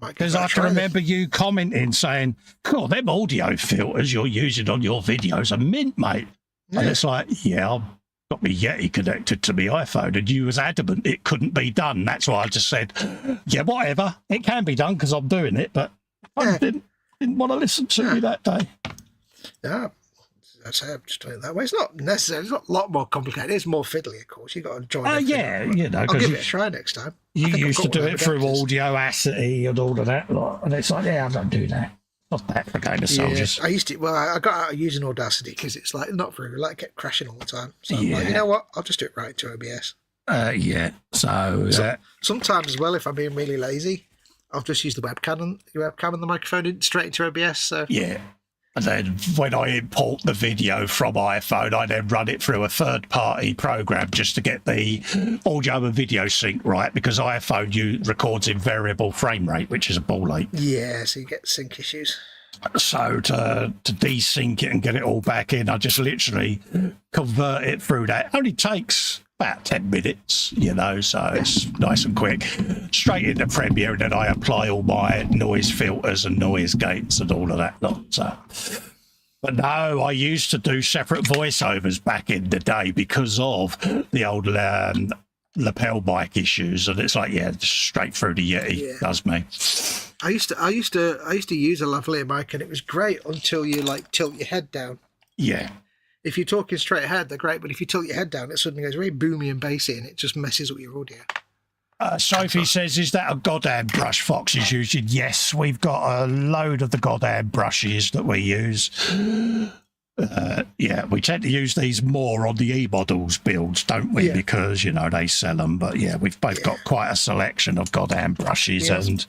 B: Because I can remember you commenting saying, cool, them audio filters you're using on your videos are mint, mate. Yeah. And it's like, yeah, I've got my Yeti connected to my iPhone, and you was adamant it couldn't be done. That's why I just said, yeah, whatever. It can be done because I'm doing it, but I didn't want to listen to you that day.
C: Yeah. That's how I'm just doing it that way. It's not necessary. It's not a lot more complicated. It's more fiddly, of course. You've got to join it.
B: Yeah, you know.
C: I'll give it a try next time.
B: You used to do it through Audacity and all of that. And it's like, yeah, I don't do that. Not that for kind of soldiers.
C: I used to. Well, I got out of using Audacity because it's like not very, like, it kept crashing all the time. So I'm like, you know what? I'll just do it right into OBS.
B: Yeah. So
C: sometimes as well, if I'm being really lazy, I'll just use the webcam and the microphone straight into OBS. So
B: yeah. And then when I import the video from iPhone, I then run it through a third-party program just to get the audio and video sync right, because iPhone records in variable frame rate, which is a ball ache.
C: Yeah, so you get sync issues.
B: So to desync it and get it all back in, I just literally convert it through that. It only takes about 10 minutes, you know, so it's nice and quick. Straight into Premiere, and then I apply all my noise filters and noise gates and all of that lot. So. But no, I used to do separate voiceovers back in the day because of the old lapel mic issues, and it's like, yeah, just straight through the Yeti does me.
C: I used to use a lavalier mic, and it was great until you like tilt your head down.
B: Yeah.
C: If you're talking straight ahead, they're great, but if you tilt your head down, it suddenly goes very boomy and bassy, and it just messes with your audio.
B: Sophie says, is that a goddamn brush Fox is using? Yes, we've got a load of the goddamn brushes that we use. Yeah, we tend to use these more on the E-models builds, don't we? Yeah. Because, you know, they sell them. But, yeah, we've both got quite a selection of goddamn brushes. Yeah. And,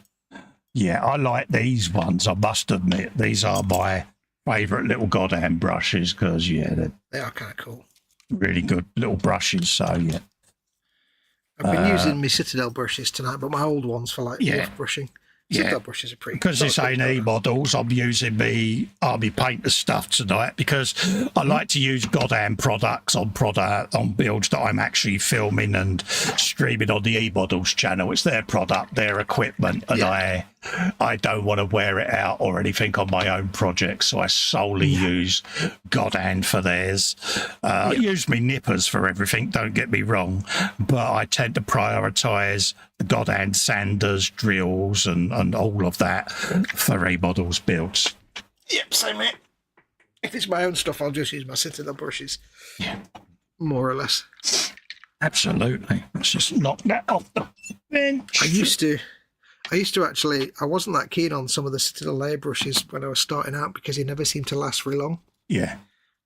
B: yeah, I like these ones, I must admit. These are my favourite little goddamn brushes because, yeah,
C: they are kind of cool.
B: Really good little brushes, so, yeah.
C: I've been using my Citadel brushes tonight, but my old ones for, like, wolf brushing. Citadel brushes are pretty good.
B: Because it's A&E models, I'm using the Army Painter stuff tonight because I like to use goddamn products on builds that I'm actually filming and streaming on the E-models channel. It's their product, their equipment, and I don't want to wear it out or anything on my own projects, so I solely use Godhand for theirs. I use me nippers for everything, don't get me wrong, but I tend to prioritise the Godhand sanders, drills, and all of that for E-models builds.
C: Yep, same here. If it's my own stuff, I'll just use my Citadel brushes. Yeah. More or less.
B: Absolutely. Let's just knock that off the bench.
C: I used to actually, I wasn't that keen on some of the Citadel layer brushes when I was starting out because they never seemed to last very long.
B: Yeah.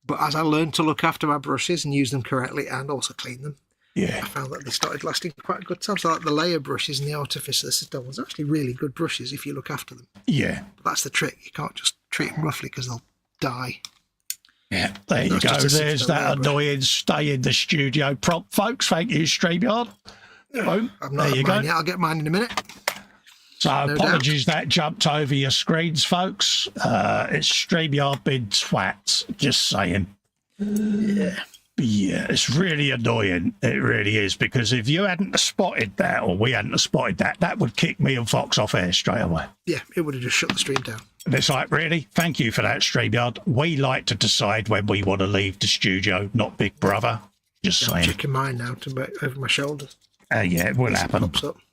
C: But as I learned to look after my brushes and use them correctly and also clean them,
B: I
C: found that they started lasting quite a good time. So like the layer brushes and the Artificer Citadel ones are actually really good brushes if you look after them.
B: Yeah.
C: But that's the trick. You can't just treat them roughly because they'll die.
B: Yeah, there you go. There's that annoying stay in the studio prompt, folks. Thank you, StreamYard. Boom.
C: There you go. I'll get mine in a minute.
B: So apologies that jumped over your screens, folks. It's StreamYard been twats, just saying. Yeah, it's really annoying. It really is, because if you hadn't spotted that, or we hadn't spotted that, that would kick me and Fox off air straight away.
C: Yeah, it would have just shut the stream down.
B: And it's like, really? Thank you for that, StreamYard. We like to decide when we want to leave the studio, not Big Brother. Just saying. I'm
C: checking mine now over my shoulders.
B: Yeah, it will happen.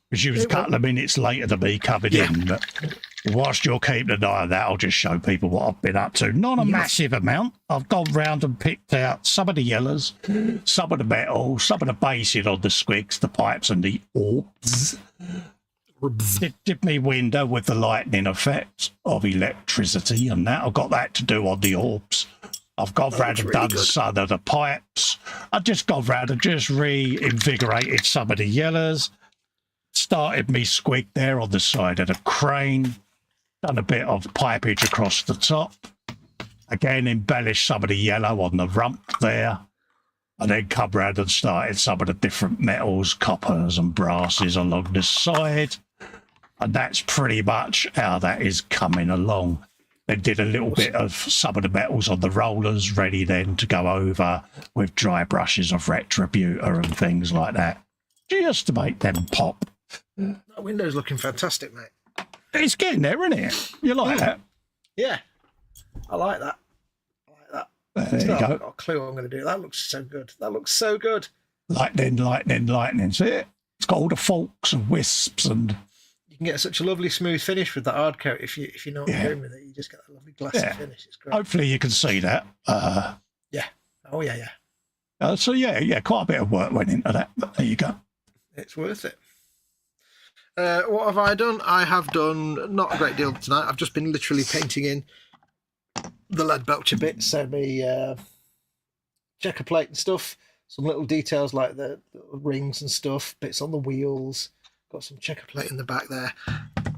B: Because you was a couple of minutes later than me coming in. But whilst you're keeping an eye on that, I'll just show people what I've been up to. Not a massive amount. I've gone round and picked out some of the yellows, some of the metal, some of the basing on the squigs, the pipes and the orbs. Did me window with the lightning effect of electricity and that. I've got that to do on the orbs. I've gone round and done some of the pipes. I've just gone round and just reinvigorated some of the yellows. Started me squig there on the side of the crane. Done a bit of pipage across the top. Again, embellished some of the yellow on the rump there. And then come round and started some of the different metals, coppers and brasses along the side. And that's pretty much how that is coming along. Then did a little bit of some of the metals on the rollers, ready then to go over with dry brushes of Retributor and things like that. Just to make them pop.
C: That window's looking fantastic, mate.
B: It's getting there, isn't it? You like that?
C: Yeah. I like that.
B: There you go.
C: I've got a clue what I'm going to do. That looks so good. That looks so good.
B: Lightning. See it? It's got all the forks and wisps and...
C: You can get such a lovely smooth finish with the hard coat if you know what you're doing with it. You just get that lovely glassy finish. It's great.
B: Hopefully you can see that.
C: Yeah. Oh, yeah.
B: So, quite a bit of work went into that. But there you go.
C: It's worth it. What have I done? I have done not a great deal tonight. I've just been literally painting in the lead belcher bits, so the checker plate and stuff, some little details like the rings and stuff, bits on the wheels, got some checker plate in the back there.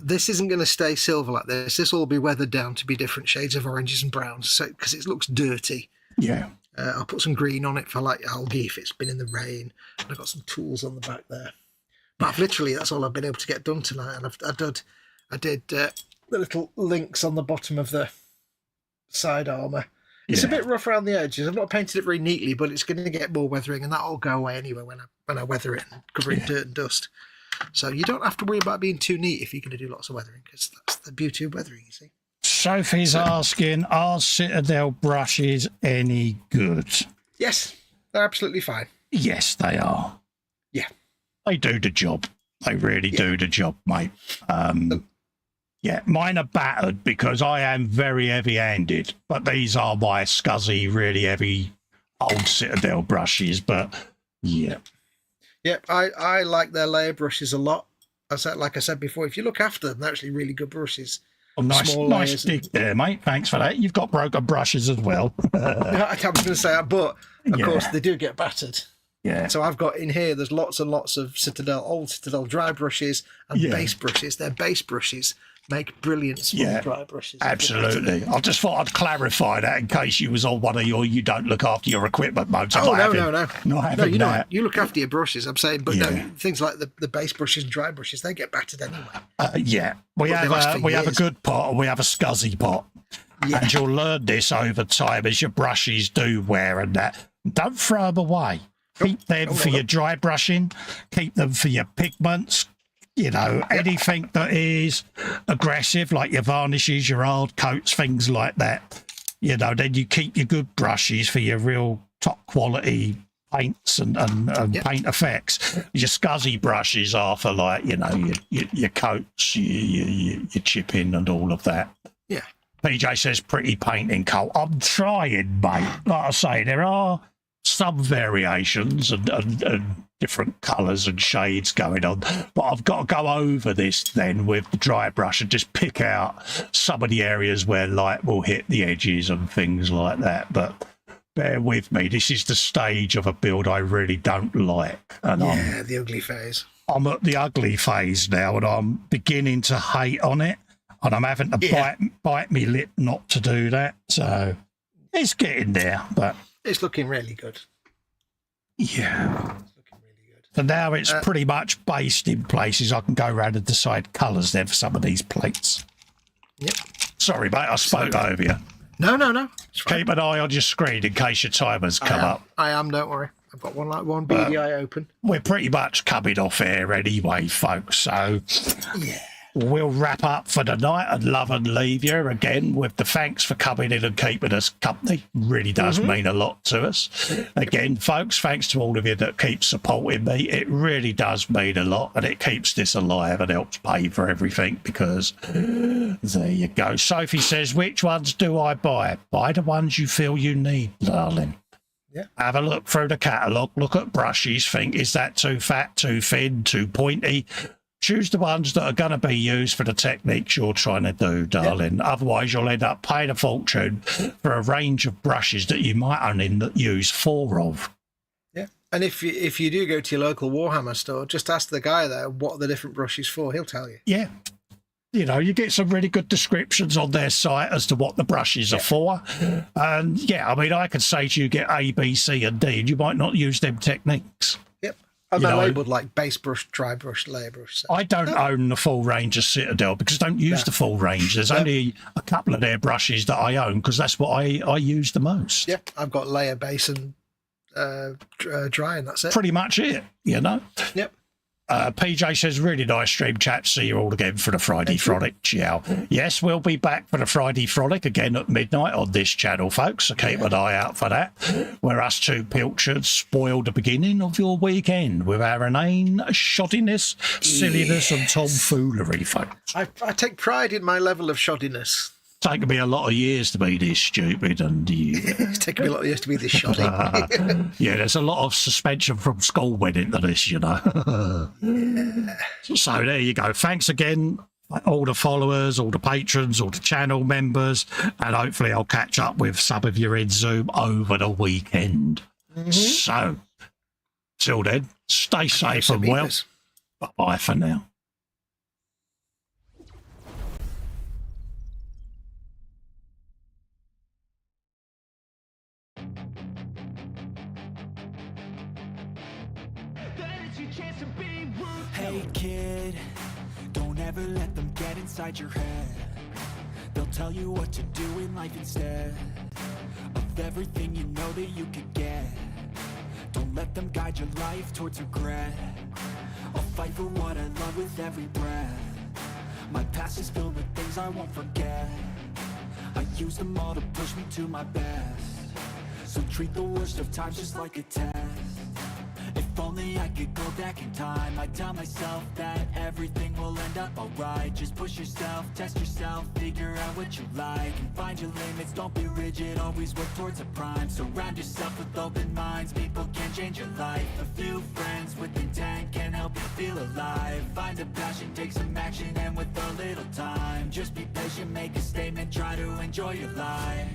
C: This isn't going to stay silver like this. This will all be weathered down to be different shades of oranges and browns, so because it looks dirty.
B: Yeah.
C: I'll put some green on it for like algae if it's been in the rain. And I've got some tools on the back there. But I've literally, that's all I've been able to get done tonight. And I did the little links on the bottom of the side armour. It's a bit rough around the edges. I've not painted it very neatly, but it's going to get more weathering, and that'll go away anyway when I weather it and cover it in dirt and dust. So you don't have to worry about being too neat if you're going to do lots of weathering, because that's the beauty of weathering, you see.
B: Sophie's asking, are Citadel brushes any good?
C: Yes, they're absolutely fine.
B: Yes, they are.
C: Yeah.
B: They do the job. They really do the job, mate. Mine are battered because I am very heavy-handed, but these are my scuzzy, really heavy old Citadel brushes, but yeah.
C: Yep, I like their layer brushes a lot. Like I said before, if you look after them, they're actually really good brushes.
B: Oh, nice dig there, mate. Thanks for that. You've got broken brushes as well.
C: I was going to say that, but of course they do get battered.
B: Yeah.
C: So I've got in here, there's lots and lots of old Citadel dry brushes and base brushes. Their base brushes make brilliant small dry brushes.
B: Absolutely. I just thought I'd clarify that in case you was on one of your you don't look after your equipment modes.
C: No.
B: No,
C: you look after your brushes, I'm saying, but no, things like the base brushes and dry brushes, they get battered anyway.
B: We have a good pot and we have a scuzzy pot. Yeah. And you'll learn this over time as your brushes do wear and that. Don't throw them away. Keep them for your dry brushing. Keep them for your pigments. You know, anything that is aggressive, like your varnishes, your hard coats, things like that. You know, then you keep your good brushes for your real top quality paints and paint effects. Your scuzzy brushes are for, like, you know, your coats, your chipping and all of that.
C: Yeah.
B: PJ says pretty painting, Cole. I'm trying, mate. Like I say, there are some variations and different colours and shades going on, but I've got to go over this then with the dry brush and just pick out some of the areas where light will hit the edges and things like that. But bear with me, this is the stage of a build I really don't like. And
C: the ugly phase.
B: I'm at the ugly phase now, and I'm beginning to hate on it, and I'm having to bite me lip not to do that. So it's getting there, but
C: it's looking really good.
B: Yeah. It's looking really good. And now it's pretty much based in places. I can go around and decide colours then for some of these plates.
C: Yep.
B: Sorry, mate, I spoke over you.
C: No.
B: Keep an eye on your screen in case your timer's come up.
C: I am, don't worry. I've got one beady eye open.
B: We're pretty much coming off air anyway, folks, so...
C: Yeah.
B: we'll wrap up for the night and love and leave you again with the thanks for coming in and keeping us company. Really does mean a lot to us. Again, folks, thanks to all of you that keep supporting me. It really does mean a lot, and it keeps this alive and helps pay for everything, because there you go. Sophie says, which ones do I buy? Buy the ones you feel you need, darling.
C: Yeah.
B: Have a look through the catalogue, look at brushes, think, is that too fat, too thin, too pointy? Choose the ones that are going to be used for the techniques you're trying to do, darling. Yeah. Otherwise, you'll end up paying a fortune for a range of brushes that you might only use 4 of.
C: Yeah. And if you do go to your local Warhammer store, just ask the guy there what are the different brushes for. He'll tell you.
B: Yeah. You know, you get some really good descriptions on their site as to what the brushes are for. And, yeah, I mean, I could say to you, get A, B, C, and D, and you might not use them techniques.
C: Yep. And they're labelled like base brush, dry brush, layer brush. So.
B: I don't own the full range of Citadel because I don't use the full range. There's only a couple of their brushes that I own because that's what I use the most.
C: Yeah, I've got layer, base, and dry, and that's it.
B: Pretty much it, you know?
C: Yep.
B: PJ says, really nice stream, chat. See you all again for the Friday Frolic. Ciao. Yes, we'll be back for the Friday Frolic again at midnight on this channel, folks. So keep an eye out for that. Where us two pilchards spoil the beginning of your weekend with our inane shoddiness, silliness, and tomfoolery, folks.
C: I take pride in my level of shoddiness.
B: It's taken me a lot of years to be this stupid, and
C: it's taken me a lot of years to be this shoddy.
B: Yeah, there's a lot of suspension from school went into this, you know. So there you go. Thanks again, all the followers, all the patrons, all the channel members, and hopefully I'll catch up with some of you in Zoom over the weekend. So, till then, stay safe and well. Bye for now.
A: Hey kid, don't ever let them get inside your head. They'll tell you what to do in life instead of everything you know that you could get. Don't let them guide your life towards regret. I'll fight for what I love with every breath. My past is filled with things I won't forget. I use them all to push me to my best. So treat the worst of times just like a test. If only I could go back in time, I'd tell myself that everything will end up alright. Just push yourself, test yourself, figure out what you like, and find your limits, don't be rigid, always work towards a prime. Surround yourself with open minds, people can change your life. A few friends with intent can help you feel alive. Find a passion, take some action, and with a little time, just be patient, make a statement, try to enjoy your life.